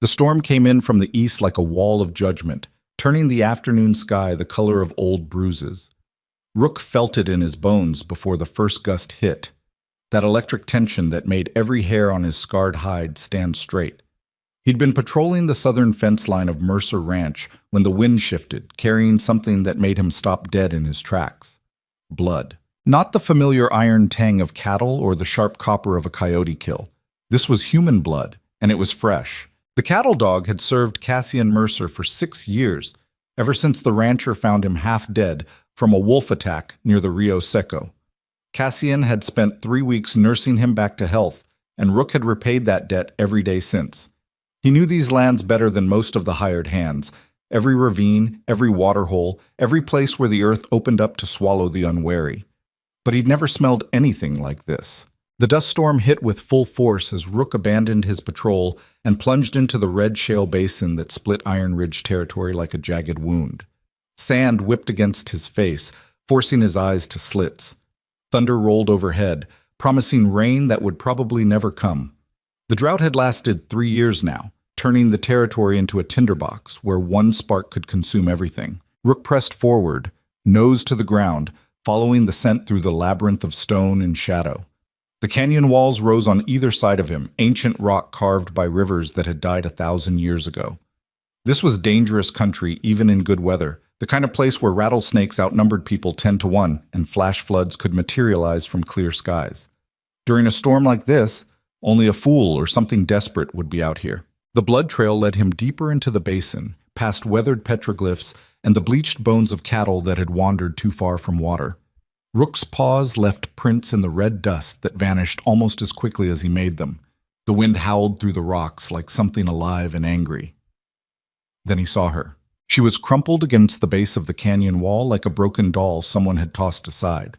The storm came in from the east like a wall of judgment, turning the afternoon sky the color of old bruises. Rook felt it in his bones before the first gust hit, that electric tension that made every hair on his scarred hide stand straight. He'd been patrolling the southern fence line of Mercer Ranch when the wind shifted, carrying something that made him stop dead in his tracks. Blood. Not the familiar iron tang of cattle or the sharp copper of a coyote kill. This was human blood, and it was fresh. The cattle dog had served Cassian Mercer for 6 years, ever since the rancher found him half dead from a wolf attack near the Rio Seco. Cassian had spent 3 weeks nursing him back to health, and Rook had repaid that debt every day since. He knew these lands better than most of the hired hands. Every ravine, every waterhole, every place where the earth opened up to swallow the unwary. But he'd never smelled anything like this. The dust storm hit with full force as Rook abandoned his patrol and plunged into the red shale basin that split Iron Ridge territory like a jagged wound. Sand whipped against his face, forcing his eyes to slits. Thunder rolled overhead, promising rain that would probably never come. The drought had lasted 3 years now, turning the territory into a tinderbox where one spark could consume everything. Rook pressed forward, nose to the ground, following the scent through the labyrinth of stone and shadow. The canyon walls rose on either side of him, ancient rock carved by rivers that had died 1,000 years ago. This was dangerous country even in good weather, the kind of place where rattlesnakes outnumbered people 10 to 1 and flash floods could materialize from clear skies. During a storm like this, only a fool or something desperate would be out here. The blood trail led him deeper into the basin, past weathered petroglyphs and the bleached bones of cattle that had wandered too far from water. Rook's paws left prints in the red dust that vanished almost as quickly as he made them. The wind howled through the rocks like something alive and angry. Then he saw her. She was crumpled against the base of the canyon wall like a broken doll someone had tossed aside.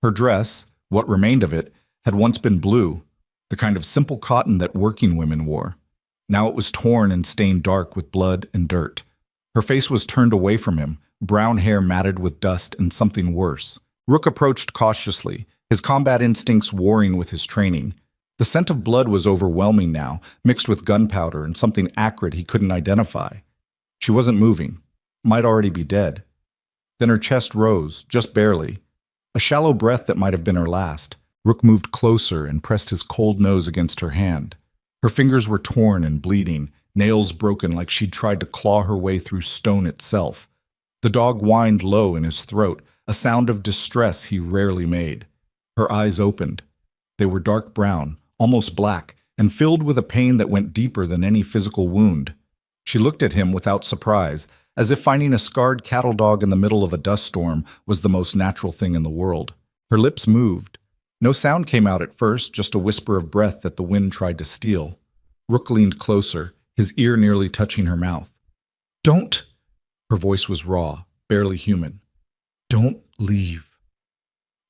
Her dress, what remained of it, had once been blue, the kind of simple cotton that working women wore. Now it was torn and stained dark with blood and dirt. Her face was turned away from him, brown hair matted with dust and something worse. Rook approached cautiously, his combat instincts warring with his training. The scent of blood was overwhelming now, mixed with gunpowder and something acrid he couldn't identify. She wasn't moving, might already be dead. Then her chest rose, just barely. A shallow breath that might have been her last. Rook moved closer and pressed his cold nose against her hand. Her fingers were torn and bleeding, nails broken like she'd tried to claw her way through stone itself. The dog whined low in his throat, a sound of distress he rarely made. Her eyes opened. They were dark brown, almost black, and filled with a pain that went deeper than any physical wound. She looked at him without surprise, as if finding a scarred cattle dog in the middle of a dust storm was the most natural thing in the world. Her lips moved. No sound came out at first, just a whisper of breath that the wind tried to steal. Rook leaned closer, his ear nearly touching her mouth. "Don't!" Her voice was raw, barely human. "Don't leave."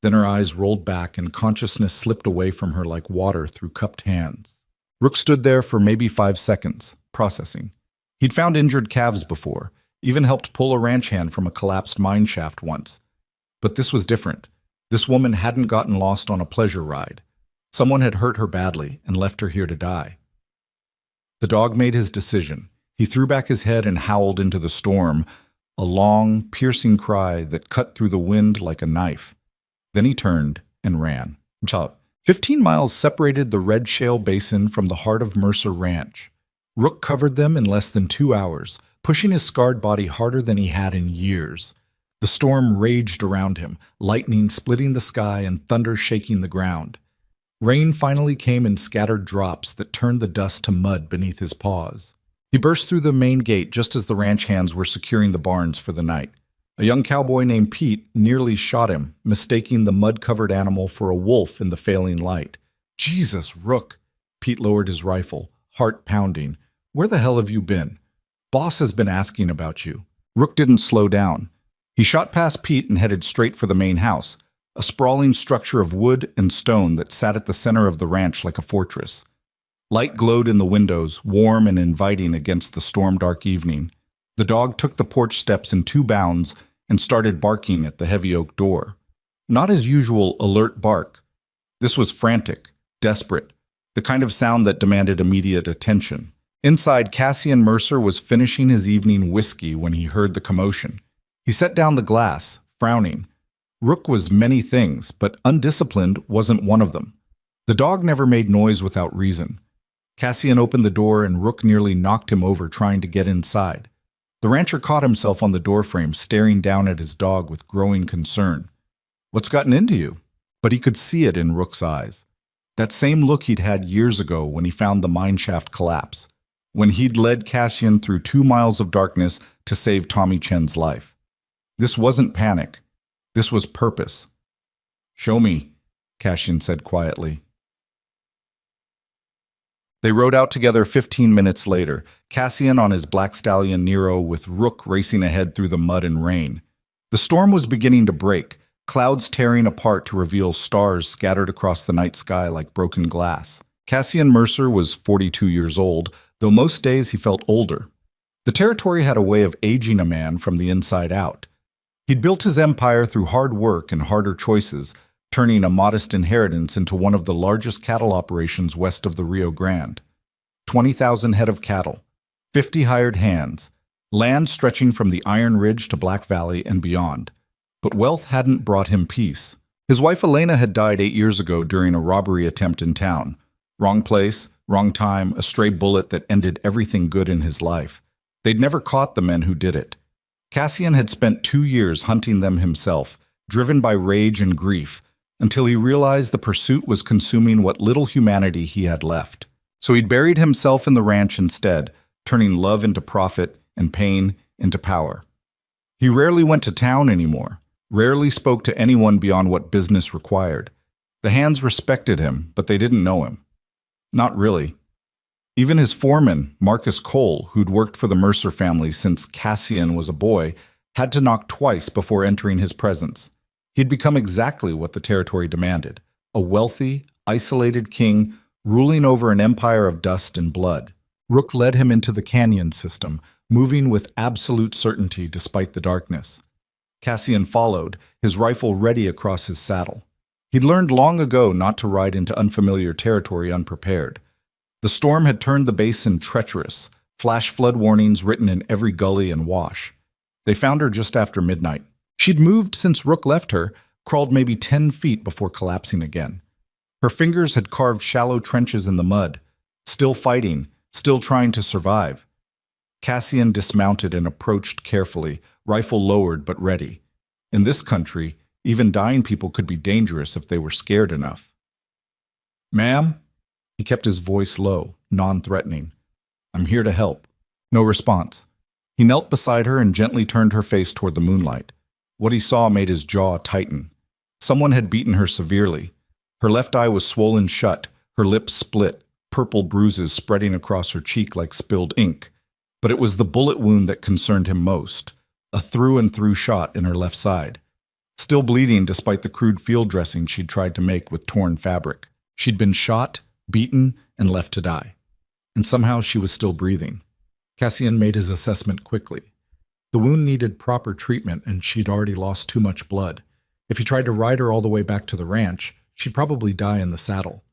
Then her eyes rolled back and consciousness slipped away from her like water through cupped hands. Rook stood there for maybe 5 seconds, processing. He'd found injured calves before, even helped pull a ranch hand from a collapsed mine shaft once. But this was different. This woman hadn't gotten lost on a pleasure ride. Someone had hurt her badly and left her here to die. The dog made his decision. He threw back his head and howled into the storm, a long, piercing cry that cut through the wind like a knife. Then he turned and ran. 15 miles separated the Red Shale Basin from the heart of Mercer Ranch. Rook covered them in less than 2 hours, pushing his scarred body harder than he had in years. The storm raged around him, lightning splitting the sky and thunder shaking the ground. Rain finally came in scattered drops that turned the dust to mud beneath his paws. He burst through the main gate just as the ranch hands were securing the barns for the night. A young cowboy named Pete nearly shot him, mistaking the mud-covered animal for a wolf in the failing light. "Jesus, Rook!" Pete lowered his rifle, heart pounding. "Where the hell have you been? Boss has been asking about you." Rook didn't slow down. He shot past Pete and headed straight for the main house, a sprawling structure of wood and stone that sat at the center of the ranch like a fortress. Light glowed in the windows, warm and inviting against the storm-dark evening. The dog took the porch steps in 2 bounds and started barking at the heavy oak door. Not his usual alert bark. This was frantic, desperate, the kind of sound that demanded immediate attention. Inside, Cassian Mercer was finishing his evening whiskey when he heard the commotion. He set down the glass, frowning. Rook was many things, but undisciplined wasn't one of them. The dog never made noise without reason. Cassian opened the door and Rook nearly knocked him over trying to get inside. The rancher caught himself on the doorframe, staring down at his dog with growing concern. "What's gotten into you?" But he could see it in Rook's eyes. That same look he'd had years ago when he found the mineshaft collapse, when he'd led Cassian through 2 miles of darkness to save Tommy Chen's life. This wasn't panic. This was purpose. "Show me," Cassian said quietly. They rode out together 15 minutes later, Cassian on his black stallion Nero with Rook racing ahead through the mud and rain. The storm was beginning to break, clouds tearing apart to reveal stars scattered across the night sky like broken glass. Cassian Mercer was 42 years old, though most days he felt older. The territory had a way of aging a man from the inside out. He'd built his empire through hard work and harder choices, turning a modest inheritance into one of the largest cattle operations west of the Rio Grande. 20,000 head of cattle, 50 hired hands, land stretching from the Iron Ridge to Black Valley and beyond. But wealth hadn't brought him peace. His wife Elena had died 8 years ago during a robbery attempt in town. Wrong place, wrong time, a stray bullet that ended everything good in his life. They'd never caught the men who did it. Cassian had spent 2 years hunting them himself, driven by rage and grief, until he realized the pursuit was consuming what little humanity he had left. So he'd buried himself in the ranch instead, turning love into profit and pain into power. He rarely went to town anymore, rarely spoke to anyone beyond what business required. The hands respected him, but they didn't know him. Not really. Even his foreman, Marcus Cole, who'd worked for the Mercer family since Cassian was a boy, had to knock twice before entering his presence. He'd become exactly what the territory demanded, a wealthy, isolated king ruling over an empire of dust and blood. Rook led him into the canyon system, moving with absolute certainty despite the darkness. Cassian followed, his rifle ready across his saddle. He'd learned long ago not to ride into unfamiliar territory unprepared. The storm had turned the basin treacherous, flash flood warnings written in every gully and wash. They found her just after midnight. She'd moved since Rook left her, crawled maybe 10 feet before collapsing again. Her fingers had carved shallow trenches in the mud, still fighting, still trying to survive. Cassian dismounted and approached carefully, rifle lowered but ready. In this country, even dying people could be dangerous if they were scared enough. "Ma'am?" He kept his voice low, non-threatening. "I'm here to help." No response. He knelt beside her and gently turned her face toward the moonlight. What he saw made his jaw tighten. Someone had beaten her severely. Her left eye was swollen shut, her lips split, purple bruises spreading across her cheek like spilled ink. But it was the bullet wound that concerned him most, a through-and-through shot in her left side. Still bleeding despite the crude field dressing she'd tried to make with torn fabric. She'd been shot, beaten, and left to die. And somehow she was still breathing. Cassian made his assessment quickly. The wound needed proper treatment, and she'd already lost too much blood. If he tried to ride her all the way back to the ranch, she'd probably die in the saddle.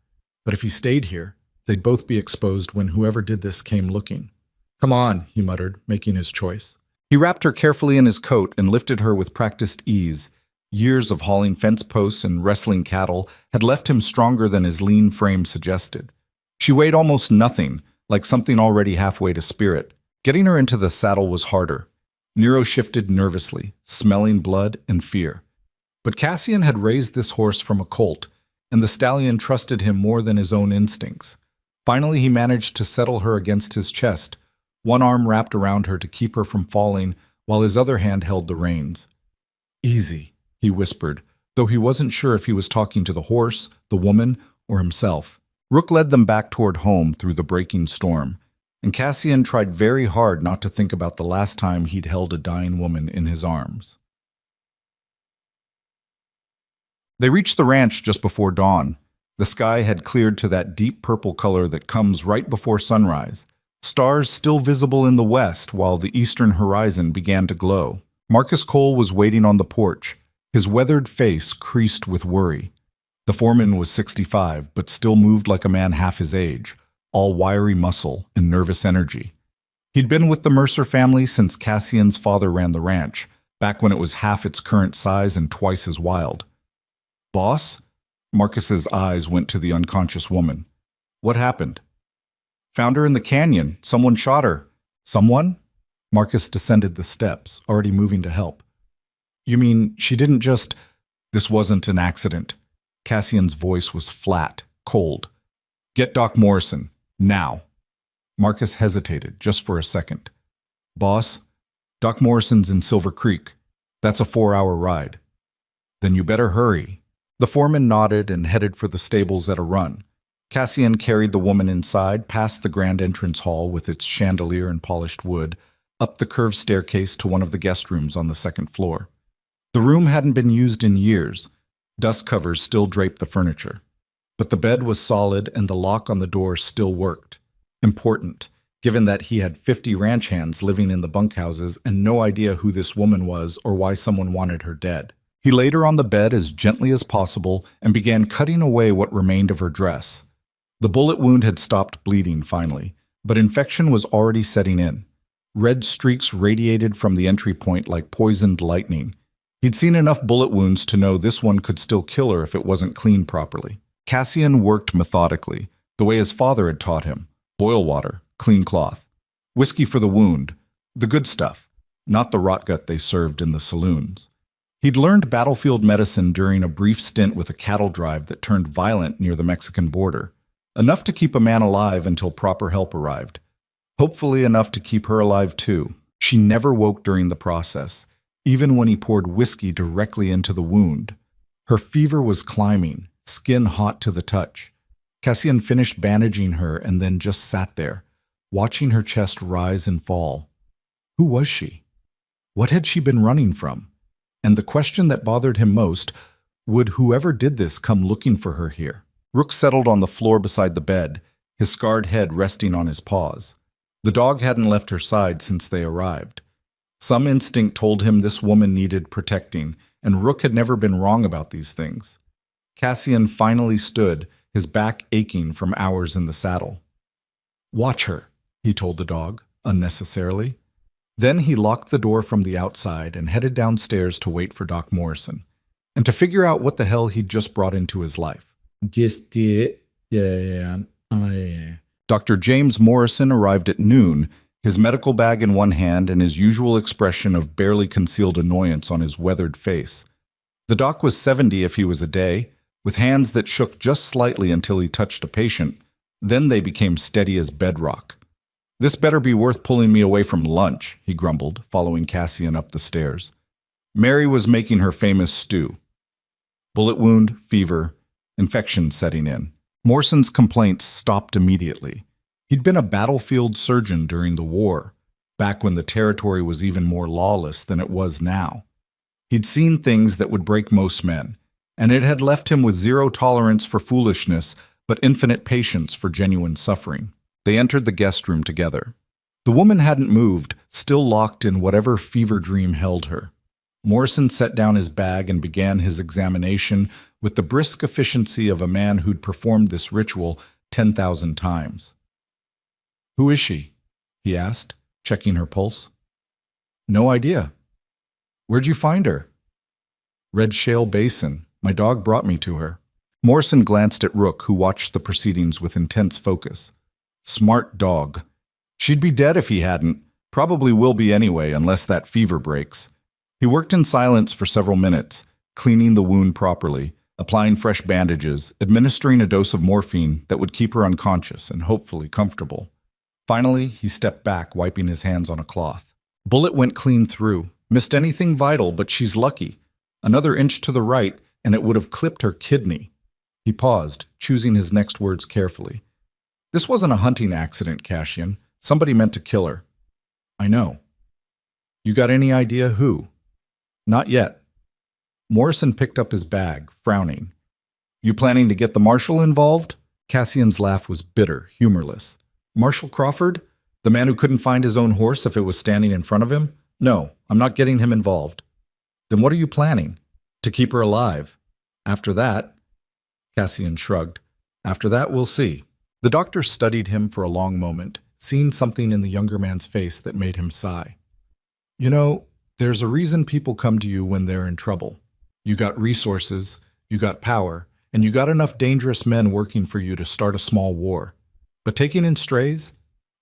But if he stayed here, they'd both be exposed when whoever did this came looking. "Come on," he muttered, making his choice. He wrapped her carefully in his coat and lifted her with practiced ease. Years of hauling fence posts and wrestling cattle had left him stronger than his lean frame suggested. She weighed almost nothing, like something already halfway to spirit. Getting her into the saddle was harder. Nero shifted nervously, smelling blood and fear. But Cassian had raised this horse from a colt, and the stallion trusted him more than his own instincts. Finally, he managed to settle her against his chest, one arm wrapped around her to keep her from falling, while his other hand held the reins. "Easy," he whispered, though he wasn't sure if he was talking to the horse, the woman, or himself. Rook led them back toward home through the breaking storm, and Cassian tried very hard not to think about the last time he'd held a dying woman in his arms. They reached the ranch just before dawn. The sky had cleared to that deep purple color that comes right before sunrise, stars still visible in the west while the eastern horizon began to glow. Marcus Cole was waiting on the porch, his weathered face creased with worry. The foreman was 65, but still moved like a man half his age, all wiry muscle and nervous energy. He'd been with the Mercer family since Cassian's father ran the ranch, back when it was half its current size and twice as wild. "Boss?" Marcus's eyes went to the unconscious woman. "What happened?" "Found her in the canyon. Someone shot her." "Someone?" Marcus descended the steps, already moving to help. "You mean she didn't just—" "This wasn't an accident." Cassian's voice was flat, cold. "Get Doc Morrison, now." Marcus hesitated just for a second. "Boss, Doc Morrison's in Silver Creek. That's a 4-hour ride." "Then you better hurry." The foreman nodded and headed for the stables at a run. Cassian carried the woman inside, past the grand entrance hall with its chandelier and polished wood, up the curved staircase to one of the guest rooms on the second floor. The room hadn't been used in years. Dust covers still draped the furniture. But the bed was solid and the lock on the door still worked. Important, given that he had 50 ranch hands living in the bunkhouses and no idea who this woman was or why someone wanted her dead. He laid her on the bed as gently as possible and began cutting away what remained of her dress. The bullet wound had stopped bleeding finally, but infection was already setting in. Red streaks radiated from the entry point like poisoned lightning. He'd seen enough bullet wounds to know this one could still kill her if it wasn't cleaned properly. Cassian worked methodically, the way his father had taught him. Boil water, clean cloth. Whiskey for the wound, the good stuff, not the rotgut they served in the saloons. He'd learned battlefield medicine during a brief stint with a cattle drive that turned violent near the Mexican border. Enough to keep a man alive until proper help arrived. Hopefully enough to keep her alive too. She never woke during the process, even when he poured whiskey directly into the wound. Her fever was climbing, skin hot to the touch. Cassian finished bandaging her and then just sat there, watching her chest rise and fall. Who was she? What had she been running from? And the question that bothered him most, would whoever did this come looking for her here? Rook settled on the floor beside the bed, his scarred head resting on his paws. The dog hadn't left her side since they arrived. Some instinct told him this woman needed protecting, and Rook had never been wrong about these things. Cassian finally stood, his back aching from hours in the saddle. "Watch her," he told the dog, unnecessarily. Then he locked the door from the outside and headed downstairs to wait for Doc Morrison, and to figure out what the hell he'd just brought into his life. Dr. James Morrison arrived at noon, his medical bag in one hand and his usual expression of barely concealed annoyance on his weathered face. The doc was 70 if he was a day, with hands that shook just slightly until he touched a patient. Then they became steady as bedrock. "This better be worth pulling me away from lunch," he grumbled, following Cassian up the stairs. Mary was making her famous stew. Bullet wound, fever, infection setting in. Morrison's complaints stopped immediately. He'd been a battlefield surgeon during the war, back when the territory was even more lawless than it was now. He'd seen things that would break most men, and it had left him with zero tolerance for foolishness, but infinite patience for genuine suffering. They entered the guest room together. The woman hadn't moved, still locked in whatever fever dream held her. Morrison set down his bag and began his examination with the brisk efficiency of a man who'd performed this ritual 10,000 times. "Who is she?" he asked, checking her pulse. "No idea." "Where'd you find her?" "Red Shale Basin. My dog brought me to her." Morrison glanced at Rook, who watched the proceedings with intense focus. "Smart dog. She'd be dead if he hadn't. Probably will be anyway, unless that fever breaks." He worked in silence for several minutes, cleaning the wound properly, applying fresh bandages, administering a dose of morphine that would keep her unconscious and hopefully comfortable. Finally, he stepped back, wiping his hands on a cloth. "Bullet went clean through. Missed anything vital, but she's lucky. Another inch to the right, and it would have clipped her kidney." He paused, choosing his next words carefully. "This wasn't a hunting accident, Cassian. Somebody meant to kill her." "I know." "You got any idea who?" "Not yet." Morrison picked up his bag, frowning. "You planning to get the marshal involved?" Cassian's laugh was bitter, humorless. "Marshal Crawford? The man who couldn't find his own horse if it was standing in front of him? No, I'm not getting him involved." "Then what are you planning?" "To keep her alive. After that—" Cassian shrugged. "After that, we'll see." The doctor studied him for a long moment, seeing something in the younger man's face that made him sigh. You know, there's a reason people come to you when they're in trouble. You got resources, you got power, and you got enough dangerous men working for you to start a small war. But taking in strays,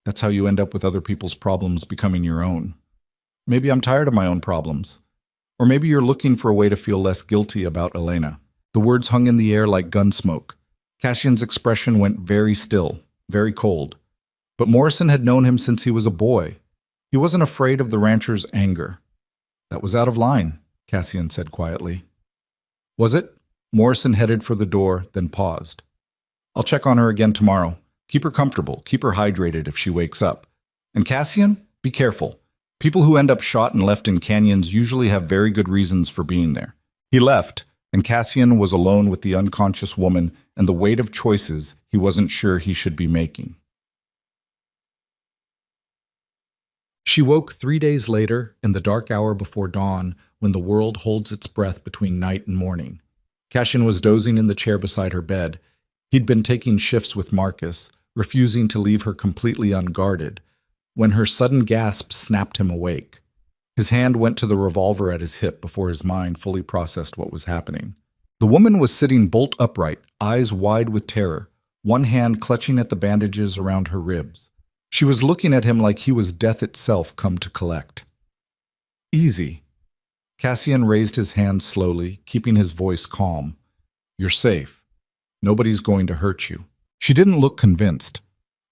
that's how you end up with other people's problems becoming your own. Maybe I'm tired of my own problems. Or maybe you're looking for a way to feel less guilty about Elena. The words hung in the air like gun smoke. Cassian's expression went very still, very cold. But Morrison had known him since he was a boy. He wasn't afraid of the rancher's anger. That was out of line, Cassian said quietly. Was it? Morrison headed for the door, then paused. I'll check on her again tomorrow. Keep her comfortable, keep her hydrated if she wakes up. And Cassian, be careful. People who end up shot and left in canyons usually have very good reasons for being there. He left, and Cassian was alone with the unconscious woman and the weight of choices he wasn't sure he should be making. She woke 3 days later, in the dark hour before dawn, when the world holds its breath between night and morning. Cassian was dozing in the chair beside her bed. He'd been taking shifts with Marcus, refusing to leave her completely unguarded, when her sudden gasp snapped him awake. His hand went to the revolver at his hip before his mind fully processed what was happening. The woman was sitting bolt upright, eyes wide with terror, one hand clutching at the bandages around her ribs. She was looking at him like he was death itself come to collect. Easy. Cassian raised his hand slowly, keeping his voice calm. You're safe. Nobody's going to hurt you. She didn't look convinced.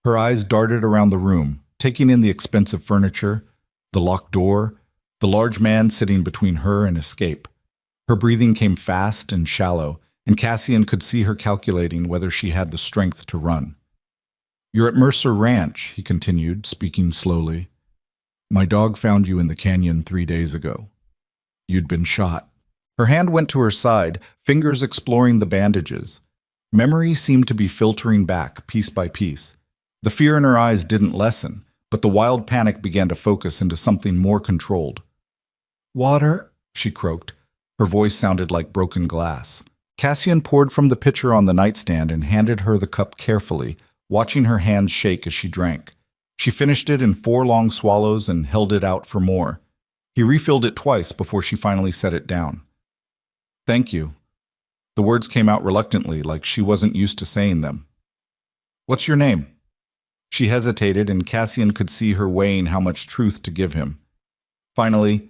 Her eyes darted around the room, taking in the expensive furniture, the locked door, the large man sitting between her and escape. Her breathing came fast and shallow, and Cassian could see her calculating whether she had the strength to run. You're at Mercer Ranch, he continued, speaking slowly. My dog found you in the canyon 3 days ago. You'd been shot. Her hand went to her side, fingers exploring the bandages. Memory seemed to be filtering back, piece by piece. The fear in her eyes didn't lessen, but the wild panic began to focus into something more controlled. Water, she croaked. Her voice sounded like broken glass. Cassian poured from the pitcher on the nightstand and handed her the cup carefully, watching her hands shake as she drank. She finished it in 4 long swallows and held it out for more. He refilled it twice before she finally set it down. Thank you. The words came out reluctantly, like she wasn't used to saying them. What's your name? She hesitated, and Cassian could see her weighing how much truth to give him. Finally,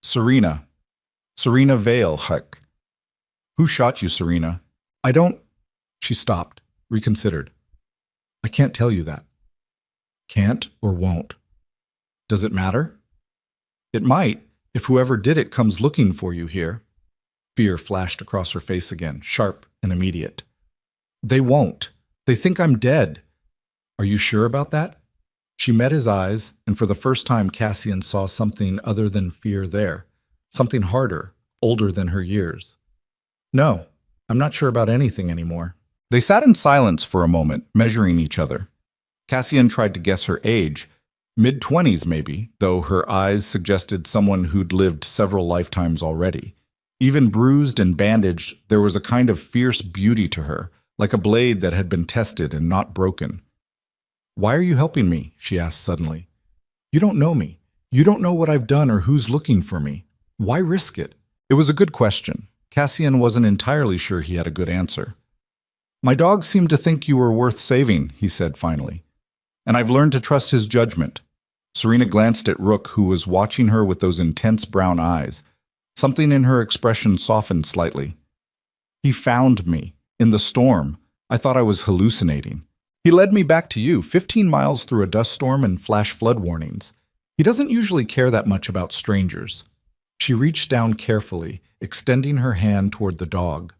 Serena. Serena Vale, Huck. Who shot you, Serena? I don't... She stopped, reconsidered. I can't tell you that. Can't or won't. Does it matter? It might, if whoever did it comes looking for you here. Fear flashed across her face again, sharp and immediate. They won't. They think I'm dead. Are you sure about that? She met his eyes, and for the first time Cassian saw something other than fear there. Something harder, older than her years. No, I'm not sure about anything anymore. They sat in silence for a moment, measuring each other. Cassian tried to guess her age, mid-20s maybe, though her eyes suggested someone who'd lived several lifetimes already. Even bruised and bandaged, there was a kind of fierce beauty to her, like a blade that had been tested and not broken. Why are you helping me? She asked suddenly. You don't know me. You don't know what I've done or who's looking for me. Why risk it? It was a good question. Cassian wasn't entirely sure he had a good answer. My dog seemed to think you were worth saving, he said finally. And I've learned to trust his judgment. Serena glanced at Rook, who was watching her with those intense brown eyes. Something in her expression softened slightly. He found me. In the storm. I thought I was hallucinating. He led me back to you, 15 miles through a dust storm and flash flood warnings. He doesn't usually care that much about strangers. She reached down carefully, extending her hand toward the dog.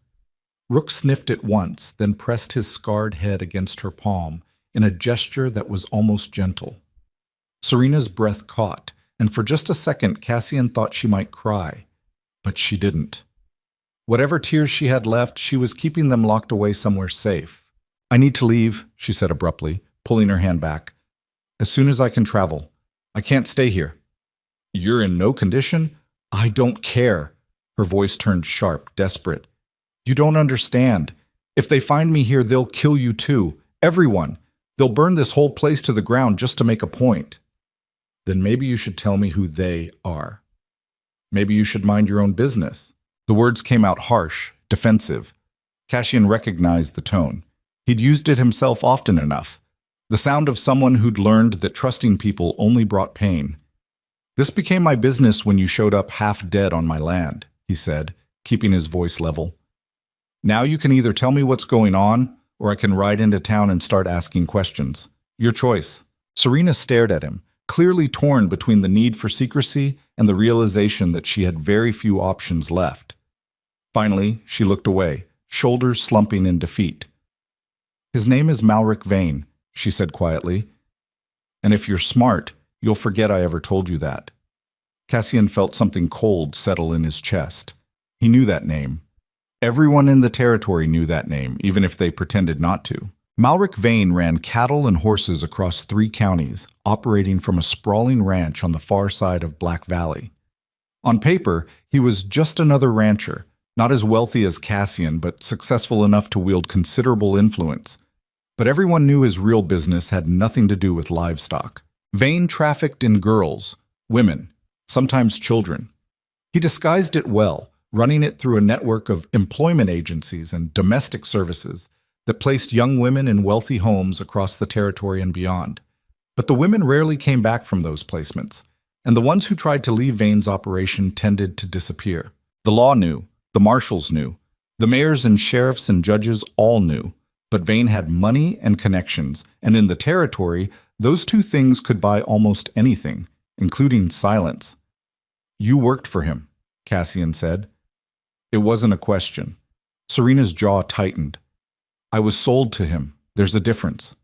Rook sniffed it once, then pressed his scarred head against her palm in a gesture that was almost gentle. Serena's breath caught, and for just a second Cassian thought she might cry. But she didn't. Whatever tears she had left, she was keeping them locked away somewhere safe. I need to leave, she said abruptly, pulling her hand back. As soon as I can travel. I can't stay here. You're in no condition? I don't care. Her voice turned sharp, desperate. You don't understand. If they find me here, they'll kill you too. Everyone. They'll burn this whole place to the ground just to make a point. Then maybe you should tell me who they are. Maybe you should mind your own business. The words came out harsh, defensive. Cassian recognized the tone. He'd used it himself often enough. The sound of someone who'd learned that trusting people only brought pain. This became my business when you showed up half dead on my land, he said, keeping his voice level. Now you can either tell me what's going on, or I can ride into town and start asking questions. Your choice. Serena stared at him, clearly torn between the need for secrecy and the realization that she had very few options left. Finally, she looked away, shoulders slumping in defeat. His name is Malric Vane, she said quietly. And if you're smart, you'll forget I ever told you that. Cassian felt something cold settle in his chest. He knew that name. Everyone in the territory knew that name, even if they pretended not to. Malric Vane ran cattle and horses across 3 counties, operating from a sprawling ranch on the far side of Black Valley. On paper, he was just another rancher, not as wealthy as Cassian, but successful enough to wield considerable influence. But everyone knew his real business had nothing to do with livestock. Vane trafficked in girls, women, sometimes children. He disguised it well, running it through a network of employment agencies and domestic services that placed young women in wealthy homes across the territory and beyond. But the women rarely came back from those placements, and the ones who tried to leave Vane's operation tended to disappear. The law knew, the marshals knew, the mayors and sheriffs and judges all knew, but Vane had money and connections, and in the territory, those 2 things could buy almost anything, including silence. You worked for him, Cassian said. It wasn't a question. Serena's jaw tightened. I was sold to him. There's a difference.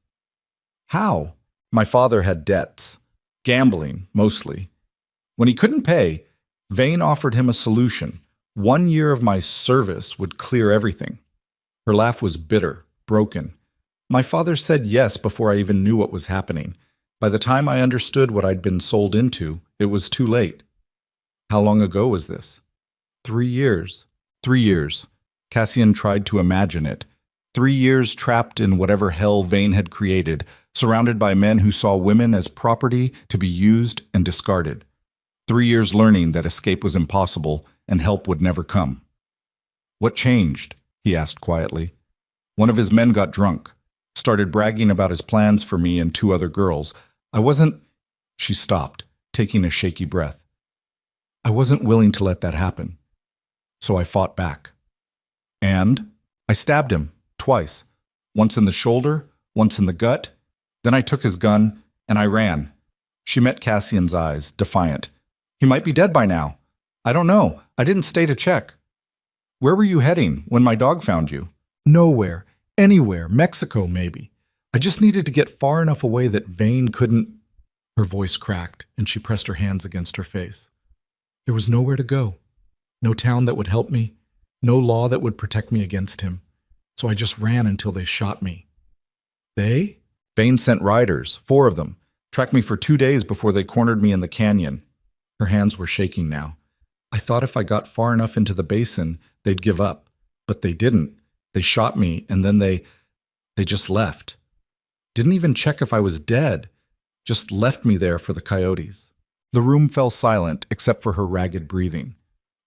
How? My father had debts. Gambling, mostly. When he couldn't pay, Vane offered him a solution. 1 year of my service would clear everything. Her laugh was bitter, broken. My father said yes before I even knew what was happening. By the time I understood what I'd been sold into, it was too late. How long ago was this? 3 years. 3 years. Cassian tried to imagine it. 3 years trapped in whatever hell Vane had created, surrounded by men who saw women as property to be used and discarded. 3 years learning that escape was impossible and help would never come. What changed? He asked quietly. One of his men got drunk, started bragging about his plans for me and 2 other girls. I wasn't... She stopped, taking a shaky breath. I wasn't willing to let that happen. So I fought back. And I stabbed him, twice. Once in the shoulder, once in the gut. Then I took his gun, and I ran. She met Cassian's eyes, defiant. He might be dead by now. I don't know. I didn't stay to check. Where were you heading when my dog found you? Nowhere. Anywhere. Mexico, maybe. I just needed to get far enough away that Vane couldn't... Her voice cracked, and she pressed her hands against her face. There was nowhere to go. No town that would help me. No law that would protect me against him. So I just ran until they shot me. They? Vane sent riders, 4 of them, tracked me for 2 days before they cornered me in the canyon. Her hands were shaking now. I thought if I got far enough into the basin, they'd give up. But they didn't. They shot me, and then they just left. Didn't even check if I was dead. Just left me there for the coyotes. The room fell silent, except for her ragged breathing.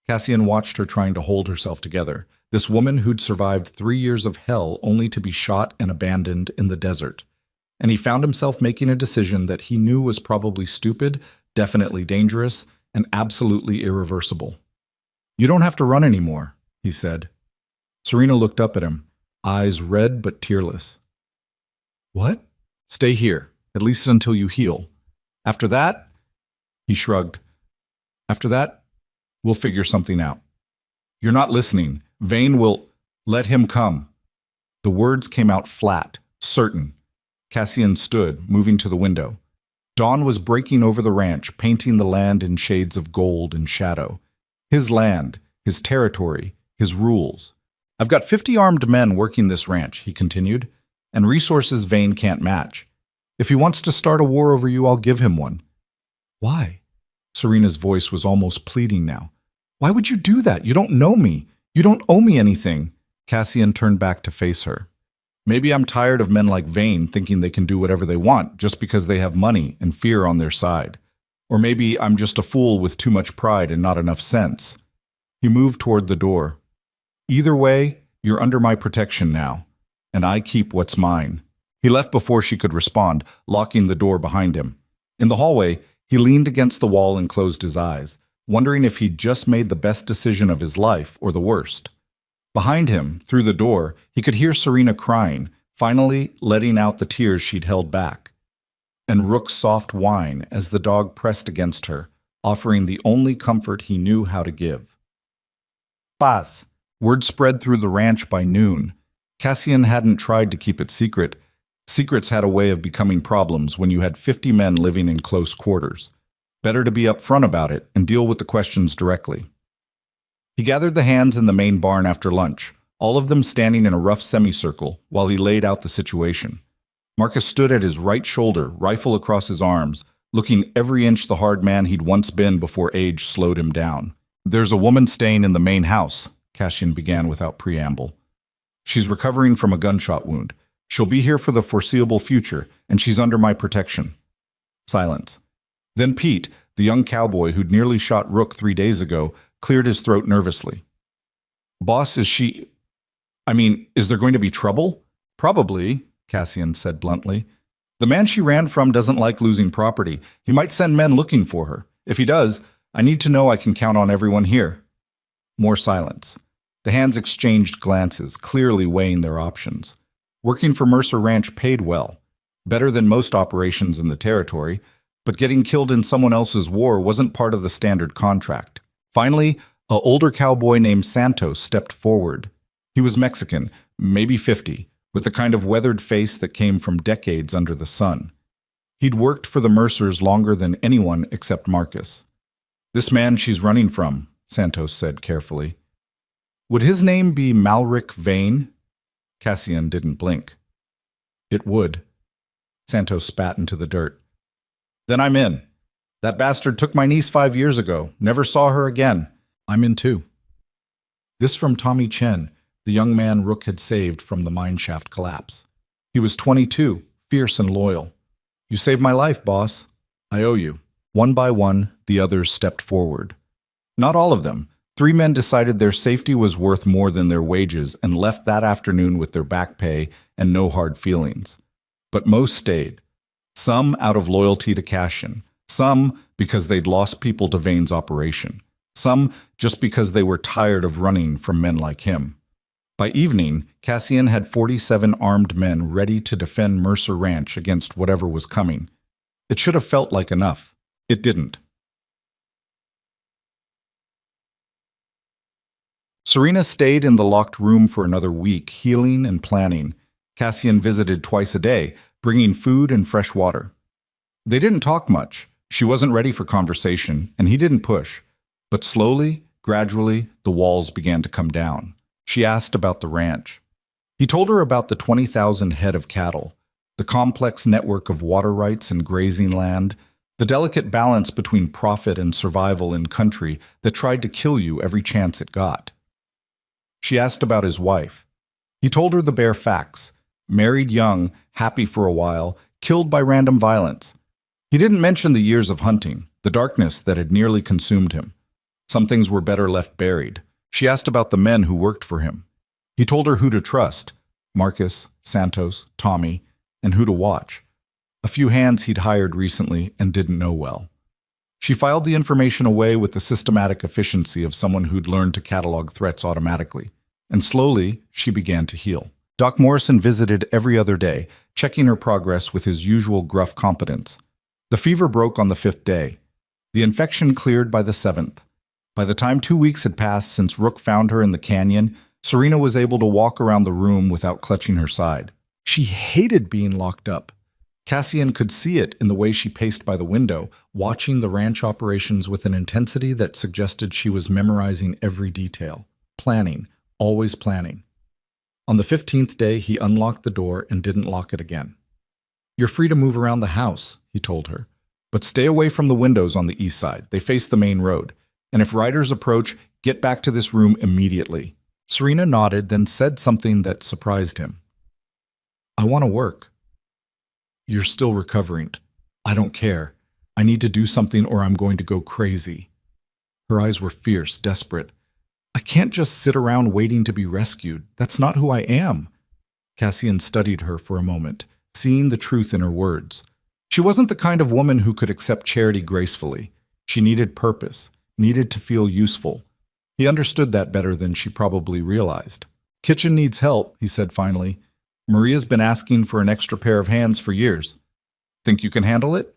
Cassian watched her trying to hold herself together. This woman who'd survived 3 years of hell only to be shot and abandoned in the desert. And he found himself making a decision that he knew was probably stupid, definitely dangerous, and absolutely irreversible. You don't have to run anymore, he said. Serena looked up at him, eyes red but tearless. What? Stay here, at least until you heal. After that, he shrugged. After that, we'll figure something out. You're not listening. Vane will... Let him come. The words came out flat, certain. Cassian stood, moving to the window. Dawn was breaking over the ranch, painting the land in shades of gold and shadow. His land, his territory, his rules. I've got 50 armed men working this ranch, he continued, and resources Vane can't match. If he wants to start a war over you, I'll give him one. Why? Serena's voice was almost pleading now. Why would you do that? You don't know me. You don't owe me anything. Cassian turned back to face her. Maybe I'm tired of men like Vane thinking they can do whatever they want just because they have money and fear on their side. Or maybe I'm just a fool with too much pride and not enough sense. He moved toward the door. Either way, you're under my protection now, and I keep what's mine. He left before she could respond, locking the door behind him. In the hallway, he leaned against the wall and closed his eyes, wondering if he'd just made the best decision of his life or the worst. Behind him, through the door, he could hear Serena crying, finally letting out the tears she'd held back, and Rook's soft whine as the dog pressed against her, offering the only comfort he knew how to give. Paz. Word spread through the ranch by noon. Cassian hadn't tried to keep it secret. Secrets had a way of becoming problems when you had 50 men living in close quarters. Better to be upfront about it and deal with the questions directly. He gathered the hands in the main barn after lunch, all of them standing in a rough semicircle while he laid out the situation. Marcus stood at his right shoulder, rifle across his arms, looking every inch the hard man he'd once been before age slowed him down. "There's a woman staying in the main house," Cassian began without preamble. "She's recovering from a gunshot wound. She'll be here for the foreseeable future, and she's under my protection." Silence. Then Pete, the young cowboy who'd nearly shot Rook 3 days ago, cleared his throat nervously. "Boss, is there going to be trouble?" "Probably," Cassian said bluntly. "The man she ran from doesn't like losing property. He might send men looking for her. If he does, I need to know I can count on everyone here." More silence. The hands exchanged glances, clearly weighing their options. Working for Mercer Ranch paid well, better than most operations in the territory, but getting killed in someone else's war wasn't part of the standard contract. Finally, an older cowboy named Santos stepped forward. He was Mexican, maybe 50, with the kind of weathered face that came from decades under the sun. He'd worked for the Mercers longer than anyone except Marcus. "This man she's running from," Santos said carefully. "Would his name be Malric Vane?" Cassian didn't blink. "It would." Santos spat into the dirt. "Then I'm in. That bastard took my niece 5 years ago. Never saw her again. I'm in too." This from Tommy Chen, the young man Rook had saved from the mineshaft collapse. He was 22, fierce and loyal. "You saved my life, boss. I owe you." One by one, the others stepped forward. Not all of them. 3 men decided their safety was worth more than their wages and left that afternoon with their back pay and no hard feelings. But most stayed. Some out of loyalty to Cassian. Some because they'd lost people to Vane's operation. Some just because they were tired of running from men like him. By evening, Cassian had 47 armed men ready to defend Mercer Ranch against whatever was coming. It should have felt like enough. It didn't. Serena stayed in the locked room for another week, healing and planning. Cassian visited twice a day, bringing food and fresh water. They didn't talk much. She wasn't ready for conversation, and he didn't push. But slowly, gradually, the walls began to come down. She asked about the ranch. He told her about the 20,000 head of cattle, the complex network of water rights and grazing land, the delicate balance between profit and survival in country that tried to kill you every chance it got. She asked about his wife. He told her the bare facts. Married young, happy for a while, killed by random violence. He didn't mention the years of hunting, the darkness that had nearly consumed him. Some things were better left buried. She asked about the men who worked for him. He told her who to trust, Marcus, Santos, Tommy, and who to watch. A few hands he'd hired recently and didn't know well. She filed the information away with the systematic efficiency of someone who'd learned to catalog threats automatically. And slowly, she began to heal. Doc Morrison visited every other day, checking her progress with his usual gruff competence. The fever broke on the 5th day. The infection cleared by the 7th. By the time 2 weeks had passed since Rook found her in the canyon, Serena was able to walk around the room without clutching her side. She hated being locked up. Cassian could see it in the way she paced by the window, watching the ranch operations with an intensity that suggested she was memorizing every detail. Planning, always planning. On the 15th day, he unlocked the door and didn't lock it again. "You're free to move around the house," he told her. "But stay away from the windows on the east side. They face the main road. And if riders approach, get back to this room immediately." Serena nodded, then said something that surprised him. I want to work. You're still recovering. I don't care. I need to do something or I'm going to go crazy. Her eyes were fierce, desperate. I can't just sit around waiting to be rescued. That's not who I am. Cassian studied her for a moment, seeing the truth in her words. She wasn't the kind of woman who could accept charity gracefully. She needed purpose, needed to feel useful. He understood that better than she probably realized. Kitchen needs help, he said finally. Maria's been asking for an extra pair of hands for years. Think you can handle it?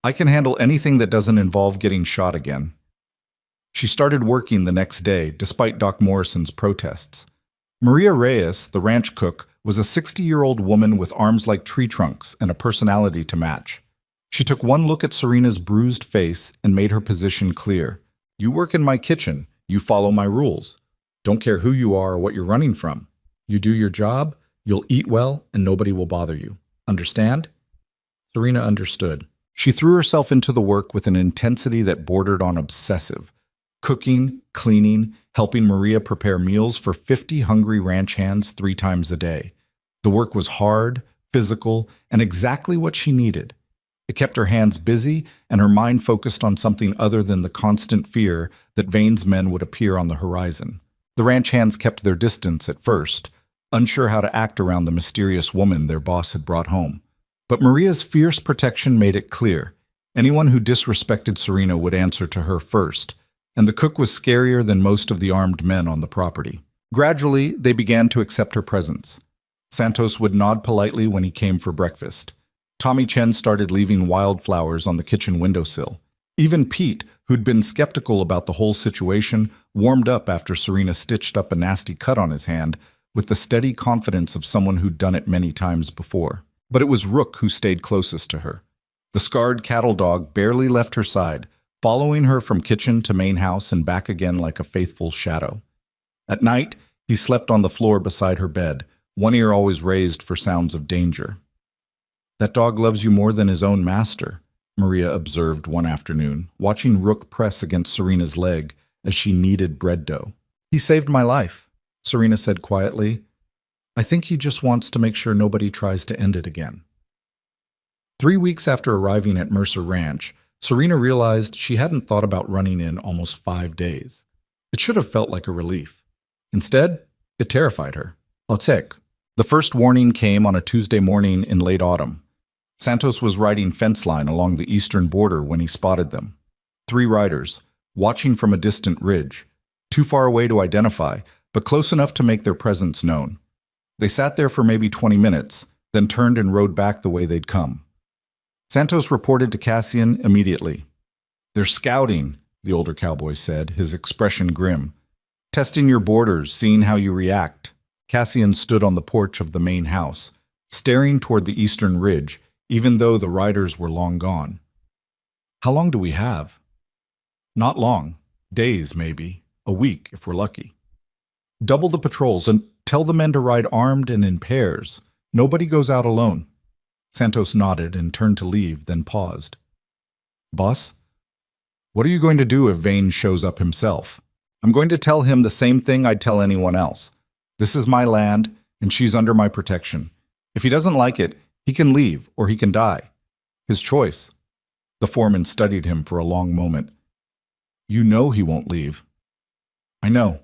I can handle anything that doesn't involve getting shot again. She started working the next day, despite Doc Morrison's protests. Maria Reyes, the ranch cook, was a 60-year-old woman with arms like tree trunks and a personality to match. She took one look at Serena's bruised face and made her position clear. You work in my kitchen. You follow my rules. Don't care who you are or what you're running from. You do your job, you'll eat well, and nobody will bother you. Understand? Serena understood. She threw herself into the work with an intensity that bordered on obsessive. Cooking, cleaning, helping Maria prepare meals for 50 hungry ranch hands 3 times a day. The work was hard, physical, and exactly what she needed. It kept her hands busy and her mind focused on something other than the constant fear that Vane's men would appear on the horizon. The ranch hands kept their distance at first, unsure how to act around the mysterious woman their boss had brought home. But Maria's fierce protection made it clear. Anyone who disrespected Serena would answer to her first, and the cook was scarier than most of the armed men on the property. Gradually, they began to accept her presence. Santos would nod politely when he came for breakfast. Tommy Chen started leaving wildflowers on the kitchen windowsill. Even Pete, who'd been skeptical about the whole situation, warmed up after Serena stitched up a nasty cut on his hand with the steady confidence of someone who'd done it many times before. But it was Rook who stayed closest to her. The scarred cattle dog barely left her side, following her from kitchen to main house and back again like a faithful shadow. At night, he slept on the floor beside her bed, one ear always raised for sounds of danger. That dog loves you more than his own master, Maria observed one afternoon, watching Rook press against Serena's leg as she kneaded bread dough. He saved my life, Serena said quietly. I think he just wants to make sure nobody tries to end it again. 3 weeks after arriving at Mercer Ranch, Serena realized she hadn't thought about running in almost 5 days. It should have felt like a relief. Instead, it terrified her. Otsek. The first warning came on a Tuesday morning in late autumn. Santos was riding fence line along the eastern border when he spotted them. 3 riders, watching from a distant ridge, too far away to identify, but close enough to make their presence known. They sat there for maybe 20 minutes, then turned and rode back the way they'd come. Santos reported to Cassian immediately. They're scouting, the older cowboy said, his expression grim. Testing your borders, seeing how you react. Cassian stood on the porch of the main house, staring toward the eastern ridge, even though the riders were long gone. How long do we have? Not long. Days, maybe. A week, if we're lucky. Double the patrols and tell the men to ride armed and in pairs. Nobody goes out alone. Santos nodded and turned to leave, then paused. Boss, what are you going to do if Vane shows up himself? I'm going to tell him the same thing I'd tell anyone else. This is my land, and she's under my protection. If he doesn't like it, he can leave or he can die. His choice. The foreman studied him for a long moment. You know he won't leave. I know.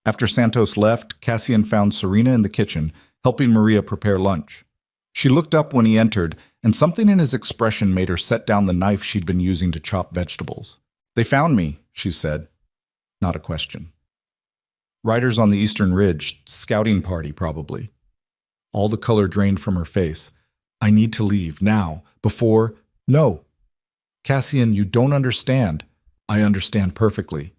After Santos left, Cassian found Serena in the kitchen, helping Maria prepare lunch. She looked up when he entered, and something in his expression made her set down the knife she'd been using to chop vegetables. They found me, she said. Not a question. Riders on the eastern ridge, scouting party probably. All the color drained from her face. I need to leave, now, before... No. Cassian, you don't understand. I understand perfectly.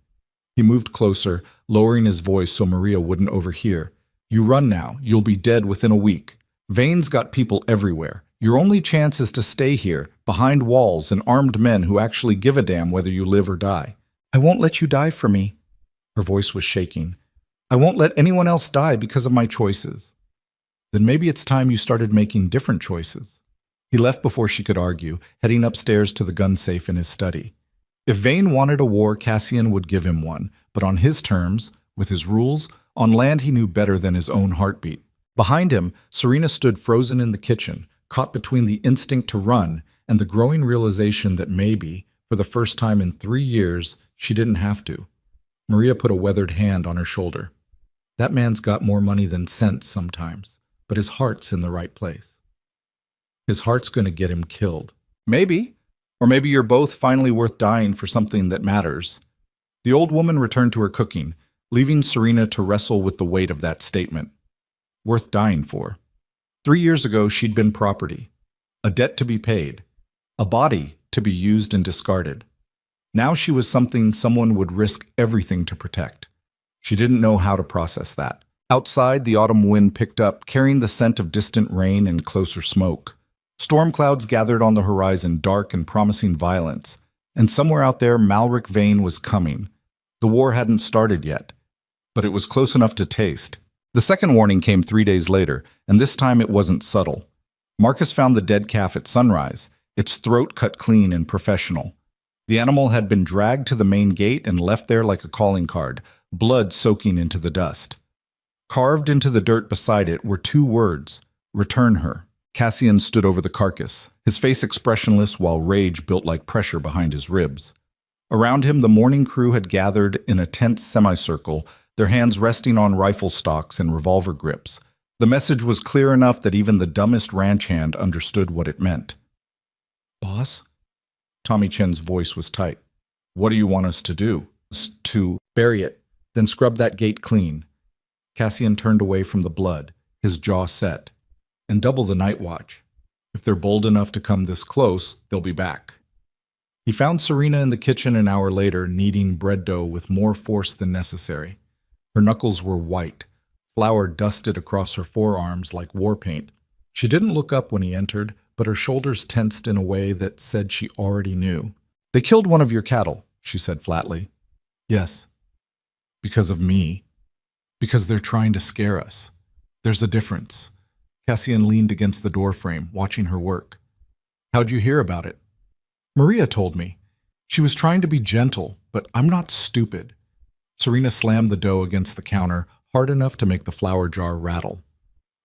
He moved closer, lowering his voice so Maria wouldn't overhear. You run now. You'll be dead within a week. Vane's got people everywhere. Your only chance is to stay here, behind walls and armed men who actually give a damn whether you live or die. I won't let you die for me. Her voice was shaking. I won't let anyone else die because of my choices. Then maybe it's time you started making different choices. He left before she could argue, heading upstairs to the gun safe in his study. If Vane wanted a war, Cassian would give him one, but on his terms, with his rules, on land he knew better than his own heartbeat. Behind him, Serena stood frozen in the kitchen, caught between the instinct to run and the growing realization that maybe, for the first time in 3 years, she didn't have to. Maria put a weathered hand on her shoulder. That man's got more money than sense sometimes, but his heart's in the right place. His heart's going to get him killed. Maybe. Or maybe you're both finally worth dying for something that matters. The old woman returned to her cooking, leaving Serena to wrestle with the weight of that statement. Worth dying for. 3 years ago, she'd been property, a debt to be paid, a body to be used and discarded. Now she was something someone would risk everything to protect. She didn't know how to process that. Outside, the autumn wind picked up, carrying the scent of distant rain and closer smoke. Storm clouds gathered on the horizon, dark and promising violence. And somewhere out there, Malric Vane was coming. The war hadn't started yet, but it was close enough to taste. The second warning came 3 days later, and this time it wasn't subtle. Marcus found the dead calf at sunrise, its throat cut clean and professional. The animal had been dragged to the main gate and left there like a calling card, blood soaking into the dust. Carved into the dirt beside it were 2 words, "Return her." Cassian stood over the carcass, his face expressionless while rage built like pressure behind his ribs. Around him, the mourning crew had gathered in a tense semicircle, their hands resting on rifle stocks and revolver grips. The message was clear enough that even the dumbest ranch hand understood what it meant. "Boss?" Tommy Chen's voice was tight. "What do you want us to do?" "To bury it, then scrub that gate clean." Cassian turned away from the blood, his jaw set. "And double the night watch. If they're bold enough to come this close, they'll be back." He found Serena in the kitchen an hour later, kneading bread dough with more force than necessary. Her knuckles were white, flour dusted across her forearms like war paint. She didn't look up when he entered, but her shoulders tensed in a way that said she already knew. "They killed one of your cattle," she said flatly. "Yes. Because of me. Because they're trying to scare us. There's a difference." Cassian leaned against the doorframe, watching her work. "How'd you hear about it?" "Maria told me. She was trying to be gentle, but I'm not stupid." Serena slammed the dough against the counter, hard enough to make the flour jar rattle.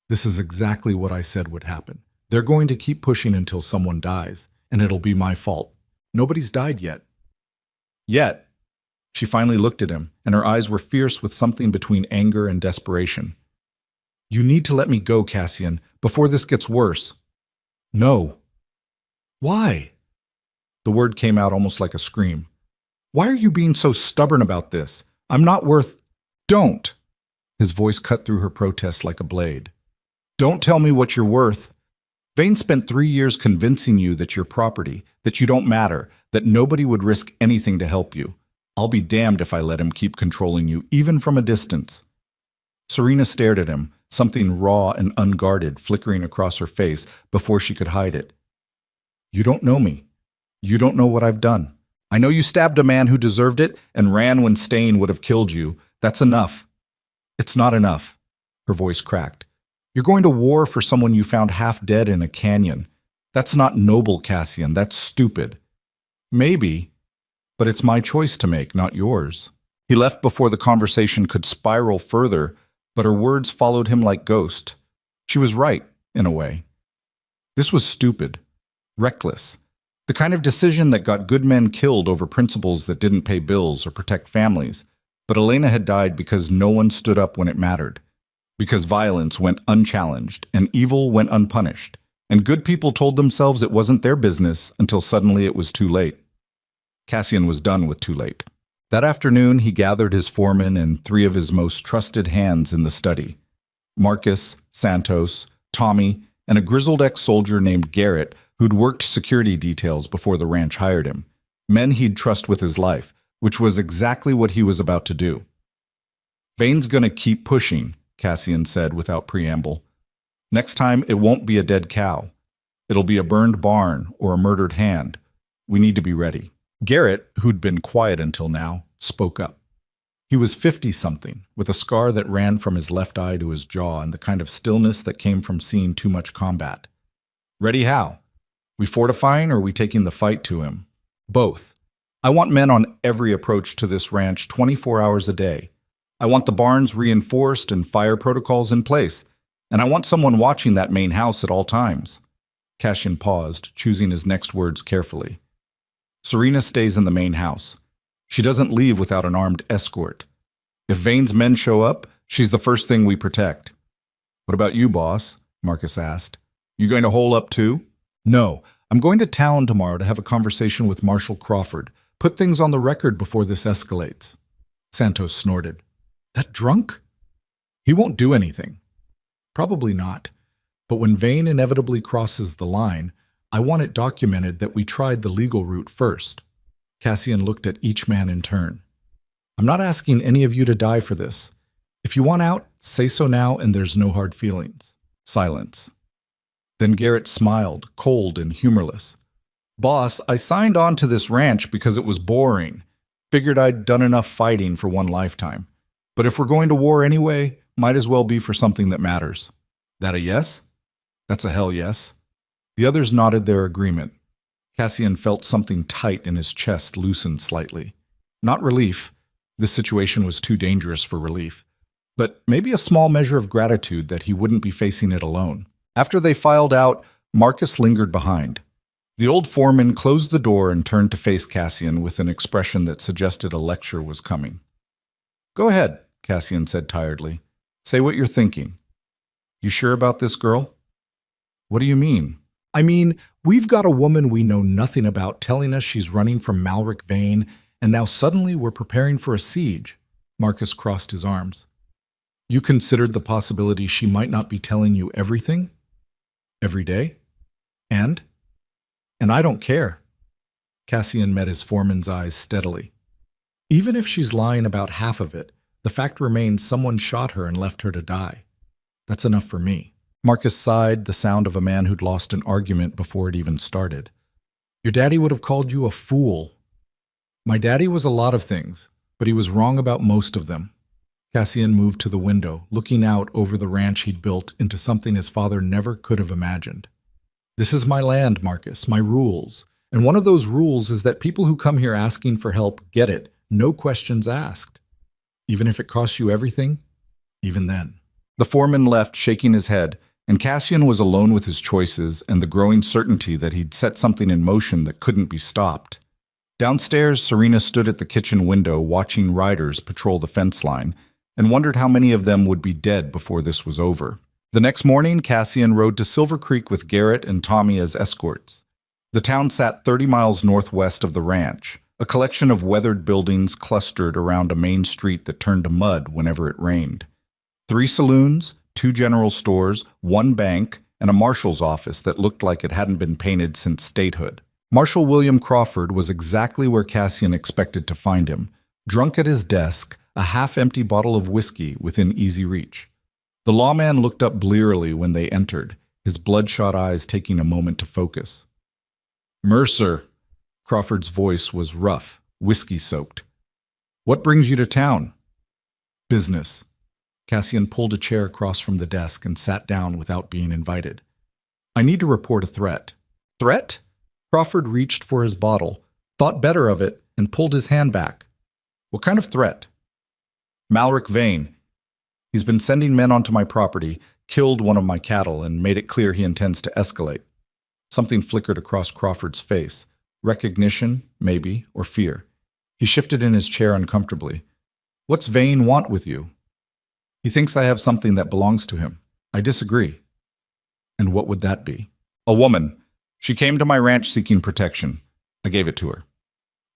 "This is exactly what I said would happen. They're going to keep pushing until someone dies, and it'll be my fault. Nobody's died yet." "Yet?" She finally looked at him, and her eyes were fierce with something between anger and desperation. "You need to let me go, Cassian, before this gets worse." "No." "Why?" The word came out almost like a scream. "Why are you being so stubborn about this? I'm not worth—" "Don't!" His voice cut through her protest like a blade. "Don't tell me what you're worth. Vane spent 3 years convincing you that you're property, that you don't matter, that nobody would risk anything to help you. I'll be damned if I let him keep controlling you, even from a distance." Serena stared at him, something raw and unguarded flickering across her face before she could hide it. "You don't know me. You don't know what I've done. I know you stabbed a man who deserved it and ran when staying would have killed you. That's enough." "It's not enough." Her voice cracked. "You're going to war for someone you found half dead in a canyon. That's not noble, Cassian. That's stupid." "Maybe, but it's my choice to make, not yours." He left before the conversation could spiral further, but her words followed him like ghosts. She was right, in a way. This was stupid, reckless, the kind of decision that got good men killed over principles that didn't pay bills or protect families. But Elena had died because no one stood up when it mattered, because violence went unchallenged and evil went unpunished, and good people told themselves it wasn't their business until suddenly it was too late. Cassian was done with too late. That afternoon, he gathered his foreman and 3 of his most trusted hands in the study. Marcus, Santos, Tommy, and a grizzled ex-soldier named Garrett who'd worked security details before the ranch hired him. Men he'd trust with his life, which was exactly what he was about to do. "Vane's gonna keep pushing," Cassian said without preamble. "Next time, it won't be a dead cow. It'll be a burned barn or a murdered hand. We need to be ready." Garrett, who'd been quiet until now, spoke up. He was 50-something, with a scar that ran from his left eye to his jaw and the kind of stillness that came from seeing too much combat. "Ready how? We fortifying or are we taking the fight to him?" "Both. I want men on every approach to this ranch 24 hours a day. I want the barns reinforced and fire protocols in place. And I want someone watching that main house at all times. Cassian paused, choosing his next words carefully. Serena stays in the main house. She doesn't leave without an armed escort. If Vane's men show up, she's the first thing we protect. What about you, boss? Marcus asked. You going to hole up too? No, I'm going to town tomorrow to have a conversation with Marshal Crawford. Put things on the record before this escalates. Santos snorted. That drunk? He won't do anything. Probably not. But when Vane inevitably crosses the line, I want it documented that we tried the legal route first. Cassian looked at each man in turn. I'm not asking any of you to die for this. If you want out, say so now and there's no hard feelings. Silence. Then Garrett smiled, cold and humorless. Boss, I signed on to this ranch because it was boring. Figured I'd done enough fighting for one lifetime. But if we're going to war anyway, might as well be for something that matters. That a yes? That's a hell yes. The others nodded their agreement. Cassian felt something tight in his chest loosen slightly. Not relief. This situation was too dangerous for relief. But maybe a small measure of gratitude that he wouldn't be facing it alone. After they filed out, Marcus lingered behind. The old foreman closed the door and turned to face Cassian with an expression that suggested a lecture was coming. Go ahead, Cassian said tiredly. Say what you're thinking. You sure about this girl? What do you mean? I mean, we've got a woman we know nothing about telling us she's running from Malric Vane, and now suddenly we're preparing for a siege. Marcus crossed his arms. You considered the possibility she might not be telling you everything? Every day? And I don't care. Cassian met his foreman's eyes steadily. Even if she's lying about half of it, the fact remains someone shot her and left her to die. That's enough for me. Marcus sighed, the sound of a man who'd lost an argument before it even started. Your daddy would have called you a fool. My daddy was a lot of things, but he was wrong about most of them. Cassian moved to the window, looking out over the ranch he'd built into something his father never could have imagined. This is my land, Marcus, my rules. And one of those rules is that people who come here asking for help get it, no questions asked. Even if it costs you everything, even then. The foreman left, shaking his head, and Cassian was alone with his choices and the growing certainty that he'd set something in motion that couldn't be stopped. Downstairs, Serena stood at the kitchen window watching riders patrol the fence line and wondered how many of them would be dead before this was over. The next morning, Cassian rode to Silver Creek with Garrett and Tommy as escorts. The town sat 30 miles northwest of the ranch, a collection of weathered buildings clustered around a main street that turned to mud whenever it rained. 3 saloons, 2 general stores, 1 bank, and a marshal's office that looked like it hadn't been painted since statehood. Marshal William Crawford was exactly where Cassian expected to find him, drunk at his desk, a half-empty bottle of whiskey within easy reach. The lawman looked up blearily when they entered, his bloodshot eyes taking a moment to focus. Mercer, Crawford's voice was rough, whiskey-soaked. What brings you to town? Business. Cassian pulled a chair across from the desk and sat down without being invited. I need to report a threat. Threat? Crawford reached for his bottle, thought better of it, and pulled his hand back. What kind of threat? Malric Vane. He's been sending men onto my property, killed one of my cattle, and made it clear he intends to escalate. Something flickered across Crawford's face. Recognition, maybe, or fear. He shifted in his chair uncomfortably. What's Vane want with you? He thinks I have something that belongs to him. I disagree. And what would that be? A woman. She came to my ranch seeking protection. I gave it to her.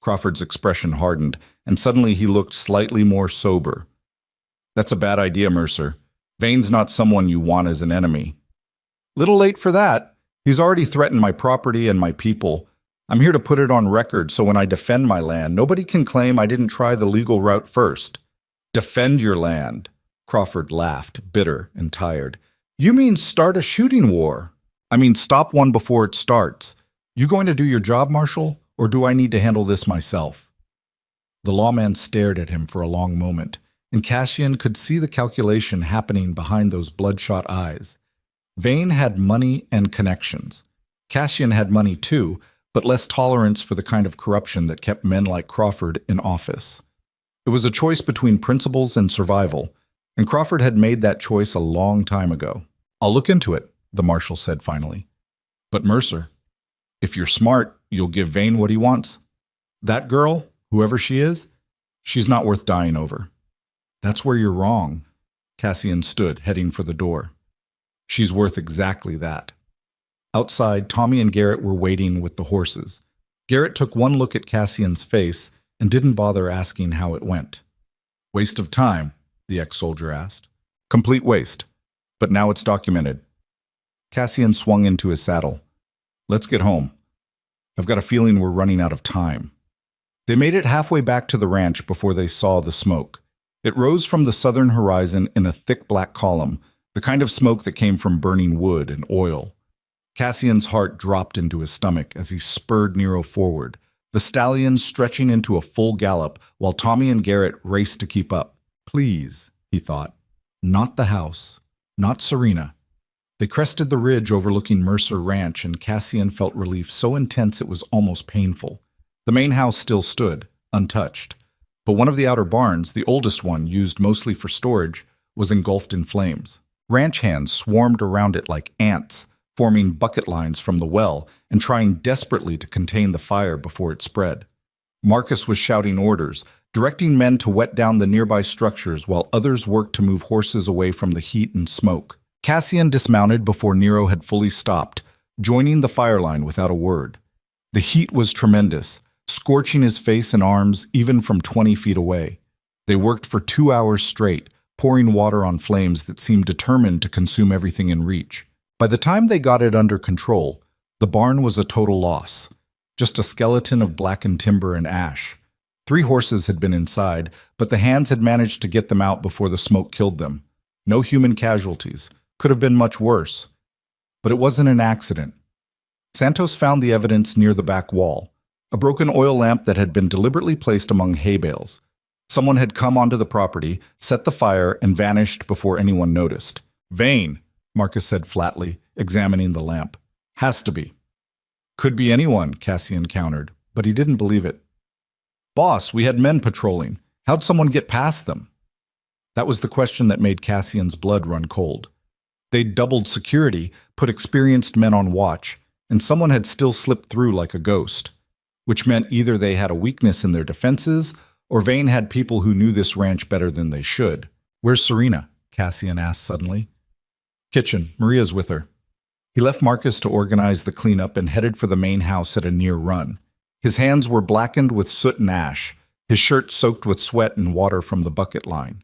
Crawford's expression hardened, and suddenly he looked slightly more sober. That's a bad idea, Mercer. Vane's not someone you want as an enemy. Little late for that. He's already threatened my property and my people. I'm here to put it on record so when I defend my land, nobody can claim I didn't try the legal route first. Defend your land. Crawford laughed, bitter and tired. You mean start a shooting war? I mean stop one before it starts. You going to do your job, Marshal, or do I need to handle this myself? The lawman stared at him for a long moment, and Cassian could see the calculation happening behind those bloodshot eyes. Vane had money and connections. Cassian had money too, but less tolerance for the kind of corruption that kept men like Crawford in office. It was a choice between principles and survival, and Crawford had made that choice a long time ago. I'll look into it, the marshal said finally. But Mercer, if you're smart, you'll give Vane what he wants. That girl, whoever she is, she's not worth dying over. That's where you're wrong. Cassian stood, heading for the door. She's worth exactly that. Outside, Tommy and Garrett were waiting with the horses. Garrett took one look at Cassian's face and didn't bother asking how it went. Waste of time, the ex-soldier asked. Complete waste. But now it's documented. Cassian swung into his saddle. Let's get home. I've got a feeling we're running out of time. They made it halfway back to the ranch before they saw the smoke. It rose from the southern horizon in a thick black column, the kind of smoke that came from burning wood and oil. Cassian's heart dropped into his stomach as he spurred Nero forward, the stallion stretching into a full gallop while Tommy and Garrett raced to keep up. Please, he thought, not the house, not Serena. They crested the ridge overlooking Mercer Ranch, and Cassian felt relief so intense it was almost painful. The main house still stood, untouched, but one of the outer barns, the oldest one used mostly for storage, was engulfed in flames. Ranch hands swarmed around it like ants, forming bucket lines from the well and trying desperately to contain the fire before it spread. Marcus was shouting orders, directing men to wet down the nearby structures while others worked to move horses away from the heat and smoke. Cassian dismounted before Nero had fully stopped, joining the fire line without a word. The heat was tremendous, scorching his face and arms even from 20 feet away. They worked for 2 hours straight, pouring water on flames that seemed determined to consume everything in reach. By the time they got it under control, the barn was a total loss. Just a skeleton of blackened timber and ash. 3 horses had been inside, but the hands had managed to get them out before the smoke killed them. No human casualties. Could have been much worse. But it wasn't an accident. Santos found the evidence near the back wall, a broken oil lamp that had been deliberately placed among hay bales. Someone had come onto the property, set the fire, and vanished before anyone noticed. Vane, Marcus said flatly, examining the lamp. Has to be. Could be anyone, Cassian countered, but he didn't believe it. Boss, we had men patrolling. How'd someone get past them? That was the question that made Cassian's blood run cold. They'd doubled security, put experienced men on watch, and someone had still slipped through like a ghost, which meant either they had a weakness in their defenses, or Vane had people who knew this ranch better than they should. Where's Serena? Cassian asked suddenly. Kitchen. Maria's with her. He left Marcus to organize the cleanup and headed for the main house at a near run. His hands were blackened with soot and ash, his shirt soaked with sweat and water from the bucket line.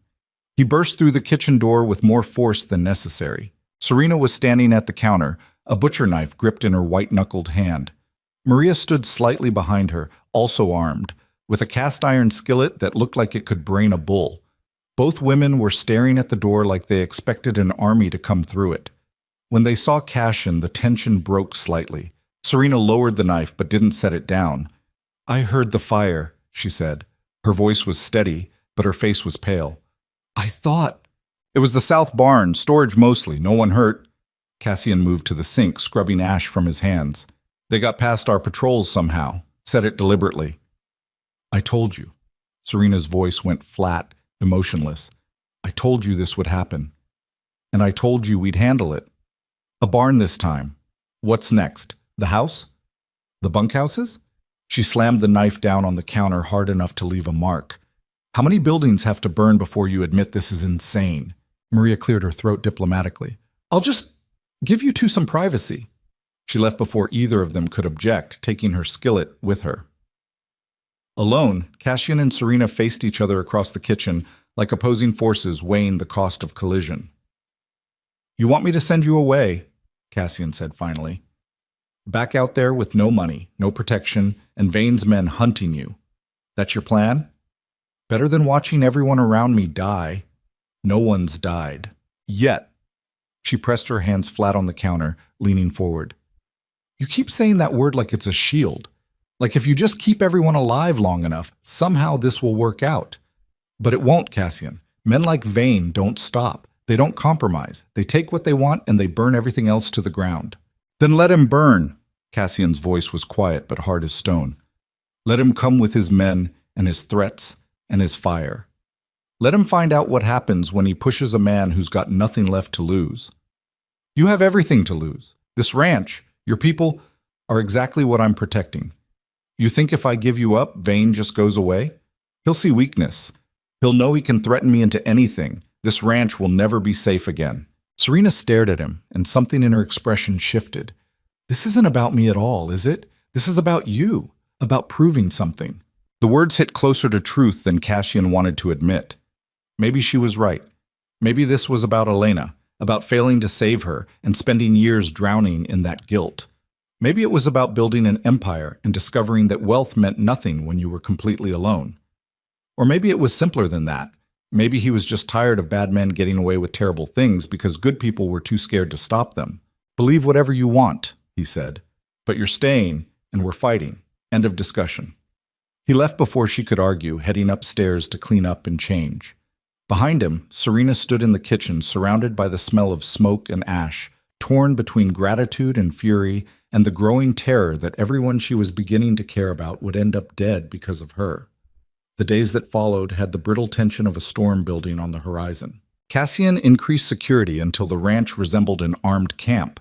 He burst through the kitchen door with more force than necessary. Serena was standing at the counter, a butcher knife gripped in her white-knuckled hand. Maria stood slightly behind her, also armed, with a cast-iron skillet that looked like it could brain a bull. Both women were staring at the door like they expected an army to come through it. When they saw Cassian, the tension broke slightly. Serena lowered the knife but didn't set it down. I heard the fire, she said. Her voice was steady, but her face was pale. I thought... It was the south barn, storage mostly, no one hurt. Cassian moved to the sink, scrubbing ash from his hands. They got past our patrols somehow, said it deliberately. I told you. Serena's voice went flat, emotionless. I told you this would happen. And I told you we'd handle it. A barn this time. What's next? The house? The bunkhouses? She slammed the knife down on the counter hard enough to leave a mark. How many buildings have to burn before you admit this is insane? Maria cleared her throat diplomatically. I'll just give you two some privacy. She left before either of them could object, taking her skillet with her. Alone, Cassian and Serena faced each other across the kitchen, like opposing forces weighing the cost of collision. You want me to send you away, Cassian said finally. Back out there with no money, no protection, and Vane's men hunting you. That's your plan? Better than watching everyone around me die. No one's died. Yet. She pressed her hands flat on the counter, leaning forward. You keep saying that word like it's a shield. Like if you just keep everyone alive long enough, somehow this will work out. But it won't, Cassian. Men like Vane don't stop. They don't compromise. They take what they want and they burn everything else to the ground. Then let him burn. Cassian's voice was quiet but hard as stone. Let him come with his men and his threats and his fire. Let him find out what happens when he pushes a man who's got nothing left to lose. You have everything to lose. This ranch, your people, are exactly what I'm protecting. You think if I give you up, Vane just goes away? He'll see weakness. He'll know he can threaten me into anything. This ranch will never be safe again." Serena stared at him, and something in her expression shifted. "This isn't about me at all, is it? This is about you, about proving something." The words hit closer to truth than Cassian wanted to admit. Maybe she was right. Maybe this was about Elena, about failing to save her and spending years drowning in that guilt. Maybe it was about building an empire and discovering that wealth meant nothing when you were completely alone. Or maybe it was simpler than that. Maybe he was just tired of bad men getting away with terrible things because good people were too scared to stop them. "Believe whatever you want," he said, "but you're staying, and we're fighting." End of discussion. He left before she could argue, heading upstairs to clean up and change. Behind him, Serena stood in the kitchen, surrounded by the smell of smoke and ash, torn between gratitude and fury and the growing terror that everyone she was beginning to care about would end up dead because of her. The days that followed had the brittle tension of a storm building on the horizon. Cassian increased security until the ranch resembled an armed camp.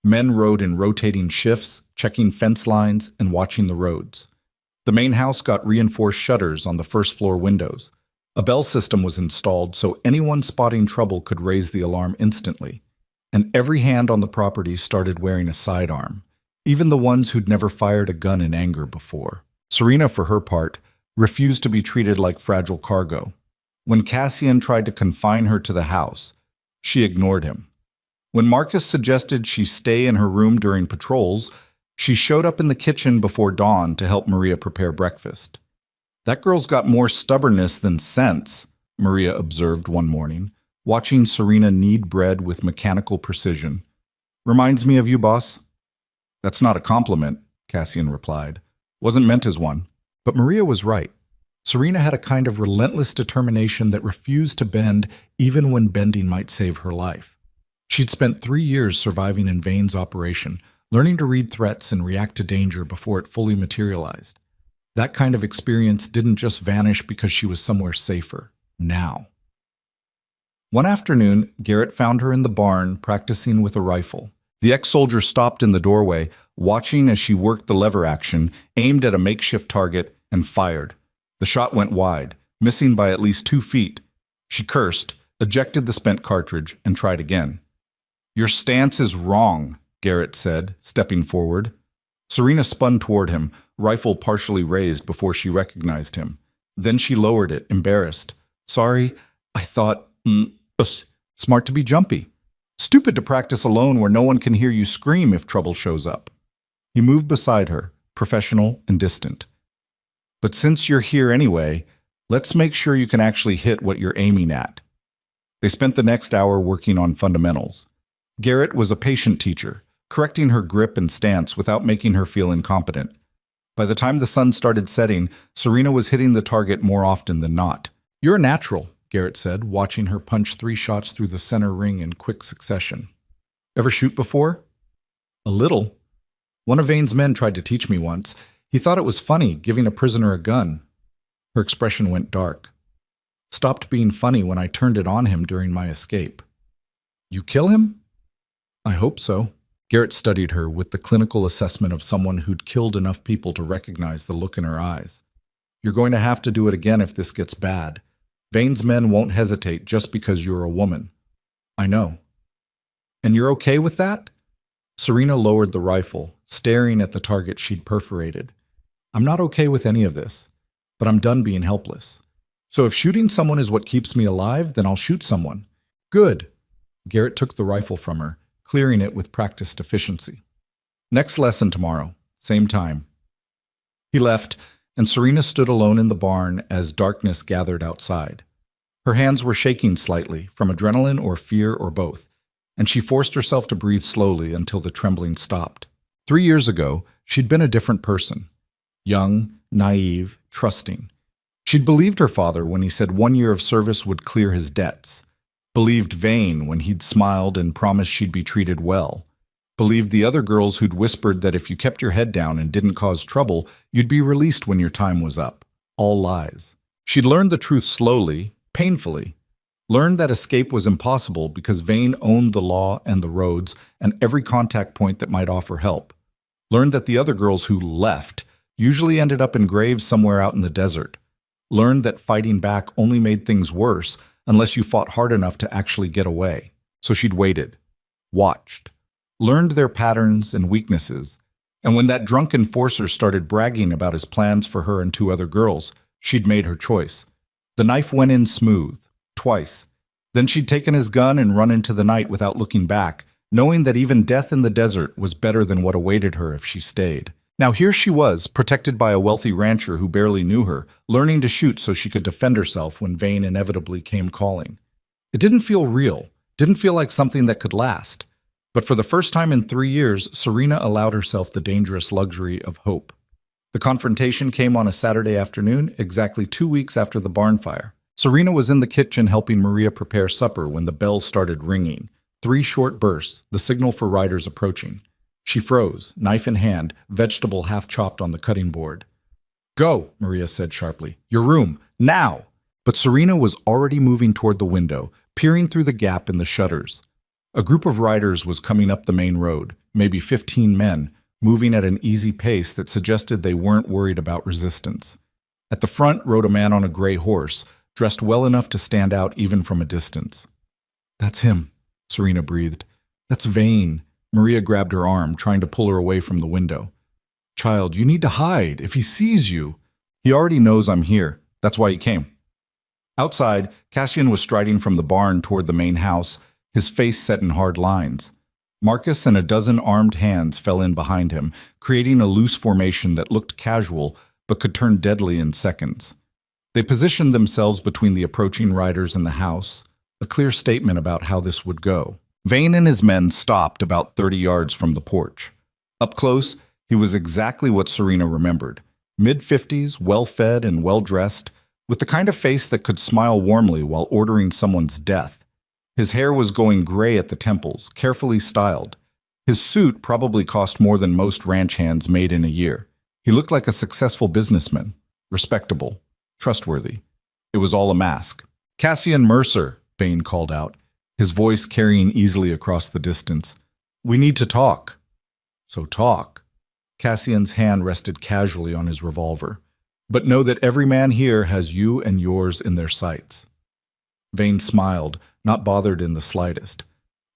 Men rode in rotating shifts, checking fence lines and watching the roads. The main house got reinforced shutters on the first-floor windows. A bell system was installed so anyone spotting trouble could raise the alarm instantly. And every hand on the property started wearing a sidearm, even the ones who'd never fired a gun in anger before. Serena, for her part, refused to be treated like fragile cargo. When Cassian tried to confine her to the house, she ignored him. When Marcus suggested she stay in her room during patrols, she showed up in the kitchen before dawn to help Maria prepare breakfast. "That girl's got more stubbornness than sense," Maria observed one morning, watching Serena knead bread with mechanical precision. "Reminds me of you, boss." "That's not a compliment," Cassian replied. "Wasn't meant as one." But Maria was right. Serena had a kind of relentless determination that refused to bend even when bending might save her life. She'd spent 3 years surviving in Vane's operation, learning to read threats and react to danger before it fully materialized. That kind of experience didn't just vanish because she was somewhere safer. Now. One afternoon, Garrett found her in the barn practicing with a rifle. The ex-soldier stopped in the doorway, watching as she worked the lever action, aimed at a makeshift target, and fired. The shot went wide, missing by at least 2 feet. She cursed, ejected the spent cartridge, and tried again. "Your stance is wrong," Garrett said, stepping forward. Serena spun toward him, rifle partially raised before she recognized him. Then she lowered it, embarrassed. "Sorry, I thought, smart to be jumpy. Stupid to practice alone where no one can hear you scream if trouble shows up." He moved beside her, professional and distant. "But since you're here anyway, let's make sure you can actually hit what you're aiming at." They spent the next hour working on fundamentals. Garrett was a patient teacher, correcting her grip and stance without making her feel incompetent. By the time the sun started setting, Serena was hitting the target more often than not. "You're a natural," Garrett said, watching her punch 3 shots through the center ring in quick succession. "Ever shoot before?" "A little. One of Vane's men tried to teach me once. He thought it was funny, giving a prisoner a gun." Her expression went dark. "Stopped being funny when I turned it on him during my escape." "You kill him?" "I hope so." Garrett studied her with the clinical assessment of someone who'd killed enough people to recognize the look in her eyes. "You're going to have to do it again if this gets bad. Vane's men won't hesitate just because you're a woman." "I know." "And you're okay with that?" Serena lowered the rifle, staring at the target she'd perforated. "I'm not okay with any of this, but I'm done being helpless. So if shooting someone is what keeps me alive, then I'll shoot someone." "Good." Garrett took the rifle from her, clearing it with practiced efficiency. "Next lesson tomorrow, same time." He left, and Serena stood alone in the barn as darkness gathered outside. Her hands were shaking slightly, from adrenaline or fear or both, and she forced herself to breathe slowly until the trembling stopped. 3 years ago, she'd been a different person. Young, naive, trusting. She'd believed her father when he said 1 year of service would clear his debts. Believed Vane when he'd smiled and promised she'd be treated well. Believed the other girls who'd whispered that if you kept your head down and didn't cause trouble, you'd be released when your time was up. All lies. She'd learned the truth slowly, painfully. Learned that escape was impossible because Vane owned the law and the roads and every contact point that might offer help. Learned that the other girls who left usually ended up in graves somewhere out in the desert. Learned that fighting back only made things worse unless you fought hard enough to actually get away. So she'd waited, watched, learned their patterns and weaknesses, and when that drunk enforcer started bragging about his plans for her and two other girls, she'd made her choice. The knife went in smooth, twice. Then she'd taken his gun and run into the night without looking back, knowing that even death in the desert was better than what awaited her if she stayed. Now here she was, protected by a wealthy rancher who barely knew her, learning to shoot so she could defend herself when Vane inevitably came calling. It didn't feel real, didn't feel like something that could last. But for the first time in 3 years, Serena allowed herself the dangerous luxury of hope. The confrontation came on a Saturday afternoon, exactly 2 weeks after the barn fire. Serena was in the kitchen helping Maria prepare supper when the bell started ringing. 3 short bursts, the signal for riders approaching. She froze, knife in hand, vegetable half chopped on the cutting board. "Go," Maria said sharply. "Your room, now!" But Serena was already moving toward the window, peering through the gap in the shutters. A group of riders was coming up the main road, maybe 15 men, moving at an easy pace that suggested they weren't worried about resistance. At the front rode a man on a gray horse, dressed well enough to stand out even from a distance. "That's him," Serena breathed. "That's Vane." Maria grabbed her arm, trying to pull her away from the window. "Child, you need to hide. If he sees you..." "He already knows I'm here. That's why he came." Outside, Cassian was striding from the barn toward the main house, his face set in hard lines. Marcus and a dozen armed hands fell in behind him, creating a loose formation that looked casual but could turn deadly in seconds. They positioned themselves between the approaching riders and the house, a clear statement about how this would go. Vane and his men stopped about 30 yards from the porch. Up close, he was exactly what Serena remembered. Mid-50s, well-fed and well-dressed, with the kind of face that could smile warmly while ordering someone's death. His hair was going gray at the temples, carefully styled. His suit probably cost more than most ranch hands made in a year. He looked like a successful businessman, respectable, trustworthy. It was all a mask. "Cassian Mercer," Vane called out, his voice carrying easily across the distance. "We need to talk." "So talk." Cassian's hand rested casually on his revolver. "But know that every man here has you and yours in their sights." Vane smiled, not bothered in the slightest.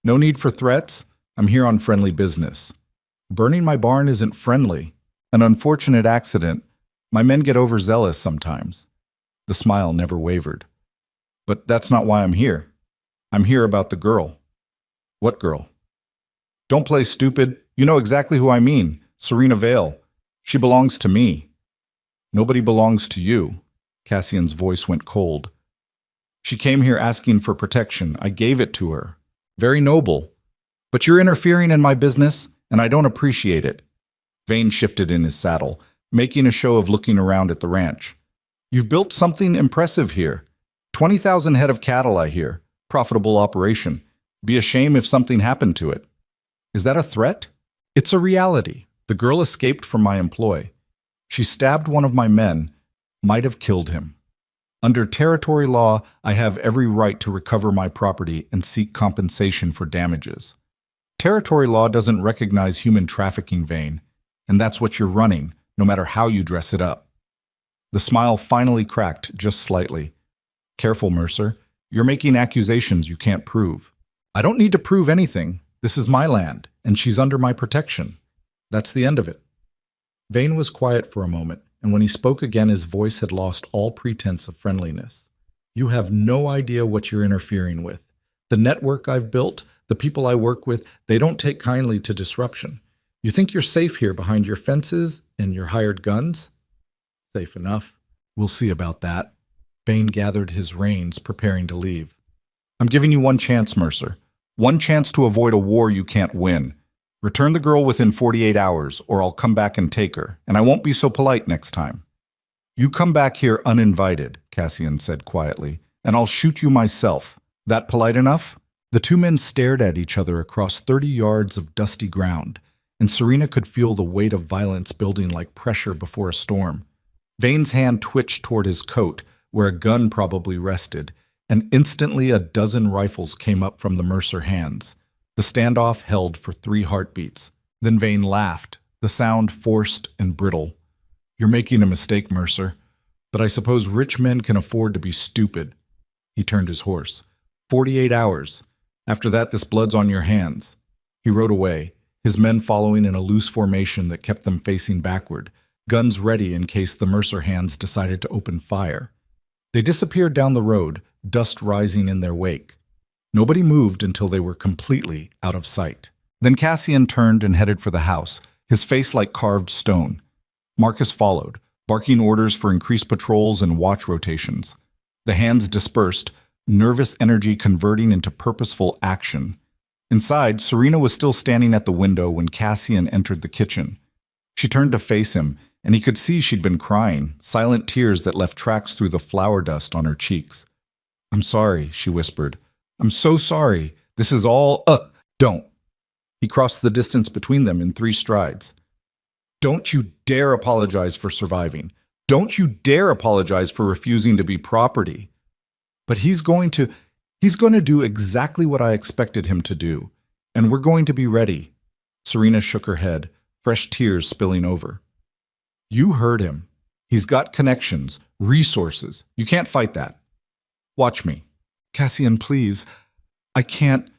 "No need for threats. I'm here on friendly business." "Burning my barn isn't friendly. An unfortunate accident. My men get overzealous sometimes." The smile never wavered. "But that's not why I'm here. I'm here about the girl." "What girl?" "Don't play stupid. You know exactly who I mean. Serena Vale. She belongs to me." "Nobody belongs to you." Cassian's voice went cold. "She came here asking for protection. I gave it to her. Very noble. But you're interfering in my business, and I don't appreciate it." Vane shifted in his saddle, making a show of looking around at the ranch. "You've built something impressive here. 20,000 head of cattle, I hear. Profitable operation. Be a shame if something happened to it." "Is that a threat?" "It's a reality. The girl escaped from my employ. She stabbed one of my men, might have killed him. Under territory law, I have every right to recover my property and seek compensation for damages. Territory law doesn't recognize human trafficking, Vane, and that's what you're running, no matter how you dress it up." The smile finally cracked just slightly. "Careful, Mercer. You're making accusations you can't prove." "I don't need to prove anything. This is my land, and she's under my protection. That's the end of it." Vane was quiet for a moment, and when he spoke again, his voice had lost all pretense of friendliness. "You have no idea what you're interfering with. The network I've built, the people I work with, they don't take kindly to disruption. You think you're safe here behind your fences and your hired guns?" "Safe enough. We'll see about that." Vane gathered his reins, preparing to leave. "I'm giving you one chance, Mercer. One chance to avoid a war you can't win. Return the girl within 48 hours, or I'll come back and take her, and I won't be so polite next time." "You come back here uninvited," Cassian said quietly, "and I'll shoot you myself. That polite enough?" The two men stared at each other across 30 yards of dusty ground, and Serena could feel the weight of violence building like pressure before a storm. Vane's hand twitched toward his coat, where a gun probably rested, and instantly a dozen rifles came up from the Mercer hands. The standoff held for 3 heartbeats. Then Vane laughed, the sound forced and brittle. "You're making a mistake, Mercer, but I suppose rich men can afford to be stupid." He turned his horse. 48 hours. After that, this blood's on your hands." He rode away, his men following in a loose formation that kept them facing backward, guns ready in case the Mercer hands decided to open fire. They disappeared down the road, dust rising in their wake. Nobody moved until they were completely out of sight. Then Cassian turned and headed for the house, his face like carved stone. Marcus followed, barking orders for increased patrols and watch rotations. The hands dispersed, nervous energy converting into purposeful action. Inside, Serena was still standing at the window when Cassian entered the kitchen. She turned to face him, and he could see she'd been crying, silent tears that left tracks through the flour dust on her cheeks. "I'm sorry," she whispered. "I'm so sorry. This is all, don't." He crossed the distance between them in 3 strides. "Don't you dare apologize for surviving. Don't you dare apologize for refusing to be property." "But he's going to do exactly what I expected him to do, and we're going to be ready." Serena shook her head, fresh tears spilling over. "You heard him. He's got connections, resources. You can't fight that. Watch me." "Cassian, please. I can't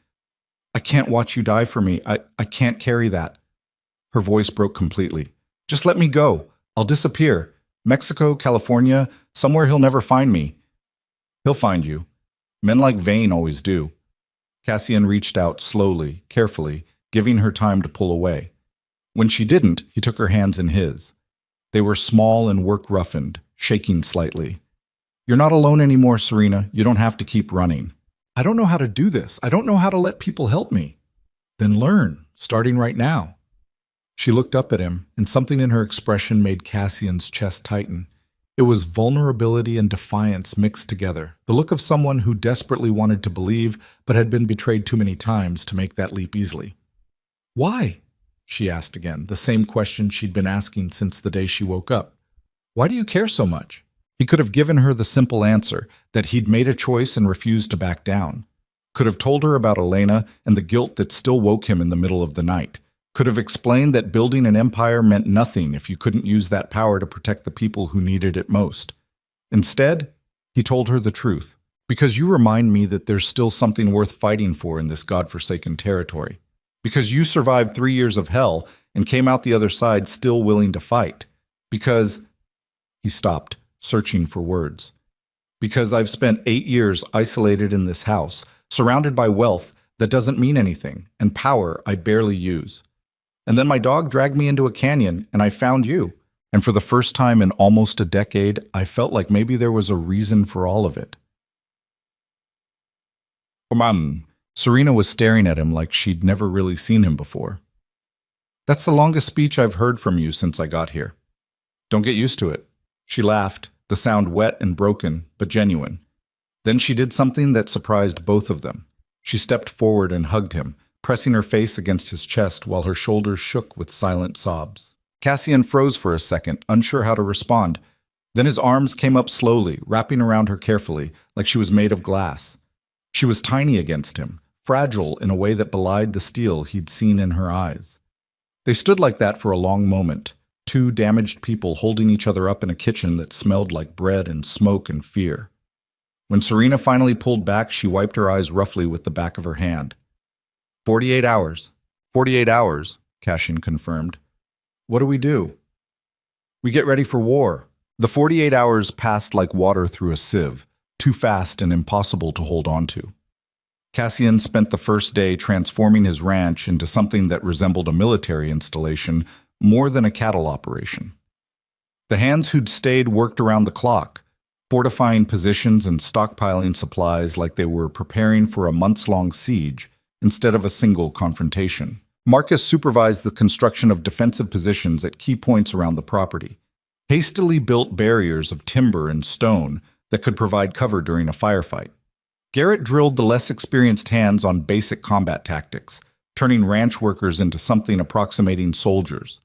watch you die for me. I can't carry that." Her voice broke completely. "Just let me go. I'll disappear. Mexico, California, somewhere he'll never find me." "He'll find you. Men like Vane always do." Cassian reached out slowly, carefully, giving her time to pull away. When she didn't, he took her hands in his. They were small and work-roughened, shaking slightly. "You're not alone anymore, Serena. You don't have to keep running." "I don't know how to do this. I don't know how to let people help me." "Then learn, starting right now." She looked up at him, and something in her expression made Cassian's chest tighten. It was vulnerability and defiance mixed together, the look of someone who desperately wanted to believe but had been betrayed too many times to make that leap easily. "Why?" she asked again, the same question she'd been asking since the day she woke up. "Why do you care so much?" He could have given her the simple answer, that he'd made a choice and refused to back down. Could have told her about Elena and the guilt that still woke him in the middle of the night. Could have explained that building an empire meant nothing if you couldn't use that power to protect the people who needed it most. Instead, he told her the truth. "Because you remind me that there's still something worth fighting for in this godforsaken territory. Because you survived 3 years of hell and came out the other side still willing to fight. Because—" He stopped, searching for words. "Because I've spent 8 years isolated in this house, surrounded by wealth that doesn't mean anything, and power I barely use. And then my dog dragged me into a canyon, and I found you. And for the first time in almost a decade, I felt like maybe there was a reason for all of it." Serena was staring at him like she'd never really seen him before. "That's the longest speech I've heard from you since I got here. Don't get used to it." She laughed, the sound wet and broken, but genuine. Then she did something that surprised both of them. She stepped forward and hugged him, pressing her face against his chest while her shoulders shook with silent sobs. Cassian froze for a second, unsure how to respond. Then his arms came up slowly, wrapping around her carefully, like she was made of glass. She was tiny against him, fragile in a way that belied the steel he'd seen in her eyes. They stood like that for a long moment, 2 damaged people holding each other up in a kitchen that smelled like bread and smoke and fear. When Serena finally pulled back, she wiped her eyes roughly with the back of her hand. 48 hours. 48 hours, Cassian confirmed. "What do we do?" "We get ready for war." The 48 hours passed like water through a sieve, too fast and impossible to hold on to. Cassian spent the first day transforming his ranch into something that resembled a military installation more than a cattle operation. The hands who'd stayed worked around the clock, fortifying positions and stockpiling supplies like they were preparing for a months-long siege instead of a single confrontation. Marcus supervised the construction of defensive positions at key points around the property, hastily built barriers of timber and stone that could provide cover during a firefight. Garrett drilled the less experienced hands on basic combat tactics, turning ranch workers into something approximating soldiers.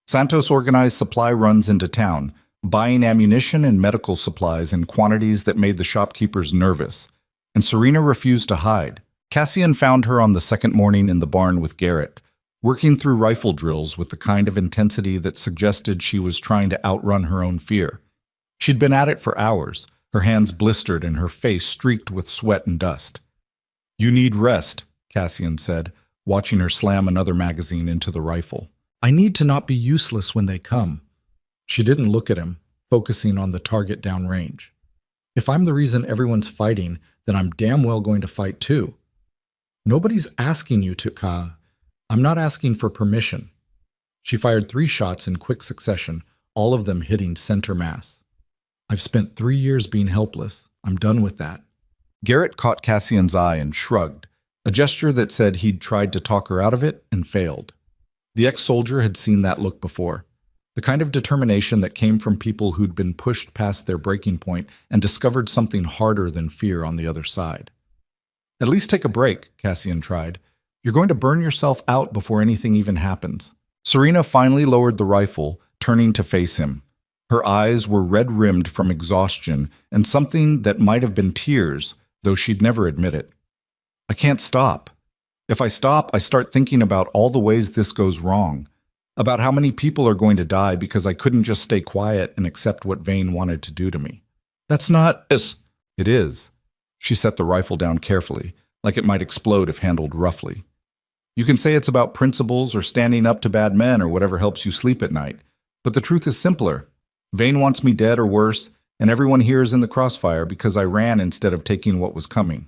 Santos organized supply runs into town, buying ammunition and medical supplies in quantities that made the shopkeepers nervous, and Serena refused to hide. Cassian found her on the second morning in the barn with Garrett, working through rifle drills with the kind of intensity that suggested she was trying to outrun her own fear. She'd been at it for hours, her hands blistered and her face streaked with sweat and dust. "You need rest," Cassian said, watching her slam another magazine into the rifle. "I need to not be useless when they come." She didn't look at him, focusing on the target downrange. "If I'm the reason everyone's fighting, then I'm damn well going to fight too. Nobody's asking you to, Ka. I'm not asking for permission." She fired 3 shots in quick succession, all of them hitting center mass. "I've spent 3 years being helpless. I'm done with that." Garrett caught Cassian's eye and shrugged, a gesture that said he'd tried to talk her out of it and failed. The ex-soldier had seen that look before, the kind of determination that came from people who'd been pushed past their breaking point and discovered something harder than fear on the other side. "At least take a break," Cassian tried. "You're going to burn yourself out before anything even happens." Serena finally lowered the rifle, turning to face him. Her eyes were red-rimmed from exhaustion and something that might have been tears, though she'd never admit it. "I can't stop. If I stop, I start thinking about all the ways this goes wrong, about how many people are going to die because I couldn't just stay quiet and accept what Vane wanted to do to me. That's not as it is." She set the rifle down carefully, like it might explode if handled roughly. "You can say it's about principles or standing up to bad men or whatever helps you sleep at night, but the truth is simpler. Vane wants me dead or worse, and everyone here is in the crossfire because I ran instead of taking what was coming.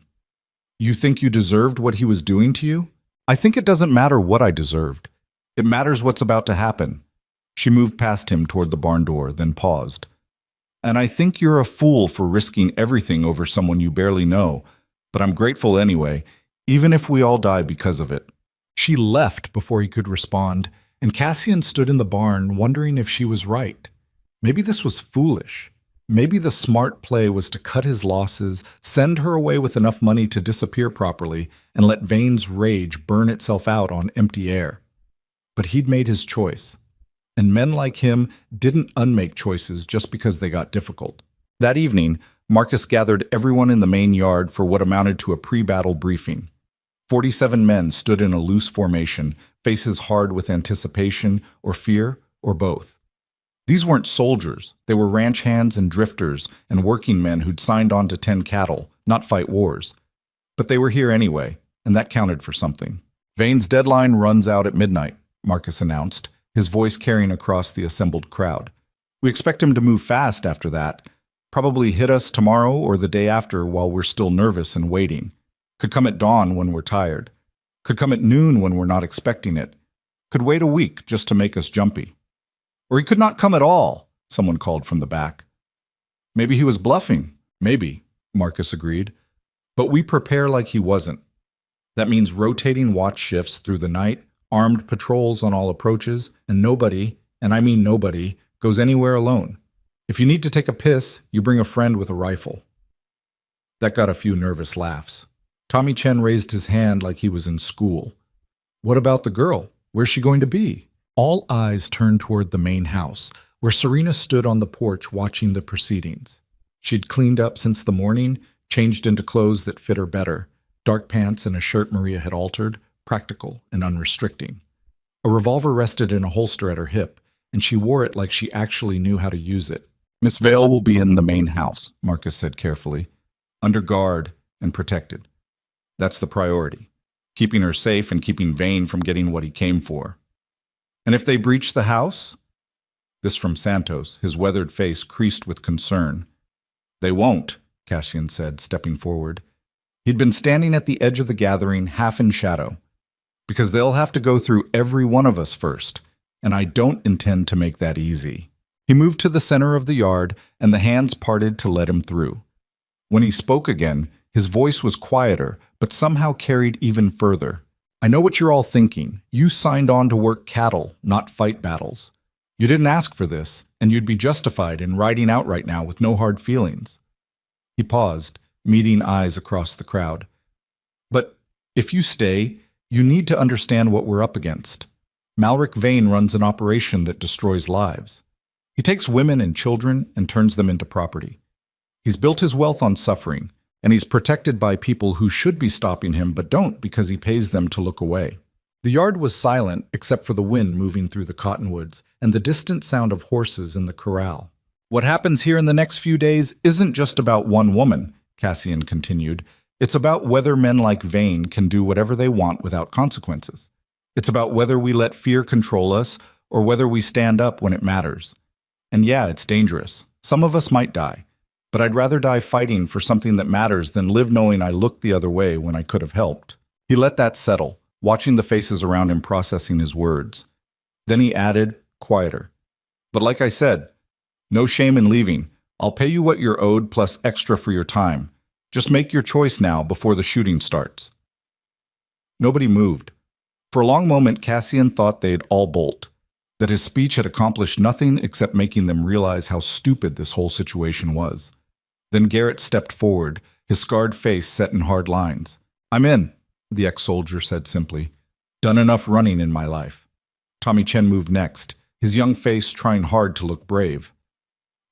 You think you deserved what he was doing to you? I think it doesn't matter what I deserved. It matters what's about to happen." She moved past him toward the barn door, then paused. "And I think you're a fool for risking everything over someone you barely know, but I'm grateful anyway, even if we all die because of it." She left before he could respond, and Cassian stood in the barn wondering if she was right. Maybe this was foolish. Maybe the smart play was to cut his losses, send her away with enough money to disappear properly, and let Vane's rage burn itself out on empty air. But he'd made his choice. And men like him didn't unmake choices just because they got difficult. That evening, Marcus gathered everyone in the main yard for what amounted to a pre-battle briefing. 47 men stood in a loose formation, faces hard with anticipation or fear or both. These weren't soldiers. They were ranch hands and drifters and working men who'd signed on to tend cattle, not fight wars. But they were here anyway, and that counted for something. "Vane's deadline runs out at midnight," Marcus announced, his voice carrying across the assembled crowd. "We expect him to move fast after that, probably hit us tomorrow or the day after while we're still nervous and waiting. Could come at dawn when we're tired. Could come at noon when we're not expecting it. Could wait a week just to make us jumpy. Or he could not come at all," someone called from the back. "Maybe he was bluffing." "Maybe," Marcus agreed. "But we prepare like he wasn't. That means rotating watch shifts through the night, armed patrols on all approaches, and nobody, and I mean nobody, goes anywhere alone. If you need to take a piss, you bring a friend with a rifle." That got a few nervous laughs. Tommy Chen raised his hand like he was in school. "What about the girl? Where's she going to be?" All eyes turned toward the main house, where Serena stood on the porch watching the proceedings. She'd cleaned up since the morning, changed into clothes that fit her better, dark pants and a shirt Maria had altered, practical and unrestricting. A revolver rested in a holster at her hip, and she wore it like she actually knew how to use it. "Miss Vale will be in the main house," Marcus said carefully, "under guard and protected. That's the priority, keeping her safe and keeping Vane from getting what he came for. And if they breach the house?" This from Santos, his weathered face creased with concern. "They won't," Cassian said, stepping forward. He'd been standing at the edge of the gathering, half in shadow. "Because they'll have to go through every one of us first, and I don't intend to make that easy." He moved to the center of the yard, and the hands parted to let him through. When he spoke again, his voice was quieter, but somehow carried even further. "I know what you're all thinking. You signed on to work cattle, not fight battles. You didn't ask for this, and you'd be justified in riding out right now with no hard feelings." He paused, meeting eyes across the crowd. "But if you stay, you need to understand what we're up against. Malric Vane runs an operation that destroys lives. He takes women and children and turns them into property. He's built his wealth on suffering, and he's protected by people who should be stopping him but don't because he pays them to look away. The yard was silent except for the wind moving through the cottonwoods and the distant sound of horses in the corral. What happens here in the next few days isn't just about one woman, Cassian continued. It's about whether men like Vane can do whatever they want without consequences. It's about whether we let fear control us or whether we stand up when it matters. And yeah, it's dangerous. Some of us might die. But I'd rather die fighting for something that matters than live knowing I looked the other way when I could have helped. He let that settle, watching the faces around him processing his words. Then he added, quieter. But like I said, no shame in leaving. I'll pay you what you're owed plus extra for your time. Just make your choice now before the shooting starts. Nobody moved. For a long moment, Cassian thought they'd all bolt, that his speech had accomplished nothing except making them realize how stupid this whole situation was. Then Garrett stepped forward, his scarred face set in hard lines. I'm in, the ex-soldier said simply. Done enough running in my life. Tommy Chen moved next, his young face trying hard to look brave.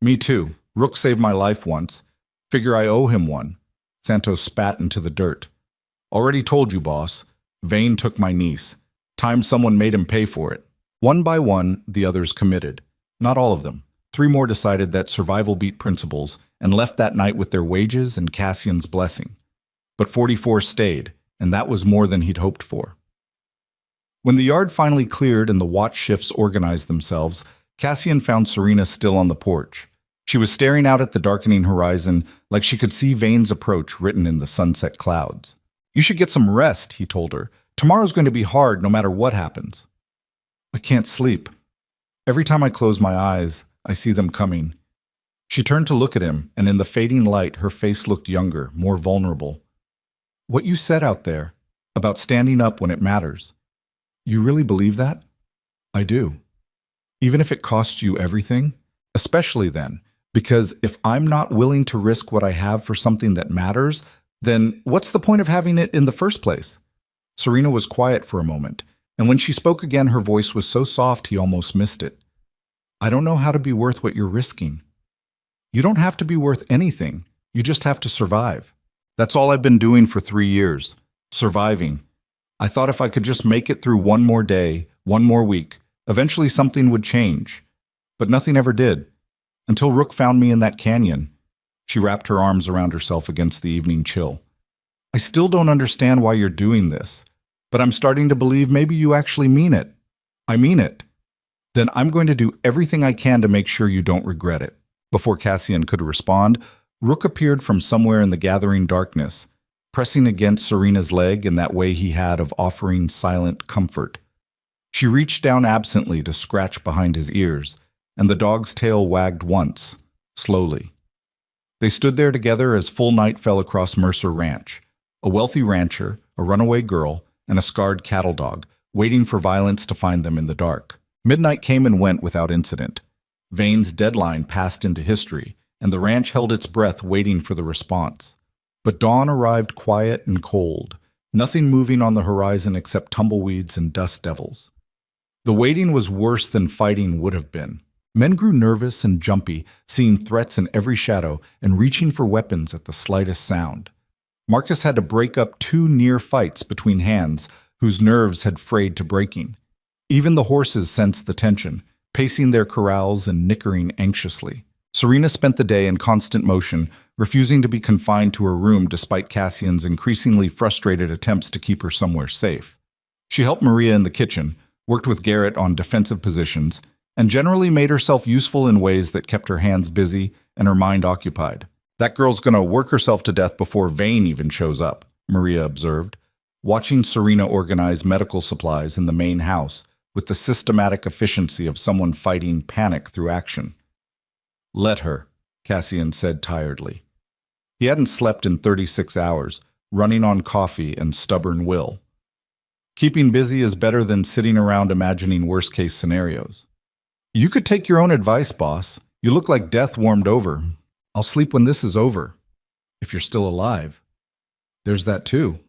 Me too. Rook saved my life once. Figure I owe him one. Santos spat into the dirt. Already told you, boss. Vane took my niece. Time someone made him pay for it. One by one, the others committed. Not all of them. 3 more decided that survival beat principles and left that night with their wages and Cassian's blessing. But 44 stayed, and that was more than he'd hoped for. When the yard finally cleared and the watch shifts organized themselves, Cassian found Serena still on the porch. She was staring out at the darkening horizon like she could see Vane's approach written in the sunset clouds. You should get some rest, he told her. Tomorrow's going to be hard no matter what happens. I can't sleep. Every time I close my eyes, I see them coming. She turned to look at him, and in the fading light, her face looked younger, more vulnerable. What you said out there, about standing up when it matters, you really believe that? I do. Even if it costs you everything? Especially then, because if I'm not willing to risk what I have for something that matters, then what's the point of having it in the first place? Serena was quiet for a moment, and when she spoke again, her voice was so soft he almost missed it. I don't know how to be worth what you're risking. You don't have to be worth anything. You just have to survive. That's all I've been doing for 3 years. Surviving. I thought if I could just make it through one more day, one more week, eventually something would change. But nothing ever did. Until Rook found me in that canyon. She wrapped her arms around herself against the evening chill. I still don't understand why you're doing this, but I'm starting to believe maybe you actually mean it. I mean it. Then I'm going to do everything I can to make sure you don't regret it. Before Cassian could respond, Rook appeared from somewhere in the gathering darkness, pressing against Serena's leg in that way he had of offering silent comfort. She reached down absently to scratch behind his ears, and the dog's tail wagged once, slowly. They stood there together as full night fell across Mercer Ranch, a wealthy rancher, a runaway girl, and a scarred cattle dog, waiting for violence to find them in the dark. Midnight came and went without incident. Vane's deadline passed into history, and the ranch held its breath waiting for the response. But dawn arrived quiet and cold, nothing moving on the horizon except tumbleweeds and dust devils. The waiting was worse than fighting would have been. Men grew nervous and jumpy, seeing threats in every shadow and reaching for weapons at the slightest sound. Marcus had to break up 2 near fights between hands whose nerves had frayed to breaking. Even the horses sensed the tension, pacing their corrals and nickering anxiously. Serena spent the day in constant motion, refusing to be confined to her room despite Cassian's increasingly frustrated attempts to keep her somewhere safe. She helped Maria in the kitchen, worked with Garrett on defensive positions, and generally made herself useful in ways that kept her hands busy and her mind occupied. That girl's gonna work herself to death before Vane even shows up, Maria observed, watching Serena organize medical supplies in the main house with the systematic efficiency of someone fighting panic through action. Let her, Cassian said tiredly. He hadn't slept in 36 hours, running on coffee and stubborn will. Keeping busy is better than sitting around imagining worst-case scenarios. You could take your own advice, boss. You look like death warmed over. I'll sleep when this is over. If you're still alive. There's that too.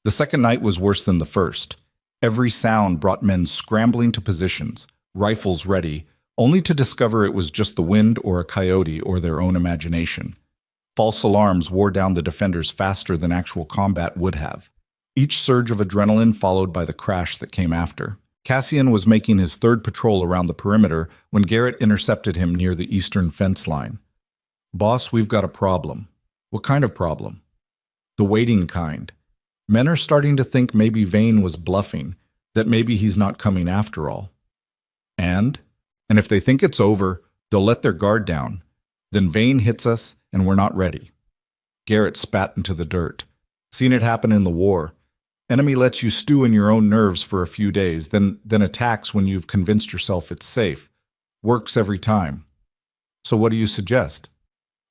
The second night was worse than the first. Every sound brought men scrambling to positions, rifles ready, only to discover it was just the wind or a coyote or their own imagination. False alarms wore down the defenders faster than actual combat would have. Each surge of adrenaline followed by the crash that came after. Cassian was making his third patrol around the perimeter when Garrett intercepted him near the eastern fence line. "Boss, we've got a problem." "What kind of problem?" "The waiting kind. Men are starting to think maybe Vane was bluffing, that maybe he's not coming after all." And if they think it's over, they'll let their guard down. Then Vane hits us, and we're not ready. Garrett spat into the dirt. "Seen it happen in the war. Enemy lets you stew in your own nerves for a few days, then attacks when you've convinced yourself it's safe. Works every time." "So what do you suggest?"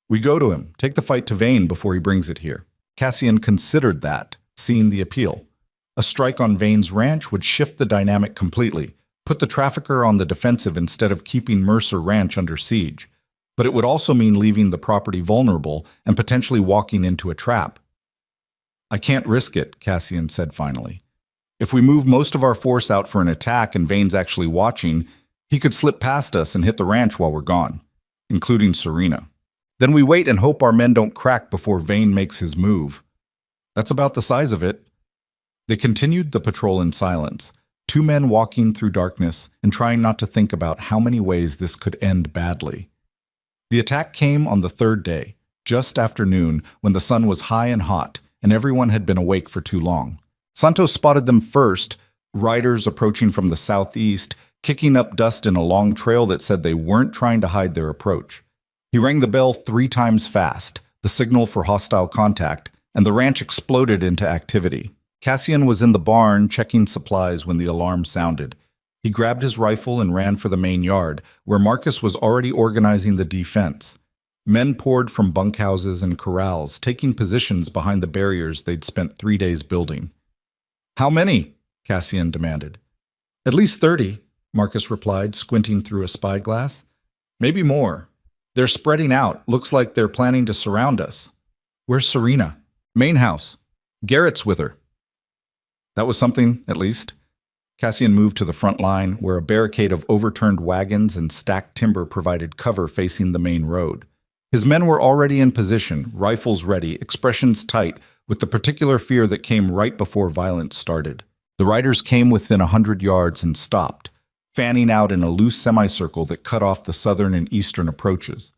"We go to him, take the fight to Vane before he brings it here." Cassian considered that, seeing the appeal. A strike on Vane's ranch would shift the dynamic completely, put the trafficker on the defensive instead of keeping Mercer Ranch under siege. But it would also mean leaving the property vulnerable and potentially walking into a trap. "I can't risk it," Cassian said finally. "If we move most of our force out for an attack and Vane's actually watching, he could slip past us and hit the ranch while we're gone, including Serena. Then we wait and hope our men don't crack before Vane makes his move. That's about the size of it." They continued the patrol in silence, two men walking through darkness and trying not to think about how many ways this could end badly. The attack came on the third day, just after noon, when the sun was high and hot, and everyone had been awake for too long. Santos spotted them first, riders approaching from the southeast, kicking up dust in a long trail that said they weren't trying to hide their approach. He rang the bell 3 times fast, the signal for hostile contact, and the ranch exploded into activity. Cassian was in the barn checking supplies when the alarm sounded. He grabbed his rifle and ran for the main yard, where Marcus was already organizing the defense. Men poured from bunkhouses and corrals, taking positions behind the barriers they'd spent 3 days building. "How many?" Cassian demanded. "At least 30, Marcus replied, squinting through a spyglass. "Maybe more. They're spreading out. Looks like they're planning to surround us." "Where's Serena?" "Main house. Garrett's with her." That was something, at least. Cassian moved to the front line, where a barricade of overturned wagons and stacked timber provided cover facing the main road. His men were already in position, rifles ready, expressions tight, with the particular fear that came right before violence started. The riders came within 100 yards and stopped, fanning out in a loose semicircle that cut off the southern and eastern approaches.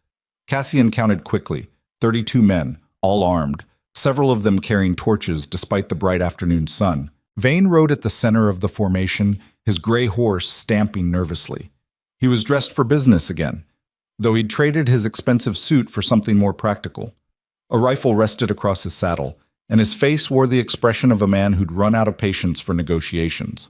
Cassian counted quickly, 32 men, all armed, several of them carrying torches despite the bright afternoon sun. Vane rode at the center of the formation, his gray horse stamping nervously. He was dressed for business again, though he'd traded his expensive suit for something more practical. A rifle rested across his saddle, and his face wore the expression of a man who'd run out of patience for negotiations.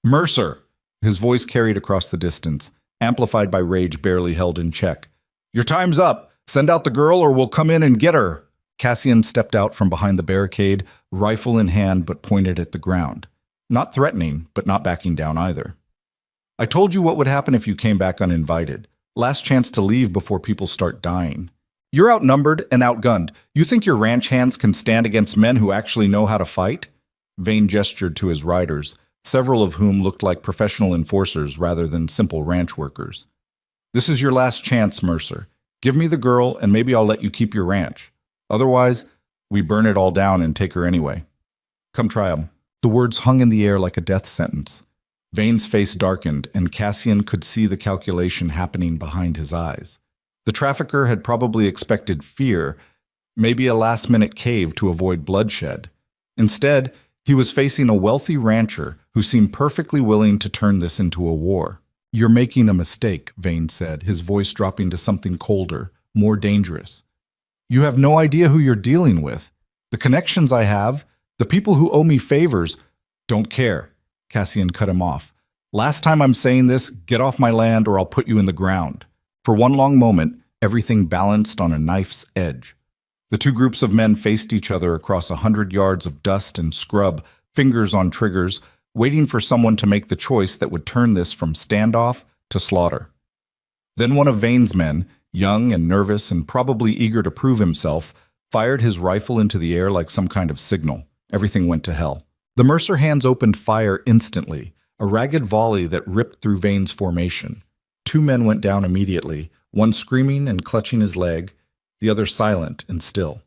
"Mercer!" His voice carried across the distance, amplified by rage barely held in check. "Your time's up! Send out the girl or we'll come in and get her!" Cassian stepped out from behind the barricade, rifle in hand but pointed at the ground. Not threatening, but not backing down either. "I told you what would happen if you came back uninvited. Last chance to leave before people start dying. You're outnumbered and outgunned. You think your ranch hands can stand against men who actually know how to fight?" Vane gestured to his riders, several of whom looked like professional enforcers rather than simple ranch workers. "This is your last chance, Mercer. Give me the girl and maybe I'll let you keep your ranch. Otherwise, we burn it all down and take her anyway. Come try 'em." The words hung in the air like a death sentence. Vane's face darkened, and Cassian could see the calculation happening behind his eyes. The trafficker had probably expected fear, maybe a last-minute cave to avoid bloodshed. Instead, he was facing a wealthy rancher who seemed perfectly willing to turn this into a war. "You're making a mistake," Vane said, his voice dropping to something colder, more dangerous. "You have no idea who you're dealing with. The connections I have, the people who owe me favors, don't care." Cassian cut him off. "Last time I'm saying this, get off my land or I'll put you in the ground." For one long moment, everything balanced on a knife's edge. The two groups of men faced each other across 100 yards of dust and scrub, fingers on triggers, waiting for someone to make the choice that would turn this from standoff to slaughter. Then one of Vane's men, young and nervous and probably eager to prove himself, fired his rifle into the air like some kind of signal. Everything went to hell. The Mercer hands opened fire instantly, a ragged volley that ripped through Vane's formation. 2 men went down immediately, one screaming and clutching his leg, the other silent and still.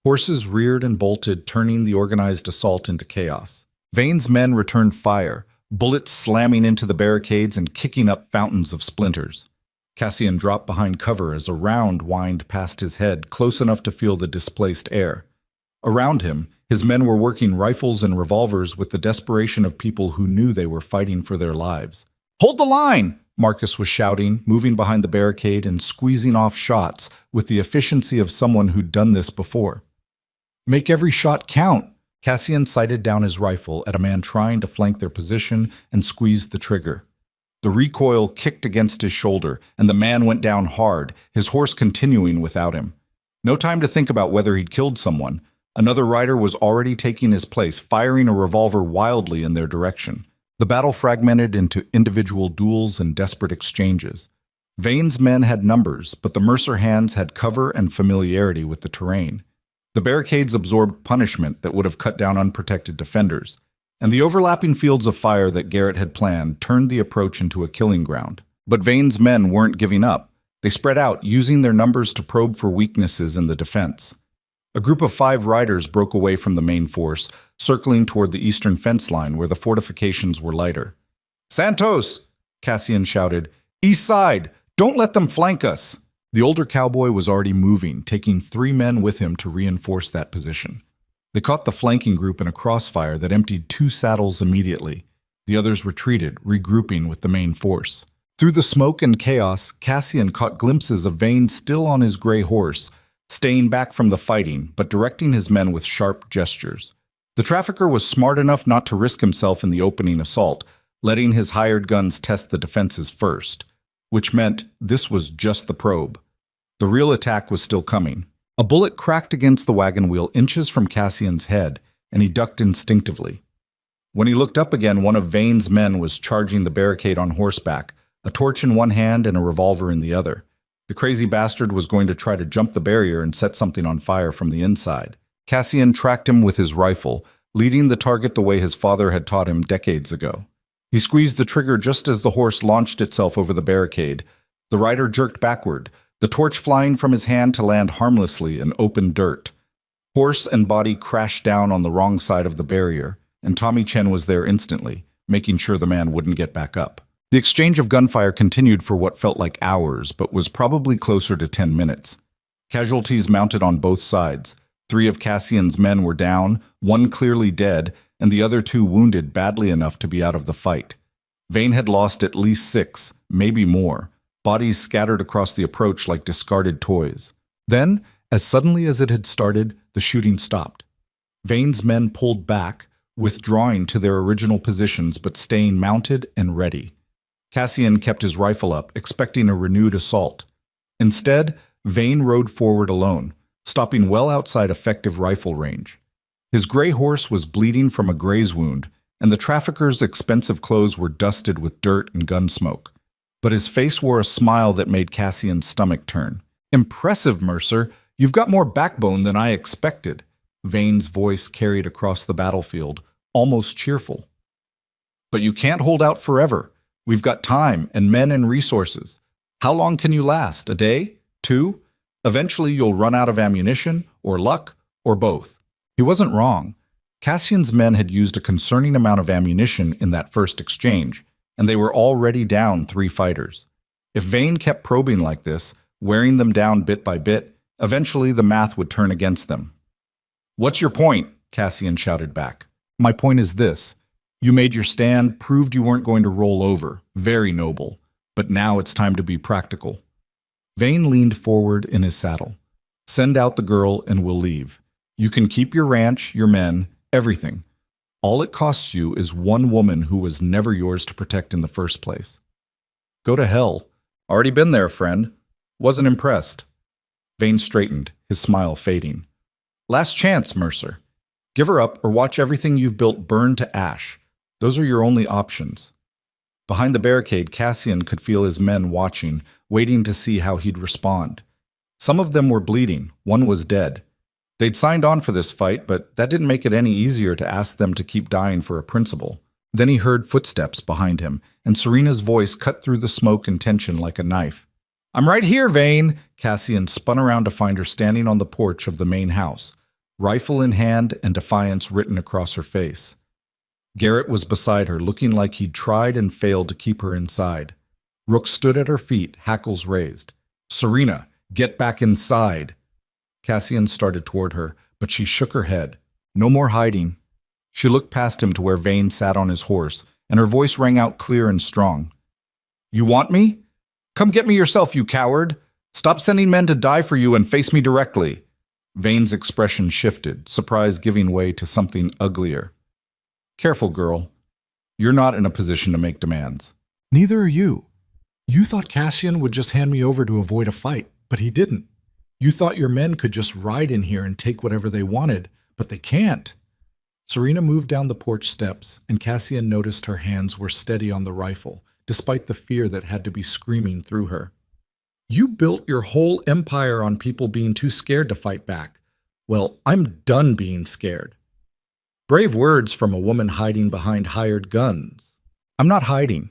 Horses reared and bolted, turning the organized assault into chaos. Vane's men returned fire, bullets slamming into the barricades and kicking up fountains of splinters. Cassian dropped behind cover as a round whined past his head, close enough to feel the displaced air. Around him, his men were working rifles and revolvers with the desperation of people who knew they were fighting for their lives. "Hold the line!" Marcus was shouting, moving behind the barricade and squeezing off shots with the efficiency of someone who'd done this before. "Make every shot count!" Cassian sighted down his rifle at a man trying to flank their position and squeezed the trigger. The recoil kicked against his shoulder, and the man went down hard, his horse continuing without him. No time to think about whether he'd killed someone. Another rider was already taking his place, firing a revolver wildly in their direction. The battle fragmented into individual duels and desperate exchanges. Vane's men had numbers, but the Mercer hands had cover and familiarity with the terrain. The barricades absorbed punishment that would have cut down unprotected defenders, and the overlapping fields of fire that Garrett had planned turned the approach into a killing ground. But Vane's men weren't giving up. They spread out, using their numbers to probe for weaknesses in the defense. A group of 5 riders broke away from the main force, circling toward the eastern fence line where the fortifications were lighter. "Santos!" Cassian shouted. "East side! Don't let them flank us!" The older cowboy was already moving, taking 3 men with him to reinforce that position. They caught the flanking group in a crossfire that emptied 2 saddles immediately. The others retreated, regrouping with the main force. Through the smoke and chaos, Cassian caught glimpses of Vane still on his gray horse, staying back from the fighting, but directing his men with sharp gestures. The trafficker was smart enough not to risk himself in the opening assault, letting his hired guns test the defenses first, which meant this was just the probe. The real attack was still coming. A bullet cracked against the wagon wheel inches from Cassian's head, and he ducked instinctively. When he looked up again, one of Vane's men was charging the barricade on horseback, a torch in one hand and a revolver in the other. The crazy bastard was going to try to jump the barrier and set something on fire from the inside. Cassian tracked him with his rifle, leading the target the way his father had taught him decades ago. He squeezed the trigger just as the horse launched itself over the barricade. The rider jerked backward, the torch flying from his hand to land harmlessly in open dirt. Horse and body crashed down on the wrong side of the barrier, and Tommy Chen was there instantly, making sure the man wouldn't get back up. The exchange of gunfire continued for what felt like hours, but was probably closer to 10 minutes. Casualties mounted on both sides. 3 of Cassian's men were down, 1 clearly dead, and the other 2 wounded badly enough to be out of the fight. Vane had lost at least 6, maybe more, bodies scattered across the approach like discarded toys. Then, as suddenly as it had started, the shooting stopped. Vane's men pulled back, withdrawing to their original positions but staying mounted and ready. Cassian kept his rifle up, expecting a renewed assault. Instead, Vane rode forward alone, stopping well outside effective rifle range. His gray horse was bleeding from a graze wound, and the trafficker's expensive clothes were dusted with dirt and gun smoke. But his face wore a smile that made Cassian's stomach turn. "Impressive, Mercer. You've got more backbone than I expected." Vane's voice carried across the battlefield, almost cheerful. "But you can't hold out forever. We've got time and men and resources. How long can you last? A day? 2? Eventually you'll run out of ammunition, or luck, or both." He wasn't wrong. Cassian's men had used a concerning amount of ammunition in that first exchange, and they were already down 3 fighters. If Vane kept probing like this, wearing them down bit by bit, eventually the math would turn against them. "What's your point?" Cassian shouted back. "My point is this. You made your stand, proved you weren't going to roll over. Very noble. But now it's time to be practical." Vane leaned forward in his saddle. "Send out the girl and we'll leave. You can keep your ranch, your men, everything. All it costs you is 1 woman who was never yours to protect in the first place." "Go to hell. Already been there, friend. Wasn't impressed." Vane straightened, his smile fading. "Last chance, Mercer. Give her up or watch everything you've built burn to ash. Those are your only options." Behind the barricade, Cassian could feel his men watching, waiting to see how he'd respond. Some of them were bleeding, 1 was dead. They'd signed on for this fight, but that didn't make it any easier to ask them to keep dying for a principle. Then he heard footsteps behind him, and Serena's voice cut through the smoke and tension like a knife. I'm right here, Vane. Cassian spun around to find her standing on the porch of the main house, rifle in hand and defiance written across her face. Garrett was beside her, looking like he'd tried and failed to keep her inside. Rook stood at her feet, hackles raised. Serena, get back inside. Cassian started toward her, but she shook her head. No more hiding. She looked past him to where Vane sat on his horse, and her voice rang out clear and strong. You want me? Come get me yourself, you coward. Stop sending men to die for you and face me directly. Vane's expression shifted, surprise giving way to something uglier. Careful, girl. You're not in a position to make demands. Neither are you. You thought Cassian would just hand me over to avoid a fight, but he didn't. You thought your men could just ride in here and take whatever they wanted, but they can't. Serena moved down the porch steps, and Cassian noticed her hands were steady on the rifle, despite the fear that had to be screaming through her. You built your whole empire on people being too scared to fight back. Well, I'm done being scared. Brave words from a woman hiding behind hired guns. I'm not hiding.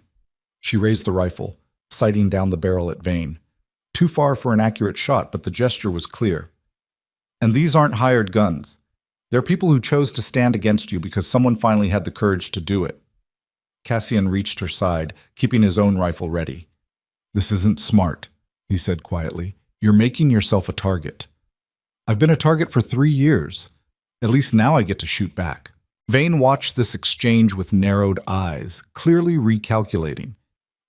She raised the rifle, sighting down the barrel at Vane. Too far for an accurate shot, but the gesture was clear. And these aren't hired guns. They're people who chose to stand against you because someone finally had the courage to do it. Cassian reached her side, keeping his own rifle ready. This isn't smart, he said quietly. You're making yourself a target. I've been a target for 3 years. At least now I get to shoot back. Vane watched this exchange with narrowed eyes, clearly recalculating.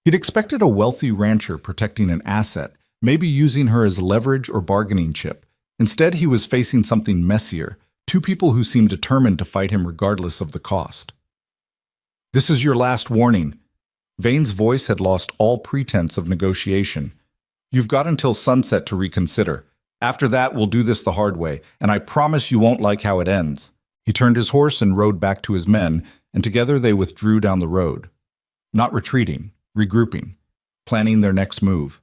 He'd expected a wealthy rancher protecting an asset, maybe using her as leverage or bargaining chip. Instead, he was facing something messier, two people who seemed determined to fight him regardless of the cost. This is your last warning. Vane's voice had lost all pretense of negotiation. You've got until sunset to reconsider. After that, we'll do this the hard way, and I promise you won't like how it ends. He turned his horse and rode back to his men, and together they withdrew down the road. Not retreating, regrouping, planning their next move.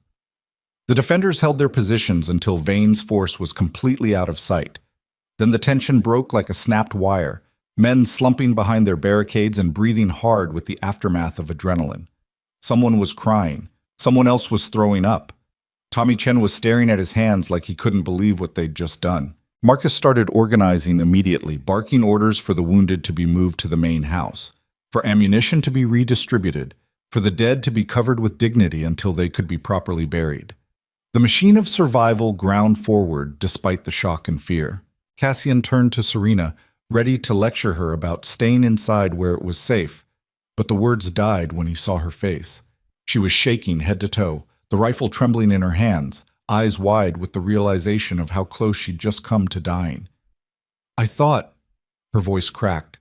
The defenders held their positions until Vane's force was completely out of sight. Then the tension broke like a snapped wire, men slumping behind their barricades and breathing hard with the aftermath of adrenaline. Someone was crying. Someone else was throwing up. Tommy Chen was staring at his hands like he couldn't believe what they'd just done. Marcus started organizing immediately, barking orders for the wounded to be moved to the main house, for ammunition to be redistributed, for the dead to be covered with dignity until they could be properly buried. The machine of survival ground forward despite the shock and fear. Cassian turned to Serena, ready to lecture her about staying inside where it was safe, but the words died when he saw her face. She was shaking head to toe, the rifle trembling in her hands, eyes wide with the realization of how close she'd just come to dying. I thought, her voice cracked,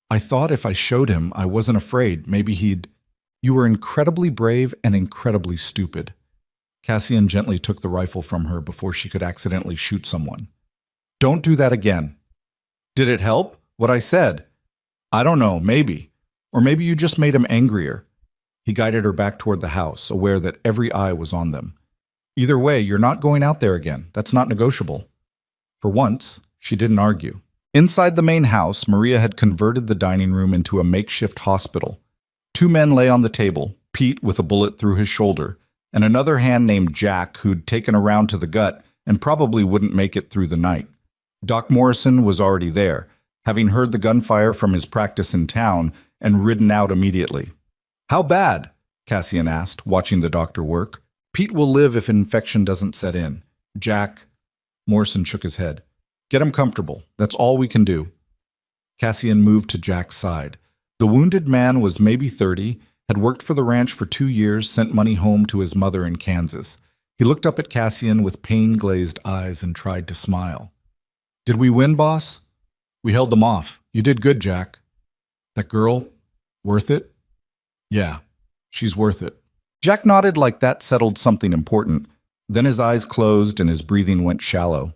I thought if I showed him I wasn't afraid, maybe he'd... You were incredibly brave and incredibly stupid. Cassian gently took the rifle from her before she could accidentally shoot someone. Don't do that again. Did it help? What I said? I don't know, maybe. Or maybe you just made him angrier. He guided her back toward the house, aware that every eye was on them. Either way, you're not going out there again. That's not negotiable. For once, she didn't argue. Inside the main house, Maria had converted the dining room into a makeshift hospital. 2 men lay on the table, Pete with a bullet through his shoulder, and another hand named Jack who'd taken a round to the gut and probably wouldn't make it through the night. Doc Morrison was already there, having heard the gunfire from his practice in town and ridden out immediately. How bad? Cassian asked, watching the doctor work. Pete will live if infection doesn't set in. Jack... Morrison shook his head. Get him comfortable. That's all we can do. Cassian moved to Jack's side. The wounded man was maybe 30, had worked for the ranch for 2 years, sent money home to his mother in Kansas. He looked up at Cassian with pain-glazed eyes and tried to smile. Did we win, boss? We held them off. You did good, Jack. That girl, worth it? Yeah, she's worth it. Jack nodded like that settled something important. Then his eyes closed and his breathing went shallow.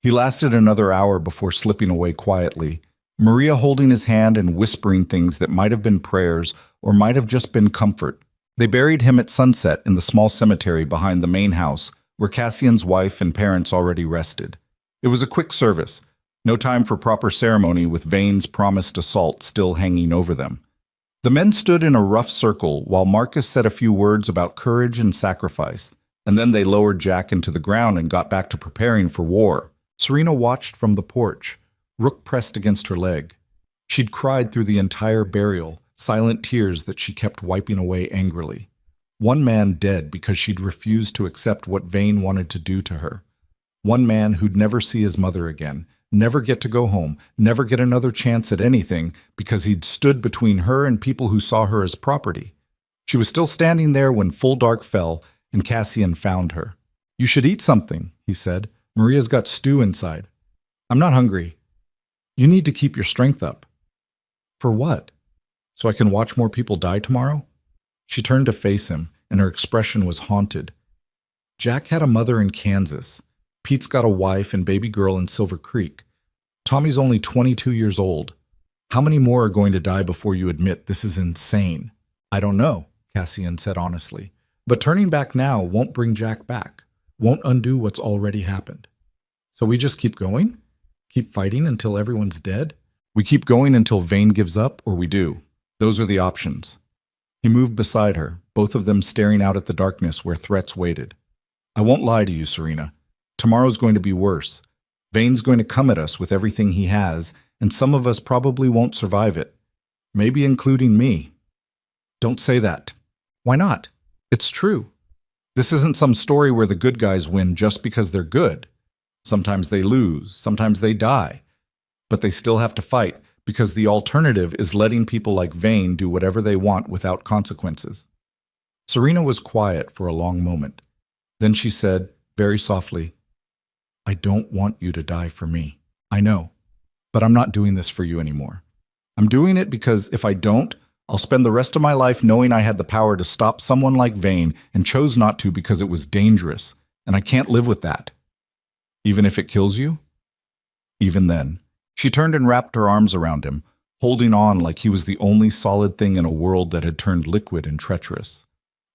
He lasted another hour before slipping away quietly, Maria holding his hand and whispering things that might have been prayers or might have just been comfort. They buried him at sunset in the small cemetery behind the main house, where Cassian's wife and parents already rested. It was a quick service, no time for proper ceremony with Vane's promised assault still hanging over them. The men stood in a rough circle while Marcus said a few words about courage and sacrifice. And then they lowered Jack into the ground and got back to preparing for war. Serena watched from the porch, Rook pressed against her leg. She'd cried through the entire burial, silent tears that she kept wiping away angrily. One man dead because she'd refused to accept what Vane wanted to do to her. One man who'd never see his mother again, never get to go home, never get another chance at anything because he'd stood between her and people who saw her as property. She was still standing there when full dark fell and Cassian found her. "You should eat something," he said. "Maria's got stew inside." "I'm not hungry." "You need to keep your strength up." "For what? So I can watch more people die tomorrow?" She turned to face him, and her expression was haunted. Jack had a mother in Kansas. Pete's got a wife and baby girl in Silver Creek. Tommy's only 22 years old. How many more are going to die before you admit this is insane? "I don't know," Cassian said honestly. "But turning back now won't bring Jack back, won't undo what's already happened. So we just keep going? Keep fighting until everyone's dead?" "We keep going until Vane gives up, or we do. Those are the options." He moved beside her, both of them staring out at the darkness where threats waited. "I won't lie to you, Serena. Tomorrow's going to be worse. Vane's going to come at us with everything he has, and some of us probably won't survive it. Maybe including me." "Don't say that." "Why not? It's true. This isn't some story where the good guys win just because they're good. Sometimes they lose, sometimes they die. But they still have to fight, because the alternative is letting people like Vane do whatever they want without consequences." Serena was quiet for a long moment. Then she said, very softly, "I don't want you to die for me. I know. But I'm not doing this for you anymore. I'm doing it because if I don't, I'll spend the rest of my life knowing I had the power to stop someone like Vane and chose not to because it was dangerous, and I can't live with that." "Even if it kills you?" "Even then." She turned and wrapped her arms around him, holding on like he was the only solid thing in a world that had turned liquid and treacherous.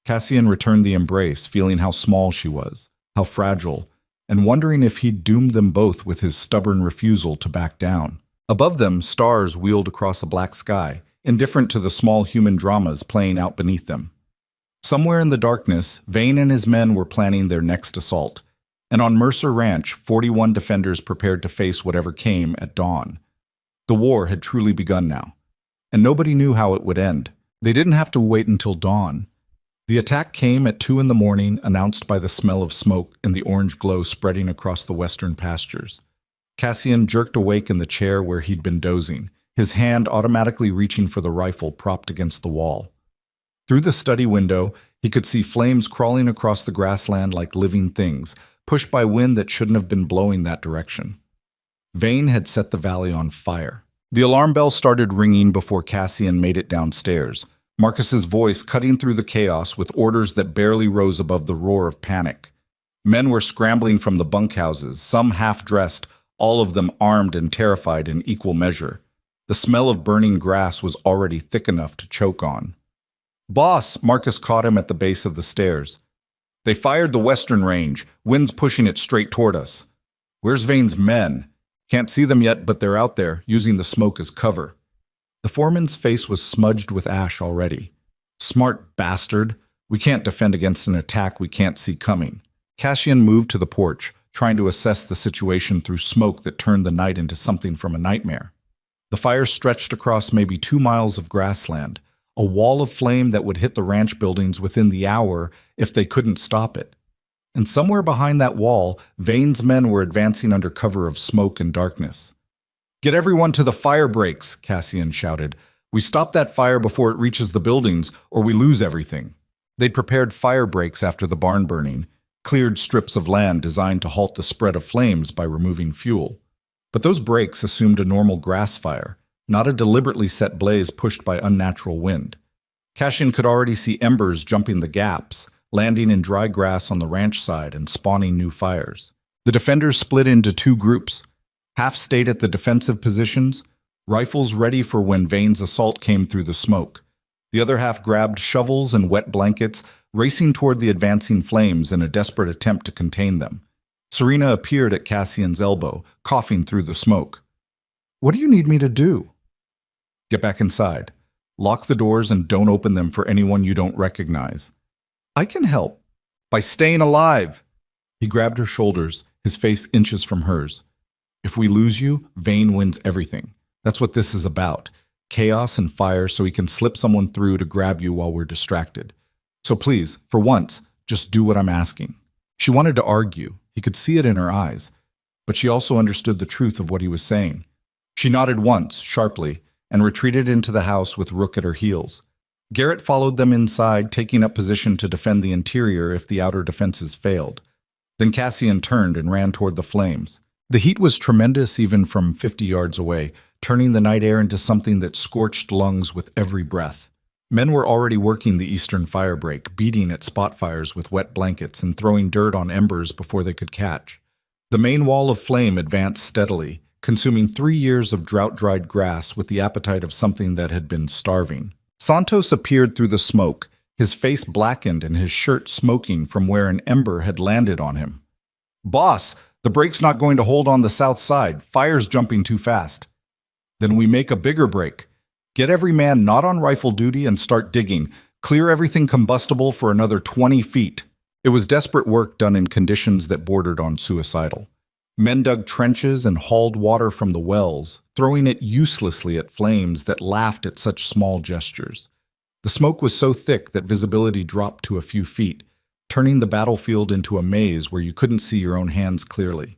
Cassian returned the embrace, feeling how small she was, how fragile, and wondering if he'd doomed them both with his stubborn refusal to back down. Above them, stars wheeled across a black sky, indifferent to the small human dramas playing out beneath them. Somewhere in the darkness, Vane and his men were planning their next assault, and on Mercer Ranch, 41 defenders prepared to face whatever came at dawn. The war had truly begun now, and nobody knew how it would end. They didn't have to wait until dawn. The attack came at 2 in the morning, announced by the smell of smoke and the orange glow spreading across the western pastures. Cassian jerked awake in the chair where he'd been dozing, his hand automatically reaching for the rifle propped against the wall. Through the study window, he could see flames crawling across the grassland like living things, pushed by wind that shouldn't have been blowing that direction. Vane had set the valley on fire. The alarm bell started ringing before Cassian made it downstairs, Marcus's voice cutting through the chaos with orders that barely rose above the roar of panic. Men were scrambling from the bunkhouses, some half-dressed, all of them armed and terrified in equal measure. The smell of burning grass was already thick enough to choke on. "Boss," Marcus caught him at the base of the stairs. "They fired the western range, wind's pushing it straight toward us." "Where's Vane's men?" "Can't see them yet, but they're out there, using the smoke as cover." The foreman's face was smudged with ash already. "Smart bastard. We can't defend against an attack we can't see coming." Cassian moved to the porch, trying to assess the situation through smoke that turned the night into something from a nightmare. The fire stretched across maybe 2 miles of grassland, a wall of flame that would hit the ranch buildings within the hour if they couldn't stop it. And somewhere behind that wall, Vane's men were advancing under cover of smoke and darkness. "Get everyone to the fire breaks," Cassian shouted. "We stop that fire before it reaches the buildings, or we lose everything." They'd prepared fire breaks after the barn burning, cleared strips of land designed to halt the spread of flames by removing fuel. But those breaks assumed a normal grass fire, not a deliberately set blaze pushed by unnatural wind. Cassian could already see embers jumping the gaps, landing in dry grass on the ranch side and spawning new fires. The defenders split into 2 groups. Half stayed at the defensive positions, rifles ready for when Vane's assault came through the smoke. The other half grabbed shovels and wet blankets, racing toward the advancing flames in a desperate attempt to contain them. Serena appeared at Cassian's elbow, coughing through the smoke. "What do you need me to do?" "Get back inside. Lock the doors and don't open them for anyone you don't recognize." "I can help." By staying alive. He grabbed her shoulders, his face inches from hers. If we lose you, Vane wins everything. That's what this is about. Chaos and fire so he can slip someone through to grab you while we're distracted. So please, for once, just do what I'm asking. She wanted to argue. He could see it in her eyes. But she also understood the truth of what he was saying. She nodded once, sharply, and retreated into the house with Rook at her heels. Garrett followed them inside, taking up position to defend the interior if the outer defenses failed. Then Cassian turned and ran toward the flames. The heat was tremendous even from 50 yards away, turning the night air into something that scorched lungs with every breath. Men were already working the eastern firebreak, beating at spot fires with wet blankets and throwing dirt on embers before they could catch. The main wall of flame advanced steadily, consuming 3 years of drought-dried grass with the appetite of something that had been starving. Santos appeared through the smoke, his face blackened and his shirt smoking from where an ember had landed on him. "Boss, the break's not going to hold on the south side. Fire's jumping too fast." "Then we make a bigger break. Get every man not on rifle duty and start digging. Clear everything combustible for another 20 feet. It was desperate work done in conditions that bordered on suicidal. Men dug trenches and hauled water from the wells, throwing it uselessly at flames that laughed at such small gestures. The smoke was so thick that visibility dropped to a few feet, turning the battlefield into a maze where you couldn't see your own hands clearly.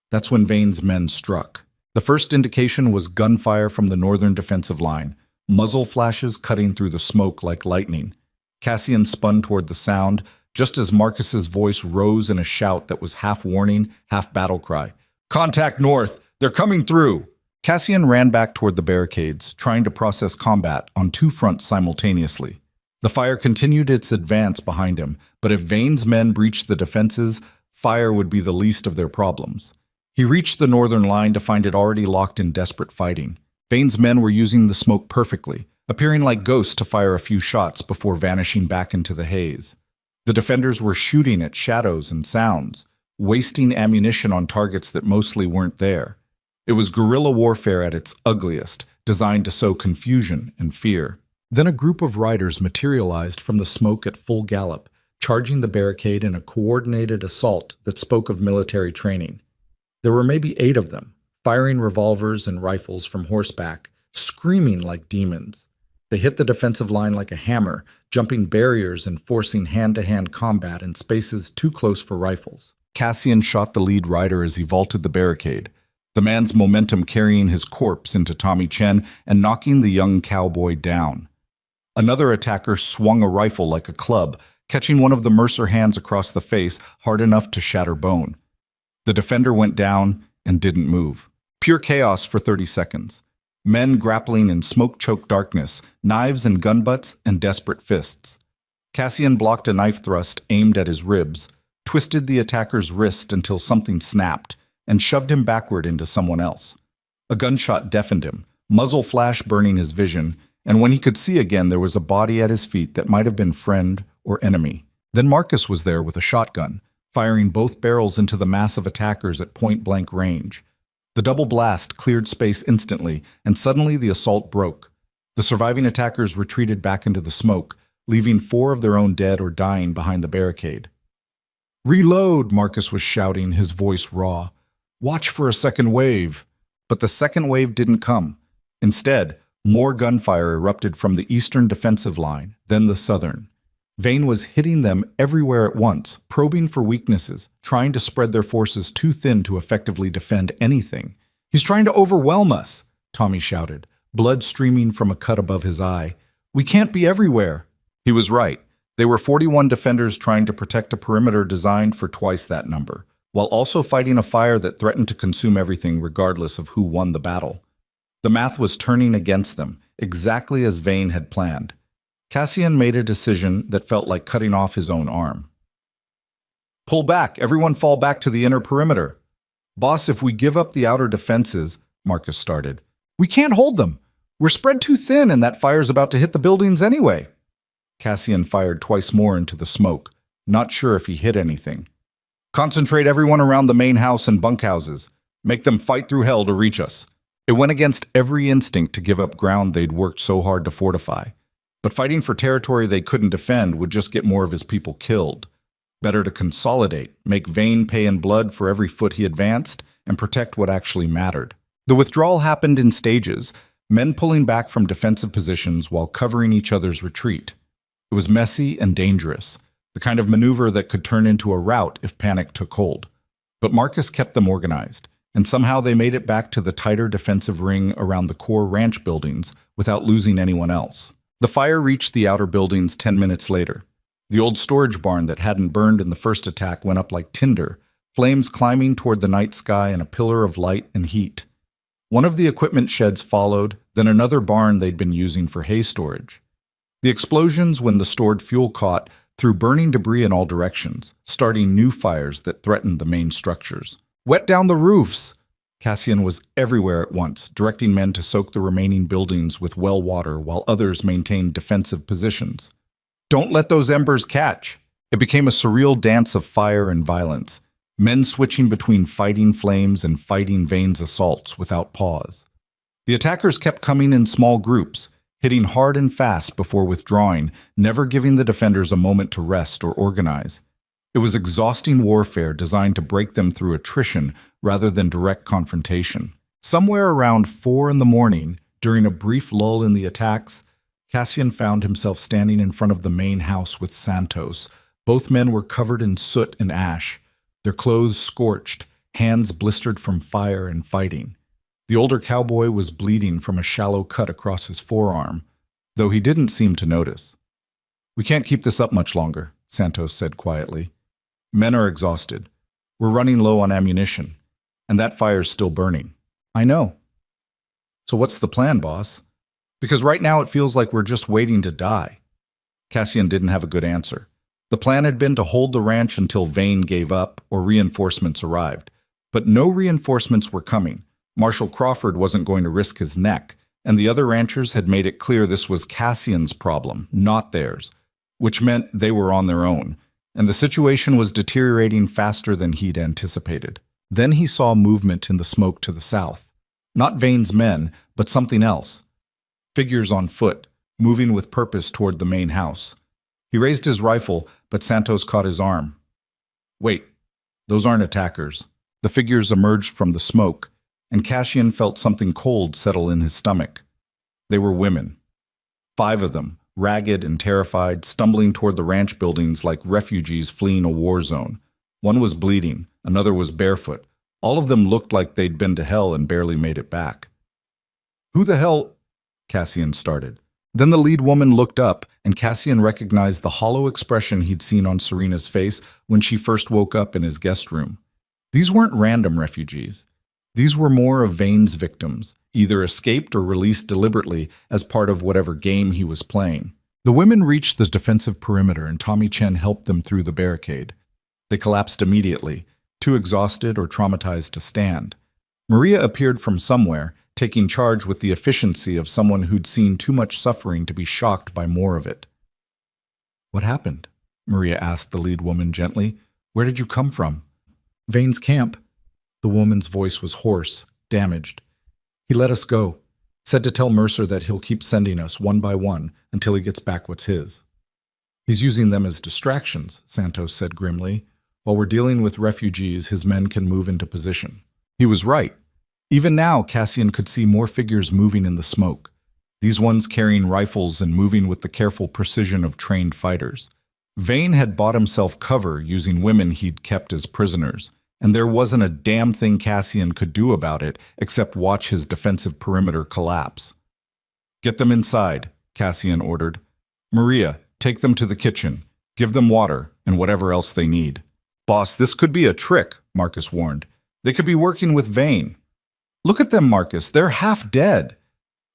That's when Vane's men struck. The first indication was gunfire from the northern defensive line, muzzle flashes cutting through the smoke like lightning. Cassian spun toward the sound, just as Marcus's voice rose in a shout that was half warning, half battle cry. "Contact north! They're coming through!" Cassian ran back toward the barricades, trying to process combat on 2 fronts simultaneously. The fire continued its advance behind him, but if Vane's men breached the defenses, fire would be the least of their problems. He reached the northern line to find it already locked in desperate fighting. Vane's men were using the smoke perfectly, appearing like ghosts to fire a few shots before vanishing back into the haze. The defenders were shooting at shadows and sounds, wasting ammunition on targets that mostly weren't there. It was guerrilla warfare at its ugliest, designed to sow confusion and fear. Then a group of riders materialized from the smoke at full gallop, charging the barricade in a coordinated assault that spoke of military training. There were maybe 8 of them, firing revolvers and rifles from horseback, screaming like demons. They hit the defensive line like a hammer, jumping barriers and forcing hand-to-hand combat in spaces too close for rifles. Cassian shot the lead rider as he vaulted the barricade, the man's momentum carrying his corpse into Tommy Chen and knocking the young cowboy down. Another attacker swung a rifle like a club, catching one of the Mercer hands across the face hard enough to shatter bone. The defender went down and didn't move. Pure chaos for 30 seconds. Men grappling in smoke-choked darkness, knives and gun butts and desperate fists. Cassian blocked a knife thrust aimed at his ribs, twisted the attacker's wrist until something snapped, and shoved him backward into someone else. A gunshot deafened him, muzzle flash burning his vision, and when he could see again there was a body at his feet that might have been friend or enemy. Then Marcus was there with a shotgun, firing both barrels into the mass of attackers at point-blank range. The double blast cleared space instantly, and suddenly the assault broke. The surviving attackers retreated back into the smoke, leaving 4 of their own dead or dying behind the barricade. "Reload!" Marcus was shouting, his voice raw. "Watch for a second wave!" But the second wave didn't come. Instead, more gunfire erupted from the eastern defensive line, then the southern. Vane was hitting them everywhere at once, probing for weaknesses, trying to spread their forces too thin to effectively defend anything. "He's trying to overwhelm us!" Tommy shouted, blood streaming from a cut above his eye. "We can't be everywhere!" He was right. They were 41 defenders trying to protect a perimeter designed for twice that number, while also fighting a fire that threatened to consume everything regardless of who won the battle. The math was turning against them, exactly as Vane had planned. Cassian made a decision that felt like cutting off his own arm. "Pull back! Everyone fall back to the inner perimeter!" "Boss, if we give up the outer defenses," Marcus started. "We can't hold them! We're spread too thin and that fire's about to hit the buildings anyway!" Cassian fired twice more into the smoke, not sure if he hit anything. "Concentrate everyone around the main house and bunkhouses. Make them fight through hell to reach us." It went against every instinct to give up ground they'd worked so hard to fortify. But fighting for territory they couldn't defend would just get more of his people killed. Better to consolidate, make Vane pay in blood for every foot he advanced, and protect what actually mattered. The withdrawal happened in stages, men pulling back from defensive positions while covering each other's retreat. It was messy and dangerous, the kind of maneuver that could turn into a rout if panic took hold. But Marcus kept them organized, and somehow they made it back to the tighter defensive ring around the core ranch buildings without losing anyone else. The fire reached the outer buildings 10 minutes later. The old storage barn that hadn't burned in the first attack went up like tinder, flames climbing toward the night sky in a pillar of light and heat. One of the equipment sheds followed, then another barn they'd been using for hay storage. The explosions when the stored fuel caught threw burning debris in all directions, starting new fires that threatened the main structures. Wet down the roofs! Cassian was everywhere at once, directing men to soak the remaining buildings with well water while others maintained defensive positions. Don't let those embers catch! It became a surreal dance of fire and violence, men switching between fighting flames and fighting Vane's assaults without pause. The attackers kept coming in small groups, hitting hard and fast before withdrawing, never giving the defenders a moment to rest or organize. It was exhausting warfare designed to break them through attrition rather than direct confrontation. Somewhere around 4 a.m, during a brief lull in the attacks, Cassian found himself standing in front of the main house with Santos. Both men were covered in soot and ash, their clothes scorched, hands blistered from fire and fighting. The older cowboy was bleeding from a shallow cut across his forearm, though he didn't seem to notice. "We can't keep this up much longer," Santos said quietly. "Men are exhausted. We're running low on ammunition, and that fire's still burning." "I know." "So what's the plan, boss? Because right now it feels like we're just waiting to die." Cassian didn't have a good answer. The plan had been to hold the ranch until Vane gave up or reinforcements arrived. But no reinforcements were coming. Marshal Crawford wasn't going to risk his neck, and the other ranchers had made it clear this was Cassian's problem, not theirs, which meant they were on their own, and the situation was deteriorating faster than he'd anticipated. Then he saw movement in the smoke to the south. Not Vane's men, but something else. Figures on foot, moving with purpose toward the main house. He raised his rifle, but Santos caught his arm. "Wait, those aren't attackers." The figures emerged from the smoke, and Cassian felt something cold settle in his stomach. They were women. 5 of them, ragged and terrified, stumbling toward the ranch buildings like refugees fleeing a war zone. One was bleeding, another was barefoot. All of them looked like they'd been to hell and barely made it back. "Who the hell?" Cassian started. Then the lead woman looked up, and Cassian recognized the hollow expression he'd seen on Serena's face when she first woke up in his guest room. These weren't random refugees. These were more of Vane's victims, either escaped or released deliberately as part of whatever game he was playing. The women reached the defensive perimeter, and Tommy Chen helped them through the barricade. They collapsed immediately, too exhausted or traumatized to stand. Maria appeared from somewhere, taking charge with the efficiency of someone who'd seen too much suffering to be shocked by more of it. "What happened?" Maria asked the lead woman gently. "Where did you come from?" "Vane's camp." The woman's voice was hoarse, damaged. "He let us go. Said to tell Mercer that he'll keep sending us one by one until he gets back what's his." "He's using them as distractions," Santos said grimly. "While we're dealing with refugees, his men can move into position." He was right. Even now, Cassian could see more figures moving in the smoke. These ones carrying rifles and moving with the careful precision of trained fighters. Vane had bought himself cover using women he'd kept as prisoners, and there wasn't a damn thing Cassian could do about it except watch his defensive perimeter collapse. "Get them inside," Cassian ordered. "Maria, take them to the kitchen. Give them water and whatever else they need." "Boss, this could be a trick," Marcus warned. "They could be working with Vane." "Look at them, Marcus. They're half dead."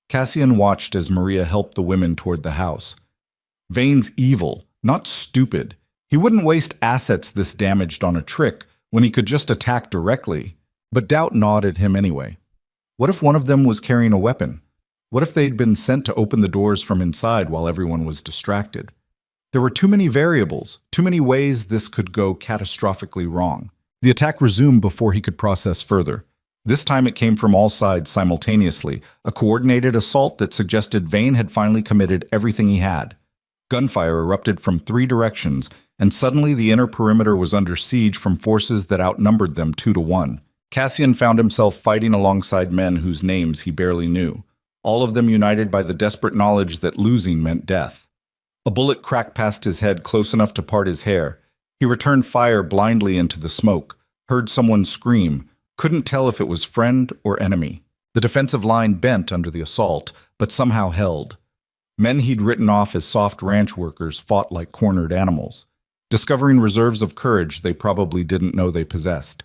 Cassian watched as Maria helped the women toward the house. Vane's evil, not stupid. He wouldn't waste assets this damaged on a trick when he could just attack directly. But doubt gnawed at him anyway. What if one of them was carrying a weapon? What if they'd been sent to open the doors from inside while everyone was distracted? There were too many variables, too many ways this could go catastrophically wrong. The attack resumed before he could process further. This time it came from all sides simultaneously, a coordinated assault that suggested Vane had finally committed everything he had. Gunfire erupted from 3 directions, and suddenly the inner perimeter was under siege from forces that outnumbered them 2 to 1. Cassian found himself fighting alongside men whose names he barely knew, all of them united by the desperate knowledge that losing meant death. A bullet cracked past his head close enough to part his hair. He returned fire blindly into the smoke, heard someone scream, couldn't tell if it was friend or enemy. The defensive line bent under the assault, but somehow held. Men he'd written off as soft ranch workers fought like cornered animals, discovering reserves of courage they probably didn't know they possessed.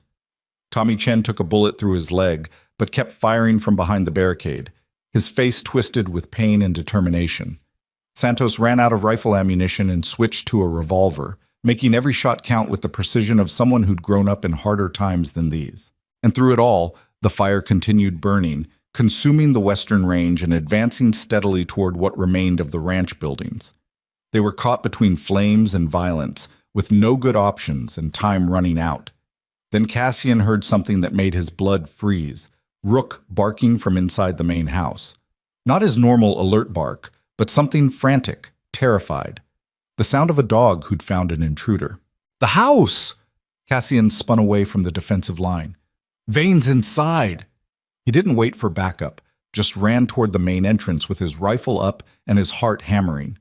Tommy Chen took a bullet through his leg, but kept firing from behind the barricade, his face twisted with pain and determination. Santos ran out of rifle ammunition and switched to a revolver, making every shot count with the precision of someone who'd grown up in harder times than these. And through it all, the fire continued burning, consuming the western range and advancing steadily toward what remained of the ranch buildings. They were caught between flames and violence, with no good options and time running out. Then Cassian heard something that made his blood freeze, Rook barking from inside the main house. Not his normal alert bark, but something frantic, terrified. The sound of a dog who'd found an intruder. "The house!" Cassian spun away from the defensive line. "Vane's inside!" He didn't wait for backup, just ran toward the main entrance with his rifle up and his heart hammering.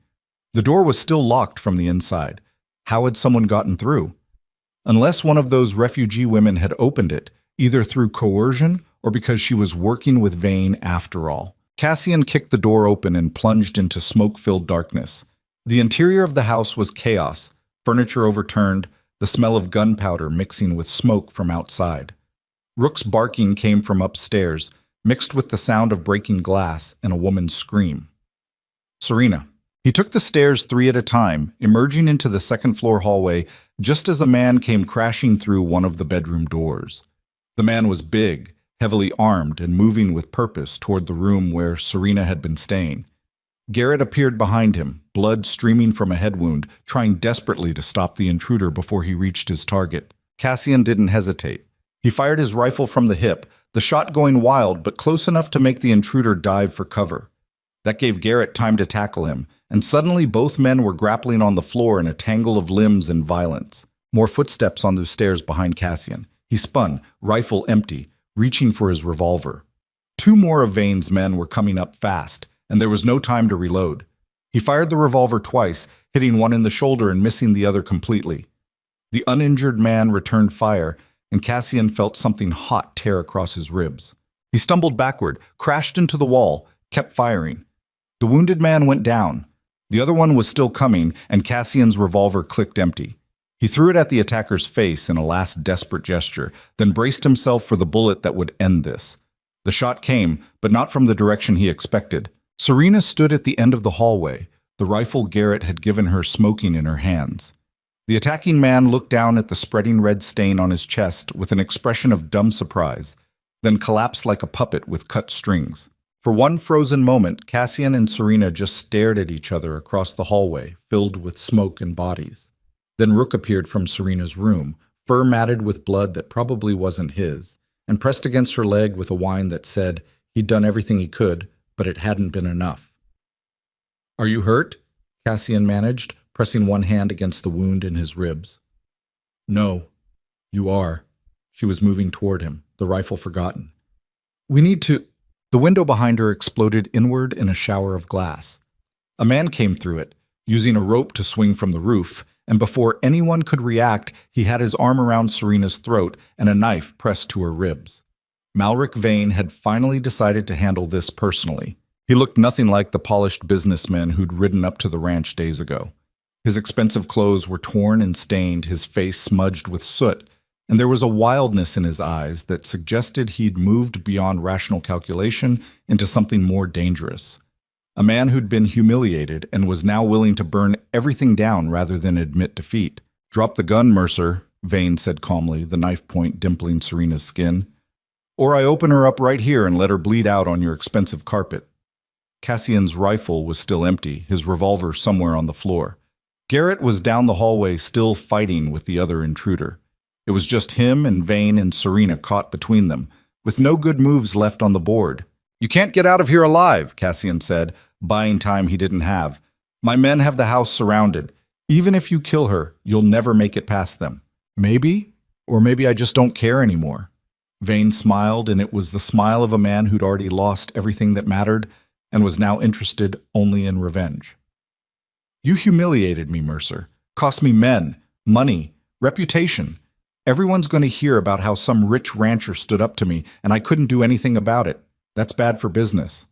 The door was still locked from the inside. How had someone gotten through? Unless one of those refugee women had opened it, either through coercion or because she was working with Vane after all. Cassian kicked the door open and plunged into smoke-filled darkness. The interior of the house was chaos, furniture overturned, the smell of gunpowder mixing with smoke from outside. Rook's barking came from upstairs, mixed with the sound of breaking glass and a woman's scream. Serena. He took the stairs 3 at a time, emerging into the second-floor hallway just as a man came crashing through one of the bedroom doors. The man was big, heavily armed, and moving with purpose toward the room where Serena had been staying. Garrett appeared behind him, blood streaming from a head wound, trying desperately to stop the intruder before he reached his target. Cassian didn't hesitate. He fired his rifle from the hip, the shot going wild but close enough to make the intruder dive for cover. That gave Garrett time to tackle him, and suddenly both men were grappling on the floor in a tangle of limbs and violence. More footsteps on the stairs behind Cassian. He spun, rifle empty, reaching for his revolver. 2 more of Vane's men were coming up fast, and there was no time to reload. He fired the revolver twice, hitting one in the shoulder and missing the other completely. The uninjured man returned fire, and Cassian felt something hot tear across his ribs. He stumbled backward, crashed into the wall, kept firing. The wounded man went down. The other one was still coming, and Cassian's revolver clicked empty. He threw it at the attacker's face in a last desperate gesture, then braced himself for the bullet that would end this. The shot came, but not from the direction he expected. Serena stood at the end of the hallway, the rifle Garrett had given her smoking in her hands. The attacking man looked down at the spreading red stain on his chest with an expression of dumb surprise, then collapsed like a puppet with cut strings. For one frozen moment, Cassian and Serena just stared at each other across the hallway, filled with smoke and bodies. Then Rook appeared from Serena's room, fur matted with blood that probably wasn't his, and pressed against her leg with a whine that said he'd done everything he could, but it hadn't been enough. "Are you hurt?" Cassian managed, pressing one hand against the wound in his ribs. "No, you are." She was moving toward him, the rifle forgotten. "We need to—" The window behind her exploded inward in a shower of glass. A man came through it, using a rope to swing from the roof, and before anyone could react, he had his arm around Serena's throat and a knife pressed to her ribs. Malric Vane had finally decided to handle this personally. He looked nothing like the polished businessman who'd ridden up to the ranch days ago. His expensive clothes were torn and stained, his face smudged with soot, and there was a wildness in his eyes that suggested he'd moved beyond rational calculation into something more dangerous. A man who'd been humiliated and was now willing to burn everything down rather than admit defeat. "Drop the gun, Mercer," Vane said calmly, the knife point dimpling Serena's skin. "Or I open her up right here and let her bleed out on your expensive carpet." Cassian's rifle was still empty, his revolver somewhere on the floor. Garrett was down the hallway still fighting with the other intruder. It was just him and Vane and Serena caught between them, with no good moves left on the board. "You can't get out of here alive," Cassian said, buying time he didn't have. My men have the house surrounded. Even if you kill her, you'll never make it past them. Maybe, or maybe I just don't care anymore. Vane smiled, and it was the smile of a man who'd already lost everything that mattered and was now interested only in revenge. You humiliated me, Mercer. Cost me men, money, reputation. Everyone's going to hear about how some rich rancher stood up to me, and I couldn't do anything about it. That's bad for business.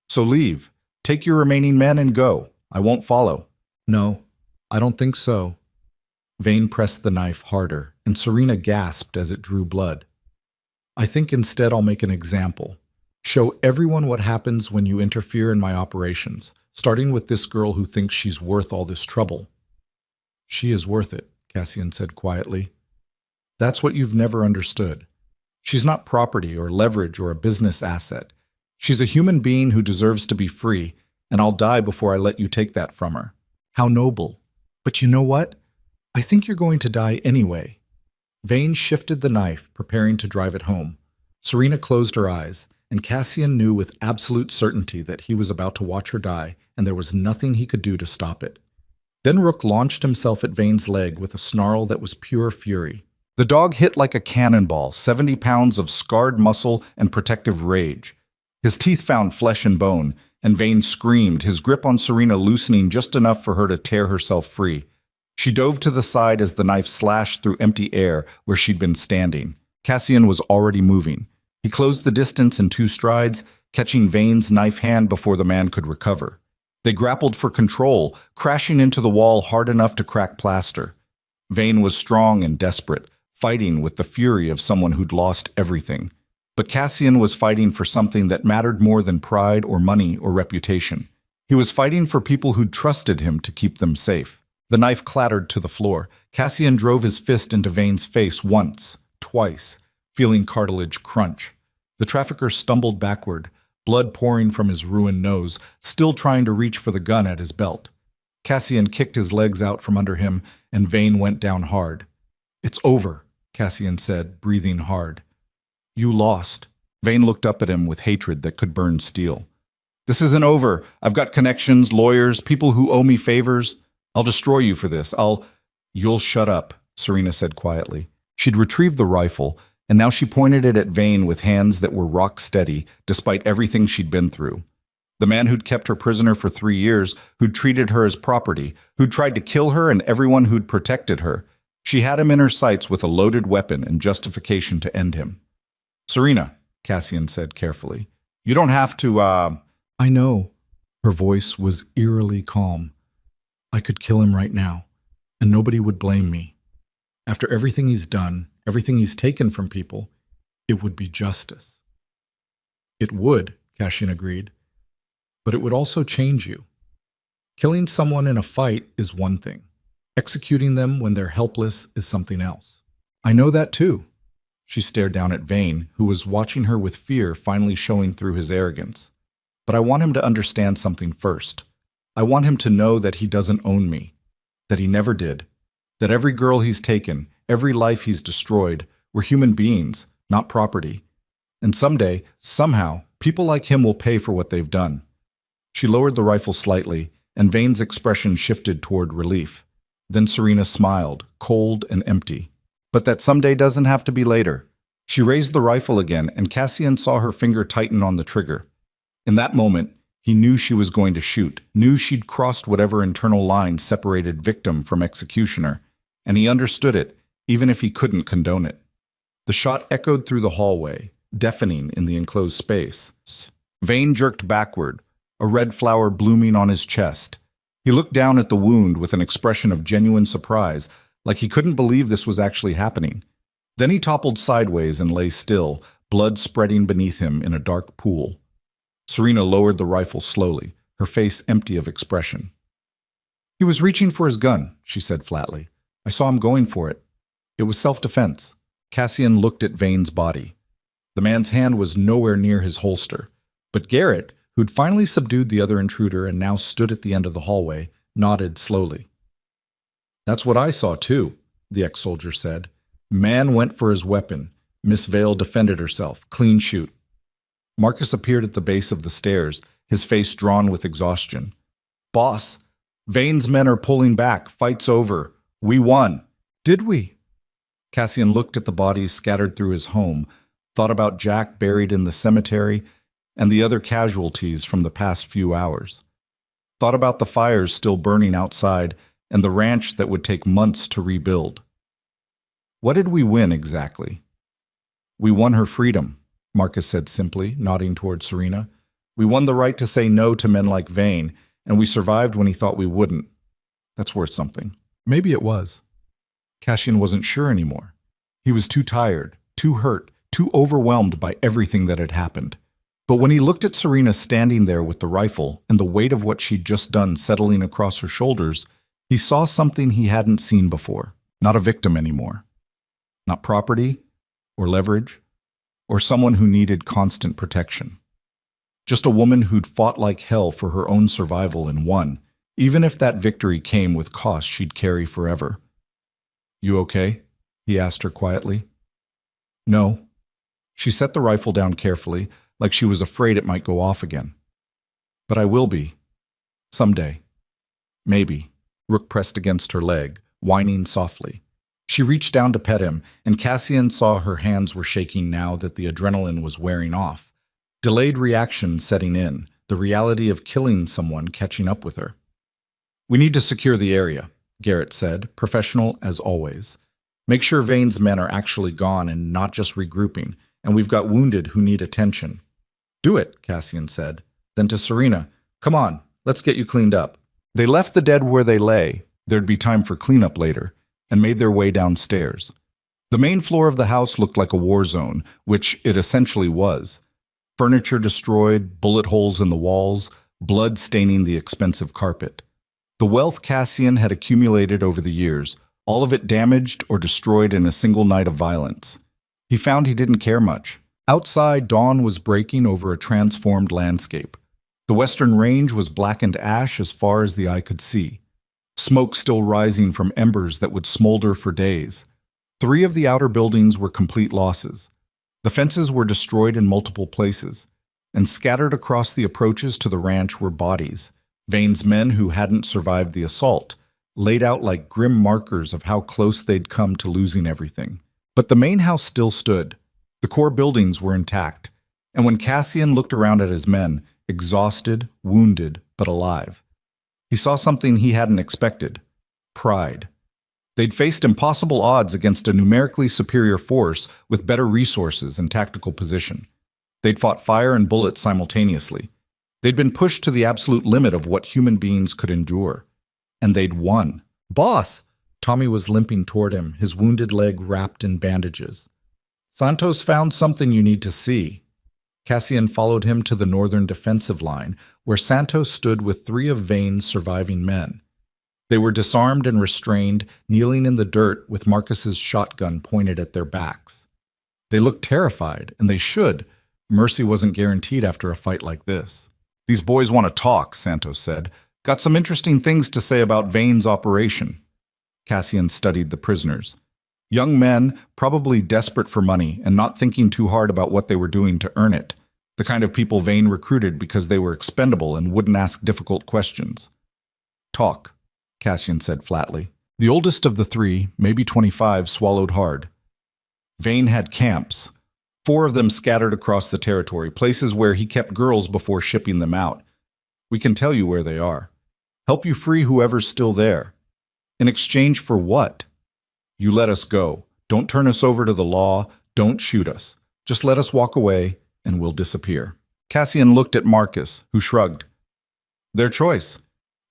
So leave. Take your remaining men and go. I won't follow. No, I don't think so. Vane pressed the knife harder, and Serena gasped as it drew blood. I think instead I'll make an example. Show everyone what happens when you interfere in my operations, starting with this girl who thinks she's worth all this trouble. She is worth it, Cassian said quietly. That's what you've never understood. She's not property or leverage or a business asset. She's a human being who deserves to be free, and I'll die before I let you take that from her. How noble. But you know what? I think you're going to die anyway. Vane shifted the knife, preparing to drive it home. Serena closed her eyes, and Cassian knew with absolute certainty that he was about to watch her die, and there was nothing he could do to stop it. Then Rook launched himself at Vane's leg with a snarl that was pure fury. The dog hit like a cannonball, 70 pounds of scarred muscle and protective rage. His teeth found flesh and bone, and Vane screamed, his grip on Serena loosening just enough for her to tear herself free. She dove to the side as the knife slashed through empty air where she'd been standing. Cassian was already moving. He closed the distance in 2 strides, catching Vane's knife hand before the man could recover. They grappled for control, crashing into the wall hard enough to crack plaster. Vane was strong and desperate, fighting with the fury of someone who'd lost everything. But Cassian was fighting for something that mattered more than pride or money or reputation. He was fighting for people who'd trusted him to keep them safe. The knife clattered to the floor. Cassian drove his fist into Vane's face once, twice, feeling cartilage crunch. The trafficker stumbled backward, blood pouring from his ruined nose, still trying to reach for the gun at his belt. Cassian kicked his legs out from under him, and Vane went down hard. "It's over," Cassian said, breathing hard. "You lost." Vane looked up at him with hatred that could burn steel. "This isn't over. I've got connections, lawyers, people who owe me favors. I'll destroy you for this. You'll shut up," Serena said quietly. She'd retrieved the rifle, and now she pointed it at Vane with hands that were rock steady, despite everything she'd been through. The man who'd kept her prisoner for 3 years, who'd treated her as property, who'd tried to kill her and everyone who'd protected her. She had him in her sights with a loaded weapon and justification to end him. "Serena," Cassian said carefully, "you don't have to, I know." Her voice was eerily calm. "I could kill him right now, and nobody would blame me. After everything he's done, everything he's taken from people, it would be justice." "It would," Cassian agreed, "but it would also change you. Killing someone in a fight is one thing. Executing them when they're helpless is something else. I know that too." She stared down at Vane, who was watching her with fear finally showing through his arrogance. "But I want him to understand something first. I want him to know that he doesn't own me, that he never did, that every girl he's taken, every life he's destroyed, were human beings, not property. And someday, somehow, people like him will pay for what they've done." She lowered the rifle slightly, and Vane's expression shifted toward relief. Then Serena smiled, cold and empty. "But that someday doesn't have to be later." She raised the rifle again, and Cassian saw her finger tighten on the trigger. In that moment, he knew she was going to shoot, knew she'd crossed whatever internal line separated victim from executioner, and he understood it, even if he couldn't condone it. The shot echoed through the hallway, deafening in the enclosed space. Vane jerked backward, a red flower blooming on his chest. He looked down at the wound with an expression of genuine surprise, like he couldn't believe this was actually happening. Then he toppled sideways and lay still, blood spreading beneath him in a dark pool. Serena lowered the rifle slowly, her face empty of expression. "He was reaching for his gun," she said flatly. "I saw him going for it. It was self-defense." Cassian looked at Vane's body. The man's hand was nowhere near his holster, but Garrett, who'd finally subdued the other intruder and now stood at the end of the hallway, nodded slowly. "That's what I saw too," the ex-soldier said. "Man went for his weapon. Miss Vale defended herself. Clean shoot." Marcus appeared at the base of the stairs, his face drawn with exhaustion. "Boss, Vane's men are pulling back. Fight's over. We won. Did we? Cassian looked at the bodies scattered through his home, thought about Jack buried in the cemetery, and the other casualties from the past few hours. Thought about the fires still burning outside and the ranch that would take months to rebuild. What did we win exactly? We won her freedom, Marcus said simply, nodding toward Serena. We won the right to say no to men like Vane, and we survived when he thought we wouldn't. That's worth something. Maybe it was. Cassian wasn't sure anymore. He was too tired, too hurt, too overwhelmed by everything that had happened. But when he looked at Serena standing there with the rifle and the weight of what she'd just done settling across her shoulders, he saw something he hadn't seen before. Not a victim anymore. Not property, or leverage, or someone who needed constant protection. Just a woman who'd fought like hell for her own survival and won, even if that victory came with costs she'd carry forever. You okay? He asked her quietly. No. She set the rifle down carefully, like she was afraid it might go off again. But I will be. Someday. Maybe. Rook pressed against her leg, whining softly. She reached down to pet him, and Cassian saw her hands were shaking now that the adrenaline was wearing off. Delayed reaction setting in, the reality of killing someone catching up with her. We need to secure the area, Garrett said, professional as always. Make sure Vane's men are actually gone and not just regrouping, and we've got wounded who need attention. Do it, Cassian said. Then to Serena, come on, let's get you cleaned up. They left the dead where they lay, there'd be time for cleanup later, and made their way downstairs. The main floor of the house looked like a war zone, which it essentially was. Furniture destroyed, bullet holes in the walls, blood staining the expensive carpet. The wealth Cassian had accumulated over the years, all of it damaged or destroyed in a single night of violence. He found he didn't care much. Outside, dawn was breaking over a transformed landscape. The western range was blackened ash as far as the eye could see. Smoke still rising from embers that would smolder for days. 3 of the outer buildings were complete losses. The fences were destroyed in multiple places, and scattered across the approaches to the ranch were bodies, Vane's men who hadn't survived the assault, laid out like grim markers of how close they'd come to losing everything. But the main house still stood. The core buildings were intact, and when Cassian looked around at his men, exhausted, wounded, but alive, he saw something he hadn't expected: pride. They'd faced impossible odds against a numerically superior force with better resources and tactical position. They'd fought fire and bullets simultaneously. They'd been pushed to the absolute limit of what human beings could endure. And they'd won. "Boss!" Tommy was limping toward him, his wounded leg wrapped in bandages. "Santos found something you need to see." Cassian followed him to the northern defensive line, where Santos stood with 3 of Vane's surviving men. They were disarmed and restrained, kneeling in the dirt with Marcus's shotgun pointed at their backs. They looked terrified, and they should. Mercy wasn't guaranteed after a fight like this. "These boys want to talk," Santos said. "Got some interesting things to say about Vane's operation." Cassian studied the prisoners. Young men, probably desperate for money and not thinking too hard about what they were doing to earn it. The kind of people Vane recruited because they were expendable and wouldn't ask difficult questions. "Talk," Cassian said flatly. The oldest of the 3, maybe 25, swallowed hard. Vane had camps. 4 of them scattered across the territory, places where he kept girls before shipping them out. "We can tell you where they are. Help you free whoever's still there. In exchange for what? You let us go. Don't turn us over to the law. Don't shoot us. Just let us walk away, and we'll disappear." Cassian looked at Marcus, who shrugged. "Their choice.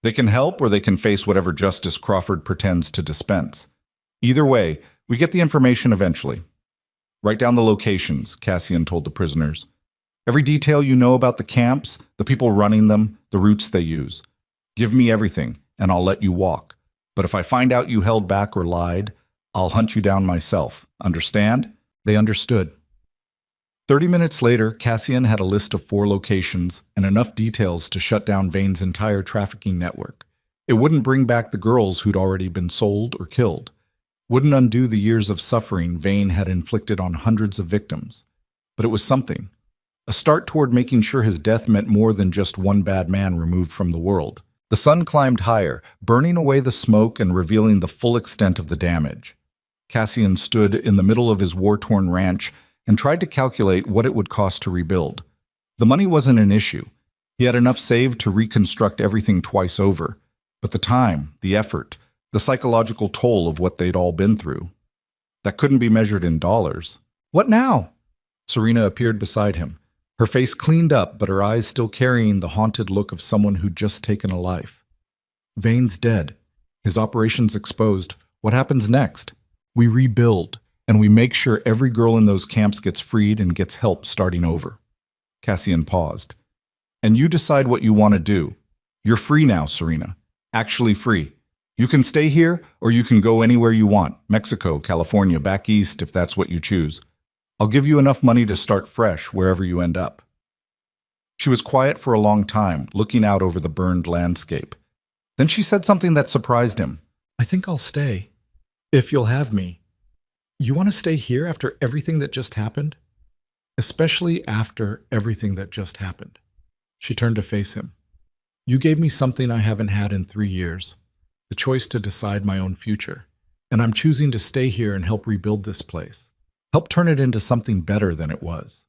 They can help or they can face whatever justice Crawford pretends to dispense. Either way, we get the information eventually. Write down the locations," Cassian told the prisoners. "Every detail you know about the camps, the people running them, the routes they use. Give me everything, and I'll let you walk. But if I find out you held back or lied, I'll hunt you down myself. Understand?" They understood. 30 minutes later, Cassian had a list of 4 locations and enough details to shut down Vane's entire trafficking network. It wouldn't bring back the girls who'd already been sold or killed. Wouldn't undo the years of suffering Vane had inflicted on hundreds of victims. But it was something. A start toward making sure his death meant more than just one bad man removed from the world. The sun climbed higher, burning away the smoke and revealing the full extent of the damage. Cassian stood in the middle of his war-torn ranch and tried to calculate what it would cost to rebuild. The money wasn't an issue. He had enough saved to reconstruct everything twice over. But the time, the effort, the psychological toll of what they'd all been through, that couldn't be measured in dollars. What now? Serena appeared beside him, her face cleaned up but her eyes still carrying the haunted look of someone who'd just taken a life. Vane's dead. His operations exposed. What happens next? We rebuild, and we make sure every girl in those camps gets freed and gets help starting over. Cassian paused. And you decide what you want to do. You're free now, Serena. Actually free. You can stay here, or you can go anywhere you want. Mexico, California, back east, if that's what you choose. I'll give you enough money to start fresh wherever you end up. She was quiet for a long time, looking out over the burned landscape. Then she said something that surprised him. I think I'll stay. If you'll have me. You want to stay here after everything that just happened? Especially after everything that just happened. She turned to face him. You gave me something I haven't had in 3 years. The choice to decide my own future. And I'm choosing to stay here and help rebuild this place. Help turn it into something better than it was.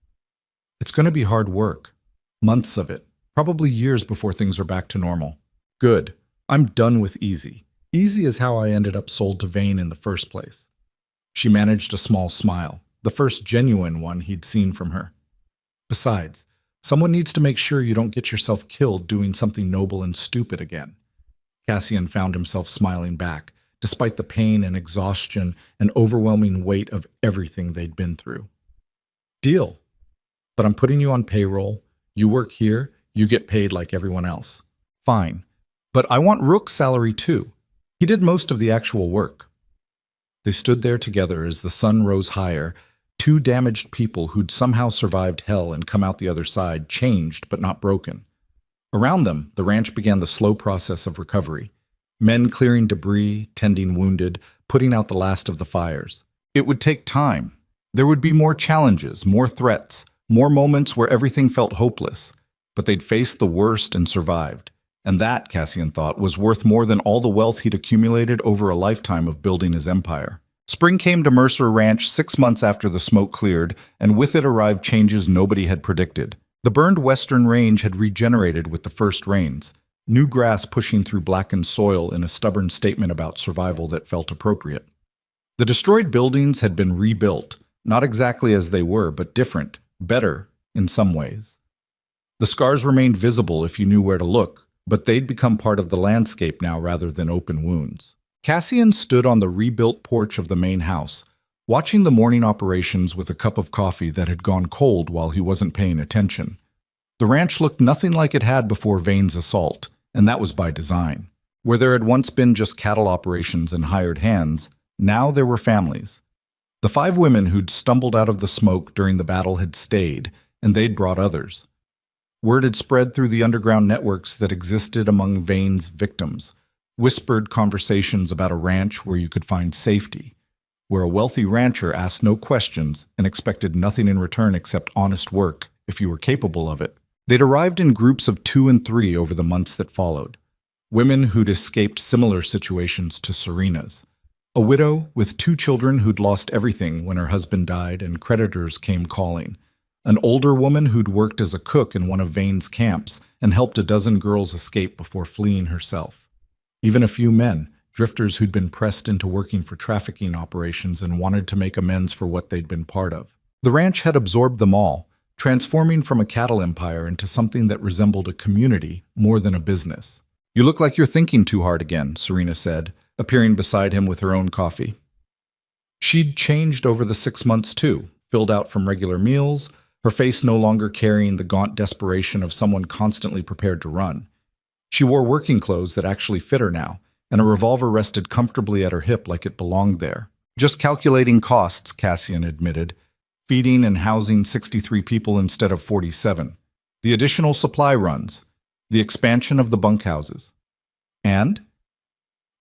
It's going to be hard work. Months of it. Probably years before things are back to normal. Good. I'm done with easy. Easy is how I ended up sold to Vane in the first place. She managed a small smile, the first genuine one he'd seen from her. Besides, someone needs to make sure you don't get yourself killed doing something noble and stupid again. Cassian found himself smiling back, despite the pain and exhaustion and overwhelming weight of everything they'd been through. Deal. But I'm putting you on payroll. You work here, you get paid like everyone else. Fine. But I want Rook's salary too. He did most of the actual work. They stood there together as the sun rose higher, two damaged people who'd somehow survived hell and come out the other side, changed but not broken. Around them, the ranch began the slow process of recovery. Men clearing debris, tending wounded, putting out the last of the fires. It would take time. There would be more challenges, more threats, more moments where everything felt hopeless. But they'd faced the worst and survived. And that, Cassian thought, was worth more than all the wealth he'd accumulated over a lifetime of building his empire. Spring came to Mercer Ranch 6 months after the smoke cleared, and with it arrived changes nobody had predicted. The burned western range had regenerated with the first rains, new grass pushing through blackened soil in a stubborn statement about survival that felt appropriate. The destroyed buildings had been rebuilt, not exactly as they were, but different, better in some ways. The scars remained visible if you knew where to look, but they'd become part of the landscape now rather than open wounds. Cassian stood on the rebuilt porch of the main house, watching the morning operations with a cup of coffee that had gone cold while he wasn't paying attention. The ranch looked nothing like it had before Vane's assault, and that was by design. Where there had once been just cattle operations and hired hands, now there were families. The 5 women who'd stumbled out of the smoke during the battle had stayed, and they'd brought others. Word had spread through the underground networks that existed among Vane's victims, whispered conversations about a ranch where you could find safety, where a wealthy rancher asked no questions and expected nothing in return except honest work, if you were capable of it. They'd arrived in groups of 2 and 3 over the months that followed. Women who'd escaped similar situations to Serena's. A widow with 2 children who'd lost everything when her husband died and creditors came calling. An older woman who'd worked as a cook in one of Vane's camps and helped a dozen girls escape before fleeing herself. Even a few men, drifters who'd been pressed into working for trafficking operations and wanted to make amends for what they'd been part of. The ranch had absorbed them all, transforming from a cattle empire into something that resembled a community more than a business. You look like you're thinking too hard again, Serena said, appearing beside him with her own coffee. She'd changed over the 6 months too, filled out from regular meals, her face no longer carrying the gaunt desperation of someone constantly prepared to run. She wore working clothes that actually fit her now, and a revolver rested comfortably at her hip like it belonged there. Just calculating costs, Cassian admitted, feeding and housing 63 people instead of 47, the additional supply runs, the expansion of the bunkhouses. And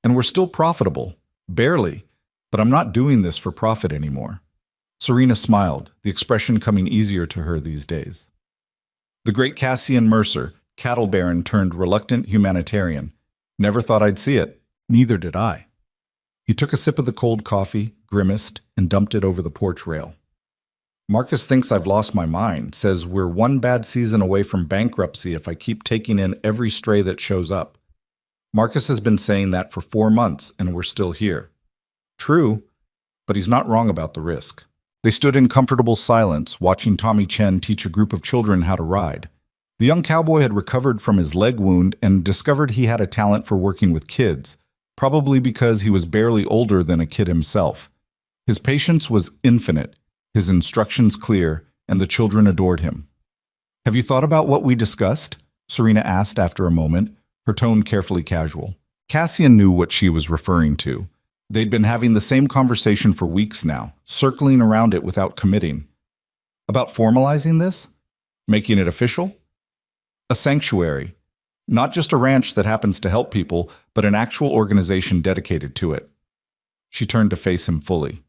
we're still profitable, barely, but I'm not doing this for profit anymore. Serena smiled, the expression coming easier to her these days. The great Cassian Mercer, Cattle baron turned reluctant humanitarian. Never thought I'd see it. Neither did I. He took a sip of the cold coffee, grimaced, and dumped it over the porch rail. Marcus thinks I've lost my mind, says we're one bad season away from bankruptcy if I keep taking in every stray that shows up. Marcus has been saying that for 4 months, and we're still here. True, but he's not wrong about the risk. They stood in comfortable silence, watching Tommy Chen teach a group of children how to ride. The young cowboy had recovered from his leg wound and discovered he had a talent for working with kids, probably because he was barely older than a kid himself. His patience was infinite, his instructions clear, and the children adored him. "Have you thought about what we discussed?" Serena asked after a moment, her tone carefully casual. Cassian knew what she was referring to. They'd been having the same conversation for weeks now, circling around it without committing. About formalizing this? Making it official? A sanctuary. Not just a ranch that happens to help people, but an actual organization dedicated to it. She turned to face him fully.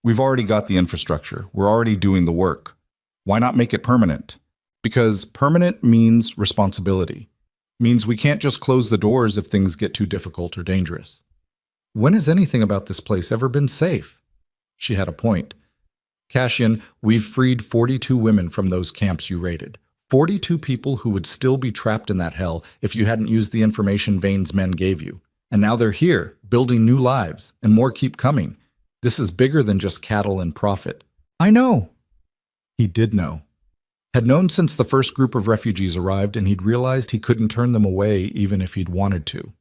"We've already got the infrastructure. We're already doing the work. Why not make it permanent?" Because permanent means responsibility. Means we can't just close the doors if things get too difficult or dangerous. When has anything about this place ever been safe? She had a point. Cassian, we've freed 42 women from those camps you raided. 42 people who would still be trapped in that hell if you hadn't used the information Vane's men gave you. And now they're here, building new lives, and more keep coming. This is bigger than just cattle and profit. I know. He did know. Had known since the first group of refugees arrived, and he'd realized he couldn't turn them away even if he'd wanted to.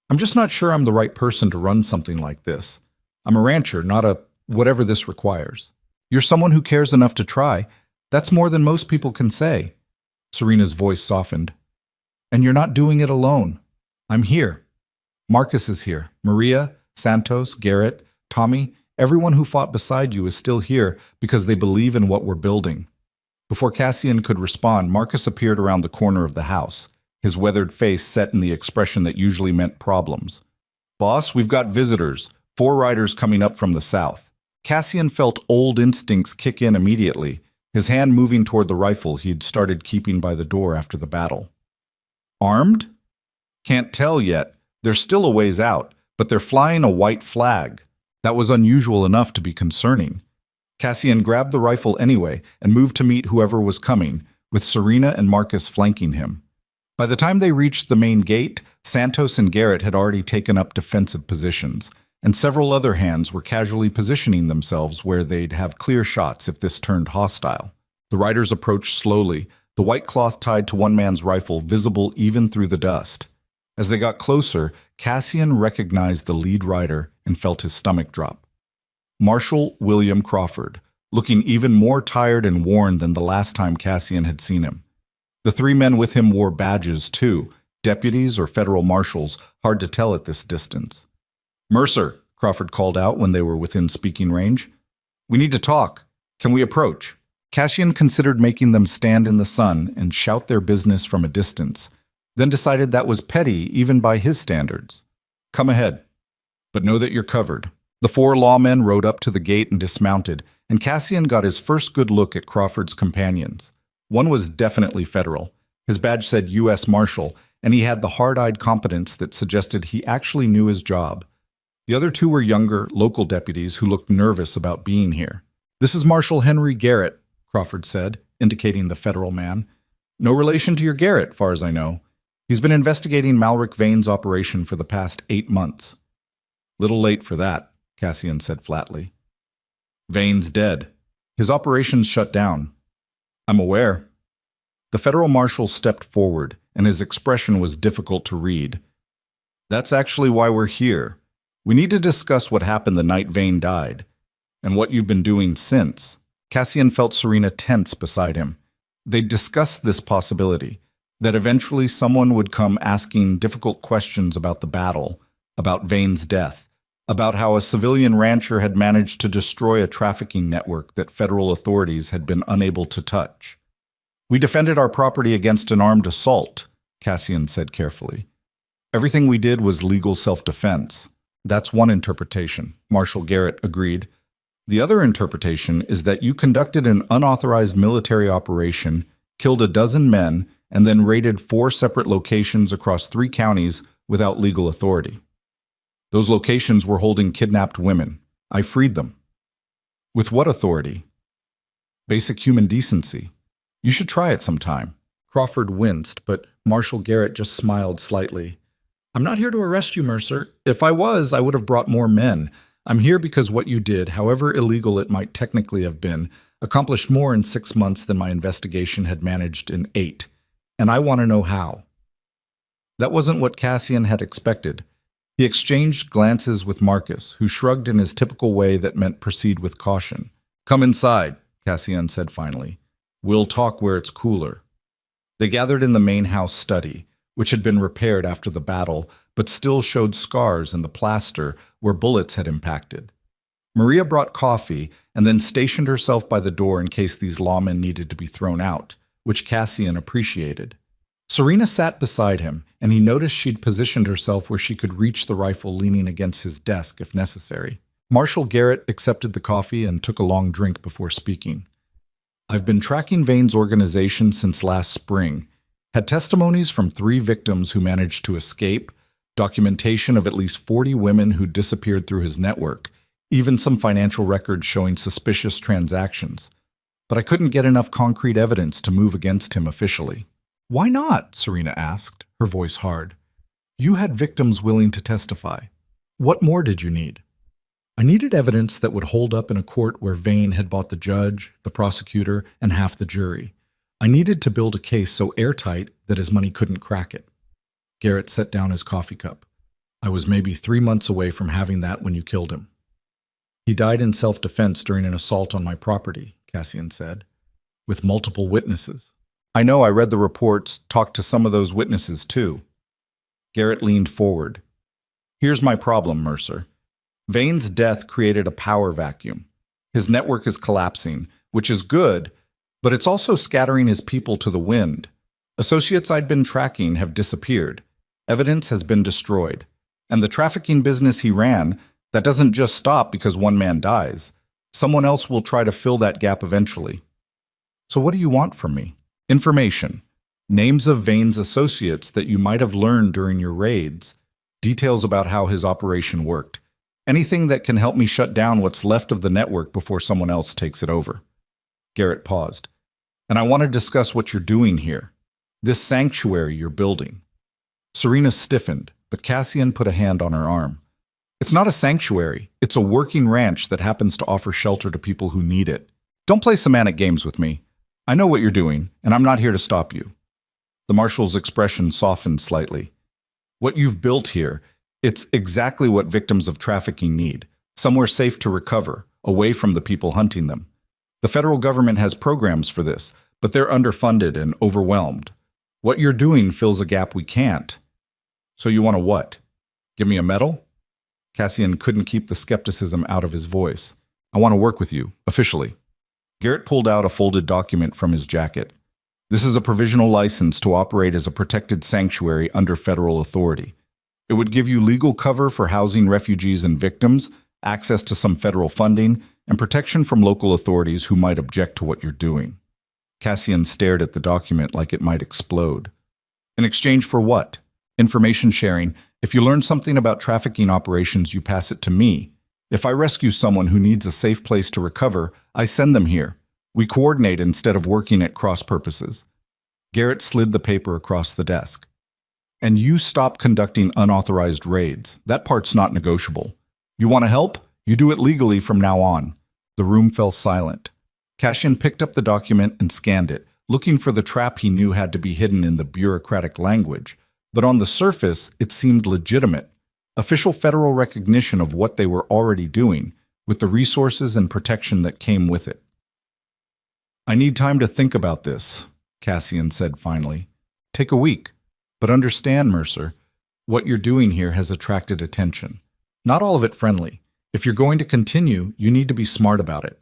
"I'm just not sure I'm the right person to run something like this. I'm a rancher, not a whatever this requires." "You're someone who cares enough to try. That's more than most people can say." Serena's voice softened. "And you're not doing it alone. I'm here. Marcus is here. Maria, Santos, Garrett, Tommy, everyone who fought beside you is still here because they believe in what we're building." Before Cassian could respond, Marcus appeared around the corner of the house, his weathered face set in the expression that usually meant problems. "Boss, we've got visitors. 4 riders coming up from the south." Cassian felt old instincts kick in immediately, his hand moving toward the rifle he'd started keeping by the door after the battle. "Armed?" "Can't tell yet. They're still a ways out, but they're flying a white flag." That was unusual enough to be concerning. Cassian grabbed the rifle anyway and moved to meet whoever was coming, with Serena and Marcus flanking him. By the time they reached the main gate, Santos and Garrett had already taken up defensive positions, and several other hands were casually positioning themselves where they'd have clear shots if this turned hostile. The riders approached slowly, the white cloth tied to one man's rifle visible even through the dust. As they got closer, Cassian recognized the lead rider and felt his stomach drop. Marshal William Crawford, looking even more tired and worn than the last time Cassian had seen him. The 3 men with him wore badges too, deputies or federal marshals, hard to tell at this distance. "Mercer," Crawford called out when they were within speaking range. "We need to talk. Can we approach?" Cassian considered making them stand in the sun and shout their business from a distance, then decided that was petty even by his standards. "Come ahead. But know that you're covered." The 4 lawmen rode up to the gate and dismounted, and Cassian got his first good look at Crawford's companions. One was definitely federal. His badge said U.S. Marshal, and he had the hard-eyed competence that suggested he actually knew his job. The other 2 were younger, local deputies who looked nervous about being here. "This is Marshal Henry Garrett," Crawford said, indicating the federal man. "No relation to your Garrett, far as I know. He's been investigating Malric Vane's operation for the past 8 months. "Little late for that," Cassian said flatly. "Vane's dead. His operations shut down." "I'm aware." The federal marshal stepped forward, and his expression was difficult to read. "That's actually why we're here. We need to discuss what happened the night Vane died, and what you've been doing since." Cassian felt Serena tense beside him. They'd discussed this possibility, that eventually someone would come asking difficult questions about the battle, about Vane's death, about how a civilian rancher had managed to destroy a trafficking network that federal authorities had been unable to touch. "We defended our property against an armed assault," Cassian said carefully. "Everything we did was legal self-defense." "That's one interpretation," Marshal Garrett agreed. "The other interpretation is that you conducted an unauthorized military operation, killed a dozen men, and then raided 4 separate locations across 3 counties without legal authority. Those locations were holding kidnapped women. I freed them. With what authority? Basic human decency. You should try it sometime. Crawford winced, but Marshal Garrett just smiled slightly. I'm not here to arrest you, Mercer. If I was, I would have brought more men. I'm here because what you did, however illegal it might technically have been, accomplished more in 6 months than my investigation had managed in 8. And I want to know how. That wasn't what Cassian had expected. He exchanged glances with Marcus, who shrugged in his typical way that meant proceed with caution. Come inside, Cassian said finally. We'll talk where it's cooler. They gathered in the main house study, which had been repaired after the battle, but still showed scars in the plaster where bullets had impacted. Maria brought coffee and then stationed herself by the door in case these lawmen needed to be thrown out, which Cassian appreciated. Serena sat beside him, and he noticed she'd positioned herself where she could reach the rifle leaning against his desk if necessary. Marshal Garrett accepted the coffee and took a long drink before speaking. I've been tracking Vane's organization since last spring. Had testimonies from 3 victims who managed to escape, documentation of at least 40 women who disappeared through his network, even some financial records showing suspicious transactions. But I couldn't get enough concrete evidence to move against him officially. Why not? Serena asked, her voice hard. You had victims willing to testify. What more did you need? I needed evidence that would hold up in a court where Vane had bought the judge, the prosecutor, and half the jury. I needed to build a case so airtight that his money couldn't crack it. Garrett set down his coffee cup. I was maybe 3 months away from having that when you killed him. He died in self-defense during an assault on my property, Cassian said, with multiple witnesses. I know, I read the reports, talked to some of those witnesses too. Garrett leaned forward. Here's my problem, Mercer. Vane's death created a power vacuum. His network is collapsing, which is good, but it's also scattering his people to the wind. Associates I'd been tracking have disappeared. Evidence has been destroyed. And the trafficking business he ran, that doesn't just stop because one man dies. Someone else will try to fill that gap eventually. So what do you want from me? Information. Names of Vane's associates that you might have learned during your raids. Details about how his operation worked. Anything that can help me shut down what's left of the network before someone else takes it over. Garrett paused. And I want to discuss what you're doing here. This sanctuary you're building. Serena stiffened, but Cassian put a hand on her arm. It's not a sanctuary. It's a working ranch that happens to offer shelter to people who need it. Don't play semantic games with me. I know what you're doing, and I'm not here to stop you. The marshal's expression softened slightly. What you've built here, it's exactly what victims of trafficking need. Somewhere safe to recover, away from the people hunting them. The federal government has programs for this, but they're underfunded and overwhelmed. What you're doing fills a gap we can't. So you want a what? Give me a medal? Cassian couldn't keep the skepticism out of his voice. I want to work with you, officially. Garrett pulled out a folded document from his jacket. This is a provisional license to operate as a protected sanctuary under federal authority. It would give you legal cover for housing refugees and victims, access to some federal funding, and protection from local authorities who might object to what you're doing. Cassian stared at the document like it might explode. In exchange for what? Information sharing. If you learn something about trafficking operations, you pass it to me. If I rescue someone who needs a safe place to recover, I send them here. We coordinate instead of working at cross purposes. Garrett slid the paper across the desk. And you stop conducting unauthorized raids. That part's not negotiable. You want to help? You do it legally from now on. The room fell silent. Cassian picked up the document and scanned it, looking for the trap he knew had to be hidden in the bureaucratic language. But on the surface, it seemed legitimate. Official federal recognition of what they were already doing, with the resources and protection that came with it. I need time to think about this, Cassian said finally. Take a week. But understand, Mercer, what you're doing here has attracted attention. Not all of it friendly. If you're going to continue, you need to be smart about it.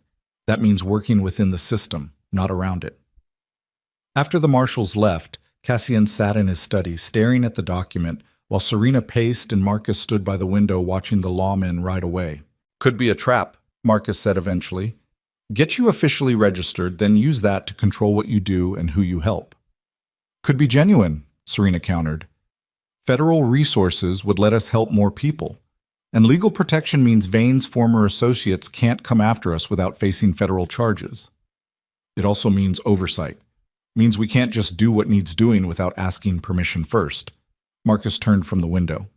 That means working within the system, not around it. After the marshals left, Cassian sat in his study, staring at the document, while Serena paced and Marcus stood by the window watching the lawmen ride away. Could be a trap, Marcus said eventually. Get you officially registered, then use that to control what you do and who you help. Could be genuine, Serena countered. Federal resources would let us help more people. And legal protection means Vane's former associates can't come after us without facing federal charges. It also means oversight. Means we can't just do what needs doing without asking permission first. Marcus turned from the window.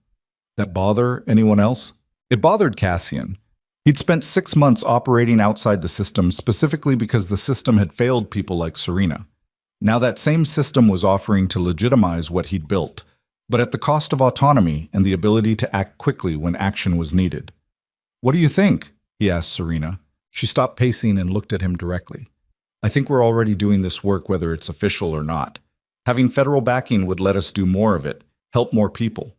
That bother anyone else? It bothered Cassian. He'd spent 6 months operating outside the system specifically because the system had failed people like Serena. Now that same system was offering to legitimize what he'd built, but at the cost of autonomy and the ability to act quickly when action was needed. What do you think? He asked Serena. She stopped pacing and looked at him directly. I think we're already doing this work whether it's official or not. Having federal backing would let us do more of it, help more people.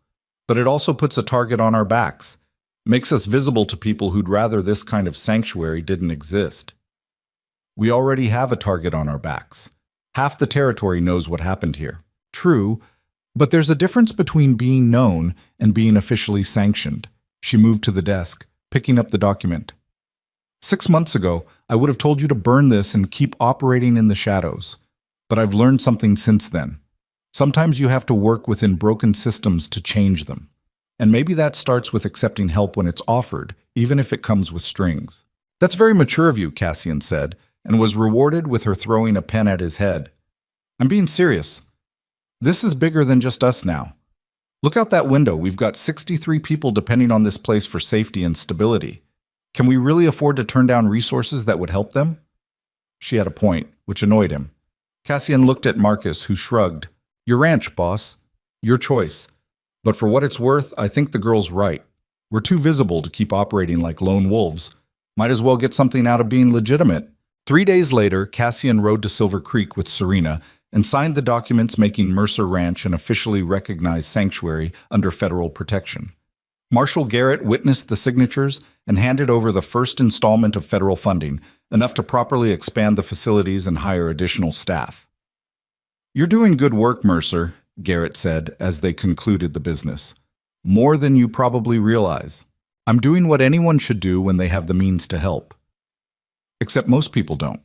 But it also puts a target on our backs, makes us visible to people who'd rather this kind of sanctuary didn't exist. We already have a target on our backs. Half the territory knows what happened here. True, but there's a difference between being known and being officially sanctioned. She moved to the desk, picking up the document. 6 months ago, I would have told you to burn this and keep operating in the shadows. But I've learned something since then. Sometimes you have to work within broken systems to change them. And maybe that starts with accepting help when it's offered, even if it comes with strings. That's very mature of you, Cassian said, and was rewarded with her throwing a pen at his head. I'm being serious. This is bigger than just us now. Look out that window. We've got 63 people depending on this place for safety and stability. Can we really afford to turn down resources that would help them? She had a point, which annoyed him. Cassian looked at Marcus, who shrugged. Your ranch, boss. Your choice. But for what it's worth, I think the girl's right. We're too visible to keep operating like lone wolves. Might as well get something out of being legitimate. 3 days later, Cassian rode to Silver Creek with Serena and signed the documents making Mercer Ranch an officially recognized sanctuary under federal protection. Marshal Garrett witnessed the signatures and handed over the first installment of federal funding, enough to properly expand the facilities and hire additional staff. You're doing good work, Mercer, Garrett said as they concluded the business. More than you probably realize. I'm doing what anyone should do when they have the means to help. Except most people don't.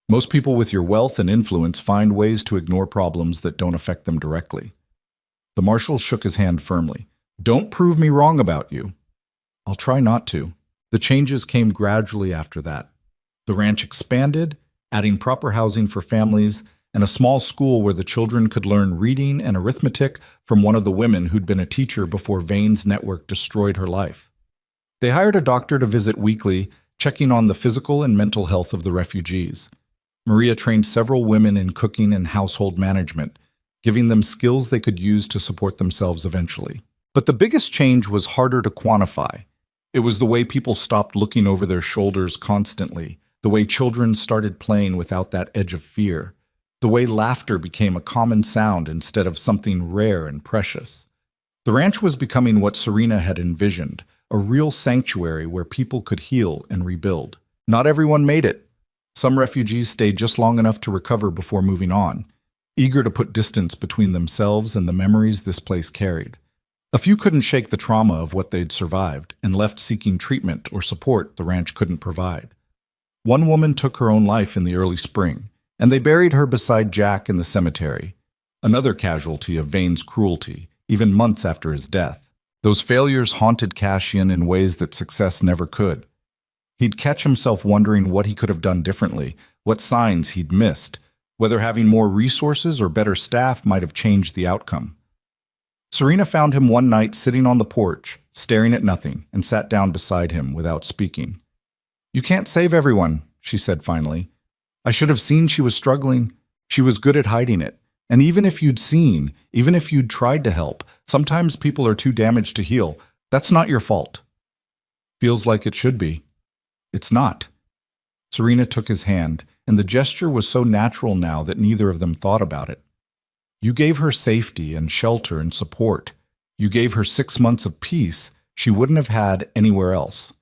Most people with your wealth and influence find ways to ignore problems that don't affect them directly. The marshal shook his hand firmly. Don't prove me wrong about you. I'll try not to. The changes came gradually after that. The ranch expanded, adding proper housing for families and a small school where the children could learn reading and arithmetic from one of the women who'd been a teacher before Vane's network destroyed her life. They hired a doctor to visit weekly, checking on the physical and mental health of the refugees. Maria trained several women in cooking and household management, giving them skills they could use to support themselves eventually. But the biggest change was harder to quantify. It was the way people stopped looking over their shoulders constantly, the way children started playing without that edge of fear, the way laughter became a common sound instead of something rare and precious. The ranch was becoming what Serena had envisioned, a real sanctuary where people could heal and rebuild. Not everyone made it. Some refugees stayed just long enough to recover before moving on, eager to put distance between themselves and the memories this place carried. A few couldn't shake the trauma of what they'd survived and left seeking treatment or support the ranch couldn't provide. One woman took her own life in the early spring, and they buried her beside Jack in the cemetery, another casualty of Vane's cruelty, even months after his death. Those failures haunted Cassian in ways that success never could. He'd catch himself wondering what he could have done differently, what signs he'd missed, whether having more resources or better staff might have changed the outcome. Serena found him one night sitting on the porch, staring at nothing, and sat down beside him without speaking. You can't save everyone, she said finally. I should have seen she was struggling. She was good at hiding it. And even if you'd seen, even if you'd tried to help, sometimes people are too damaged to heal. That's not your fault. Feels like it should be. It's not. Serena took his hand, and the gesture was so natural now that neither of them thought about it. You gave her safety and shelter and support. You gave her 6 months of peace she wouldn't have had anywhere else.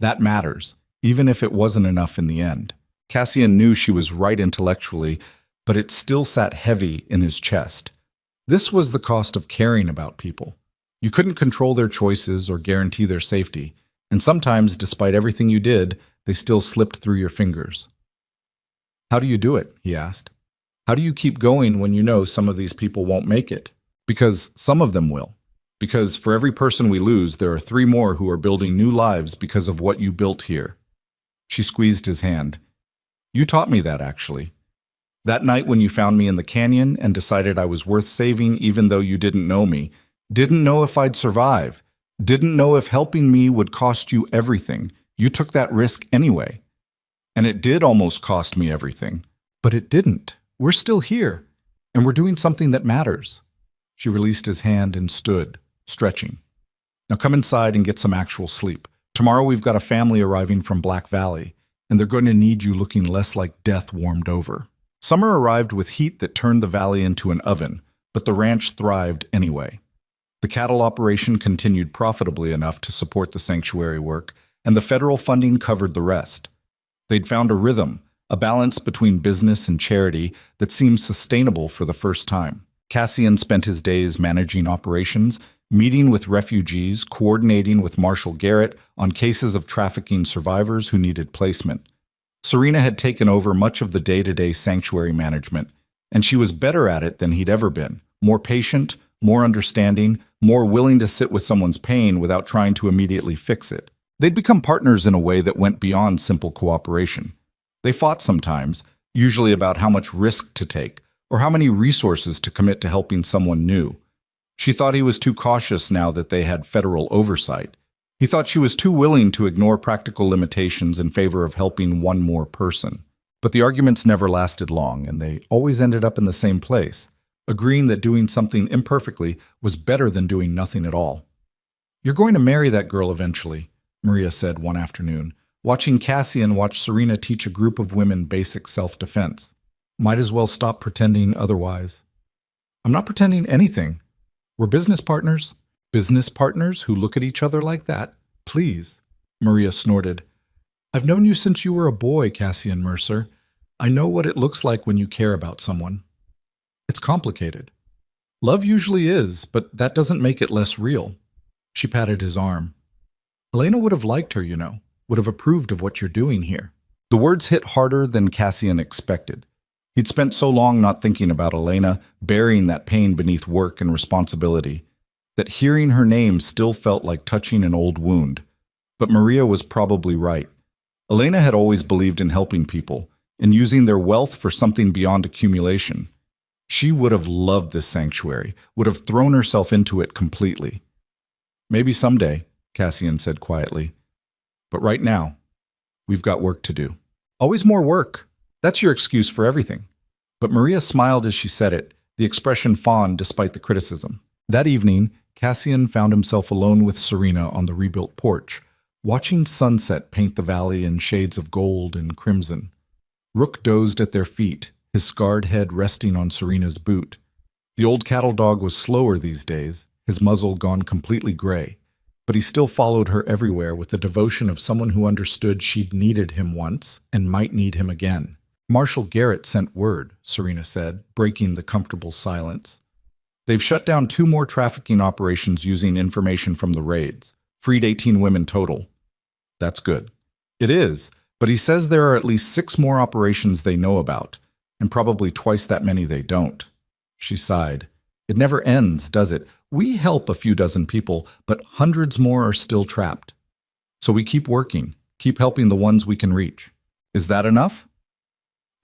That matters, even if it wasn't enough in the end. Cassian knew she was right intellectually, but it still sat heavy in his chest. This was the cost of caring about people. You couldn't control their choices or guarantee their safety, and sometimes, despite everything you did, they still slipped through your fingers. How do you do it? He asked. How do you keep going when you know some of these people won't make it? Because some of them will. Because for every person we lose, there are 3 more who are building new lives because of what you built here. She squeezed his hand. You taught me that, actually. That night when you found me in the canyon and decided I was worth saving even though you didn't know me, didn't know if I'd survive, didn't know if helping me would cost you everything, you took that risk anyway. And it did almost cost me everything. But it didn't. We're still here, and we're doing something that matters. She released his hand and stood, stretching. Now come inside and get some actual sleep. Tomorrow we've got a family arriving from Black Valley, and they're going to need you looking less like death warmed over. Summer arrived with heat that turned the valley into an oven, but the ranch thrived anyway. The cattle operation continued profitably enough to support the sanctuary work, and the federal funding covered the rest. They'd found a rhythm, a balance between business and charity that seemed sustainable for the first time. Cassian spent his days managing operations, meeting with refugees, coordinating with Marshall Garrett on cases of trafficking survivors who needed placement. Serena had taken over much of the day-to-day sanctuary management, and she was better at it than he'd ever been, more patient, more understanding, more willing to sit with someone's pain without trying to immediately fix it. They'd become partners in a way that went beyond simple cooperation. They fought sometimes, usually about how much risk to take, or how many resources to commit to helping someone new. She thought he was too cautious now that they had federal oversight. He thought she was too willing to ignore practical limitations in favor of helping one more person. But the arguments never lasted long, and they always ended up in the same place, agreeing that doing something imperfectly was better than doing nothing at all. You're going to marry that girl eventually, Maria said one afternoon, watching Cassian watch Serena teach a group of women basic self-defense. Might as well stop pretending otherwise. I'm not pretending anything. We're business partners. Business partners who look at each other like that? Please, Maria snorted. I've known you since you were a boy, Cassian Mercer. I know what it looks like when you care about someone. It's complicated. Love usually is, but that doesn't make it less real. She patted his arm. Elena would have liked her, you know, would have approved of what you're doing here. The words hit harder than Cassian expected. He'd spent so long not thinking about Elena, burying that pain beneath work and responsibility, that hearing her name still felt like touching an old wound. But Maria was probably right. Elena had always believed in helping people, in using their wealth for something beyond accumulation. She would have loved this sanctuary, would have thrown herself into it completely. Maybe someday, Cassian said quietly. But right now, we've got work to do. Always more work. That's your excuse for everything. But Maria smiled as she said it, the expression fond despite the criticism. That evening, Cassian found himself alone with Serena on the rebuilt porch, watching sunset paint the valley in shades of gold and crimson. Rook dozed at their feet, his scarred head resting on Serena's boot. The old cattle dog was slower these days, his muzzle gone completely gray, but he still followed her everywhere with the devotion of someone who understood she'd needed him once and might need him again. Marshall Garrett sent word, Serena said, breaking the comfortable silence. They've shut down 2 more trafficking operations using information from the raids, freed 18 women total. That's good. It is, but he says there are at least 6 more operations they know about, and probably twice that many they don't. She sighed. It never ends, does it? We help a few dozen people, but hundreds more are still trapped. So we keep working, keep helping the ones we can reach. Is that enough?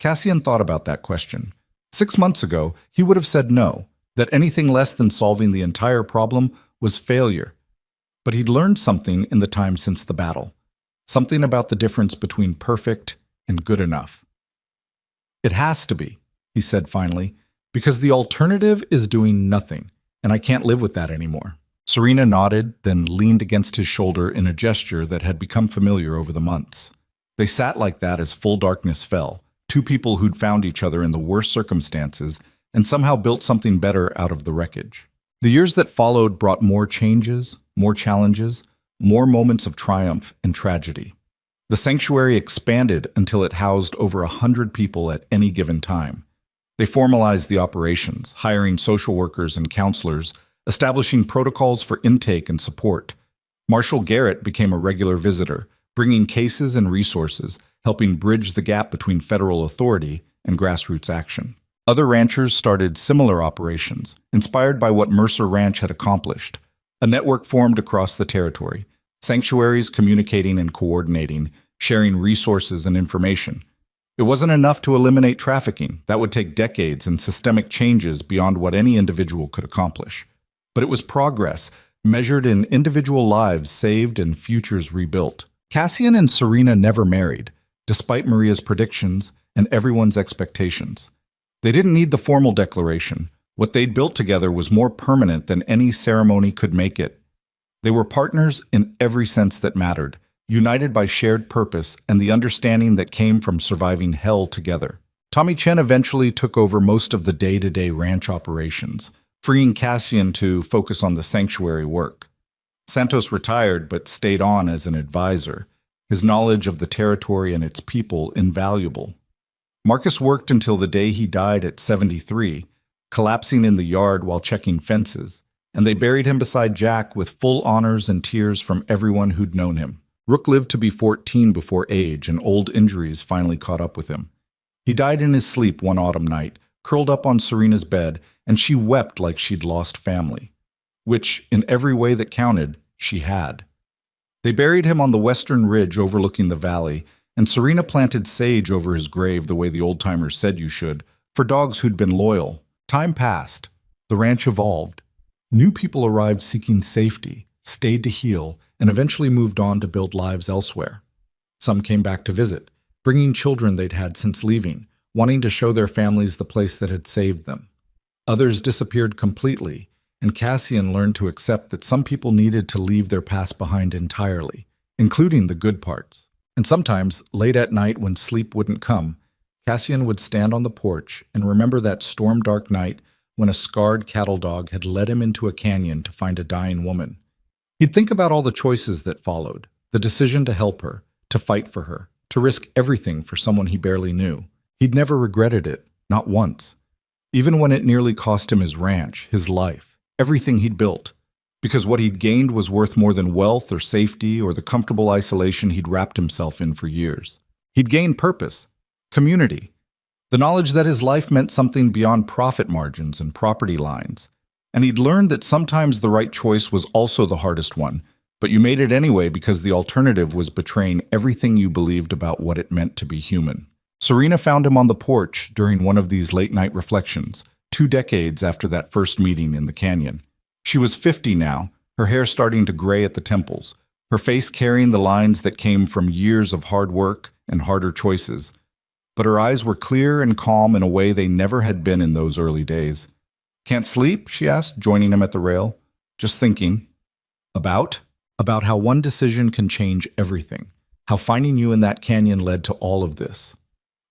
Cassian thought about that question. 6 months ago, he would have said no, that anything less than solving the entire problem was failure. But he'd learned something in the time since the battle, something about the difference between perfect and good enough. It has to be, he said finally, because the alternative is doing nothing, and I can't live with that anymore. Serena nodded, then leaned against his shoulder in a gesture that had become familiar over the months. They sat like that as full darkness fell, 2 people who'd found each other in the worst circumstances and somehow built something better out of the wreckage. The years that followed brought more changes, more challenges, more moments of triumph and tragedy. The sanctuary expanded until it housed over 100 people at any given time. They formalized the operations, hiring social workers and counselors, establishing protocols for intake and support. Marshall Garrett became a regular visitor, bringing cases and resources, helping bridge the gap between federal authority and grassroots action. Other ranchers started similar operations, inspired by what Mercer Ranch had accomplished. A network formed across the territory, sanctuaries communicating and coordinating, sharing resources and information. It wasn't enough to eliminate trafficking. That would take decades and systemic changes beyond what any individual could accomplish. But it was progress, measured in individual lives saved and futures rebuilt. Cassian and Serena never married, despite Maria's predictions and everyone's expectations. They didn't need the formal declaration. What they'd built together was more permanent than any ceremony could make it. They were partners in every sense that mattered, united by shared purpose and the understanding that came from surviving hell together. Tommy Chen eventually took over most of the day-to-day ranch operations, freeing Cassian to focus on the sanctuary work. Santos retired but stayed on as an advisor, his knowledge of the territory and its people invaluable. Marcus worked until the day he died at 73, collapsing in the yard while checking fences, and they buried him beside Jack with full honors and tears from everyone who'd known him. Rook lived to be 14 before age, and old injuries finally caught up with him. He died in his sleep one autumn night, curled up on Serena's bed, and she wept like she'd lost family, which, in every way that counted, she had. They buried him on the western ridge overlooking the valley, and Serena planted sage over his grave the way the old-timers said you should, for dogs who'd been loyal. Time passed. The ranch evolved. New people arrived seeking safety, stayed to heal, and eventually moved on to build lives elsewhere. Some came back to visit, bringing children they'd had since leaving, wanting to show their families the place that had saved them. Others disappeared completely, and Cassian learned to accept that some people needed to leave their past behind entirely, including the good parts. And sometimes, late at night when sleep wouldn't come, Cassian would stand on the porch and remember that storm-dark night when a scarred cattle dog had led him into a canyon to find a dying woman. He'd think about all the choices that followed, the decision to help her, to fight for her, to risk everything for someone he barely knew. He'd never regretted it, not once. Even when it nearly cost him his ranch, his life, everything he'd built. Because what he'd gained was worth more than wealth or safety or the comfortable isolation he'd wrapped himself in for years. He'd gained purpose, community, the knowledge that his life meant something beyond profit margins and property lines. And he'd learned that sometimes the right choice was also the hardest one, but you made it anyway because the alternative was betraying everything you believed about what it meant to be human. Serena found him on the porch during one of these late-night reflections, 2 decades after that first meeting in the canyon. She was 50 now, her hair starting to gray at the temples, her face carrying the lines that came from years of hard work and harder choices. But her eyes were clear and calm in a way they never had been in those early days. "Can't sleep?" she asked, joining him at the rail. "Just thinking." About how one decision can change everything, how finding you in that canyon led to all of this.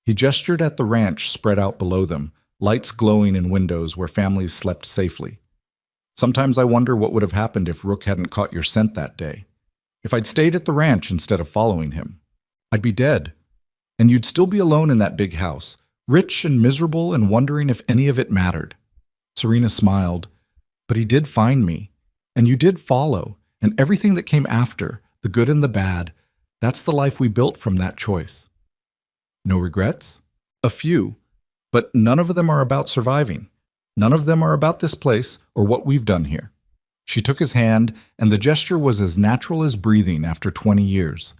He gestured at the ranch spread out below them, lights glowing in windows where families slept safely. "Sometimes I wonder what would have happened if Rook hadn't caught your scent that day. If I'd stayed at the ranch instead of following him. I'd be dead. And you'd still be alone in that big house, rich and miserable and wondering if any of it mattered." Serena smiled. "But he did find me, and you did follow, and everything that came after, the good and the bad, that's the life we built from that choice." "No regrets?" "A few, but none of them are about surviving. None of them are about this place or what we've done here." She took his hand, and the gesture was as natural as breathing after 20 years.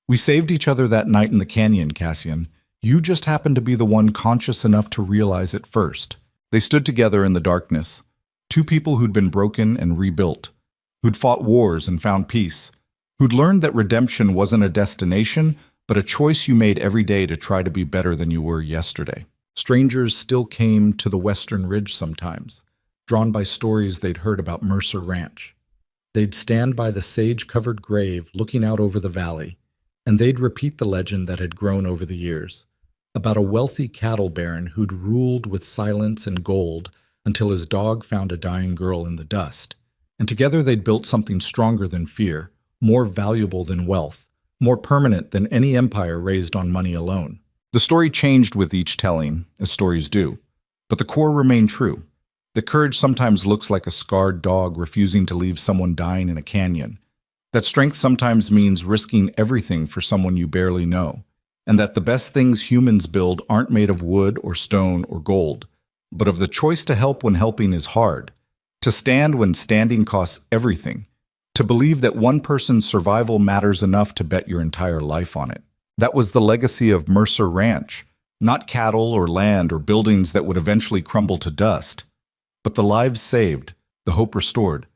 "We saved each other that night in the canyon, Cassian. You just happened to be the one conscious enough to realize it first." They stood together in the darkness, 2 people who'd been broken and rebuilt, who'd fought wars and found peace, who'd learned that redemption wasn't a destination, but a choice you made every day to try to be better than you were yesterday. Strangers still came to the Western Ridge sometimes, drawn by stories they'd heard about Mercer Ranch. They'd stand by the sage-covered grave looking out over the valley, and they'd repeat the legend that had grown over the years, about a wealthy cattle baron who'd ruled with silence and gold until his dog found a dying girl in the dust. And together they'd built something stronger than fear, more valuable than wealth, more permanent than any empire raised on money alone. The story changed with each telling, as stories do, but the core remained true. That courage sometimes looks like a scarred dog refusing to leave someone dying in a canyon. That strength sometimes means risking everything for someone you barely know. And that the best things humans build aren't made of wood or stone or gold, but of the choice to help when helping is hard, to stand when standing costs everything, to believe that one person's survival matters enough to bet your entire life on it. That was the legacy of Mercer Ranch, not cattle or land or buildings that would eventually crumble to dust, but the lives saved, the hope restored,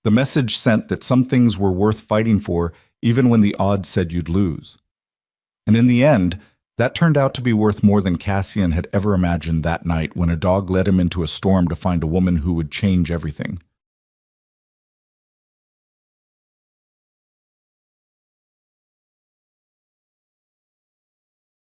the message sent that some things were worth fighting for even when the odds said you'd lose. And in the end, that turned out to be worth more than Cassian had ever imagined that night when a dog led him into a storm to find a woman who would change everything.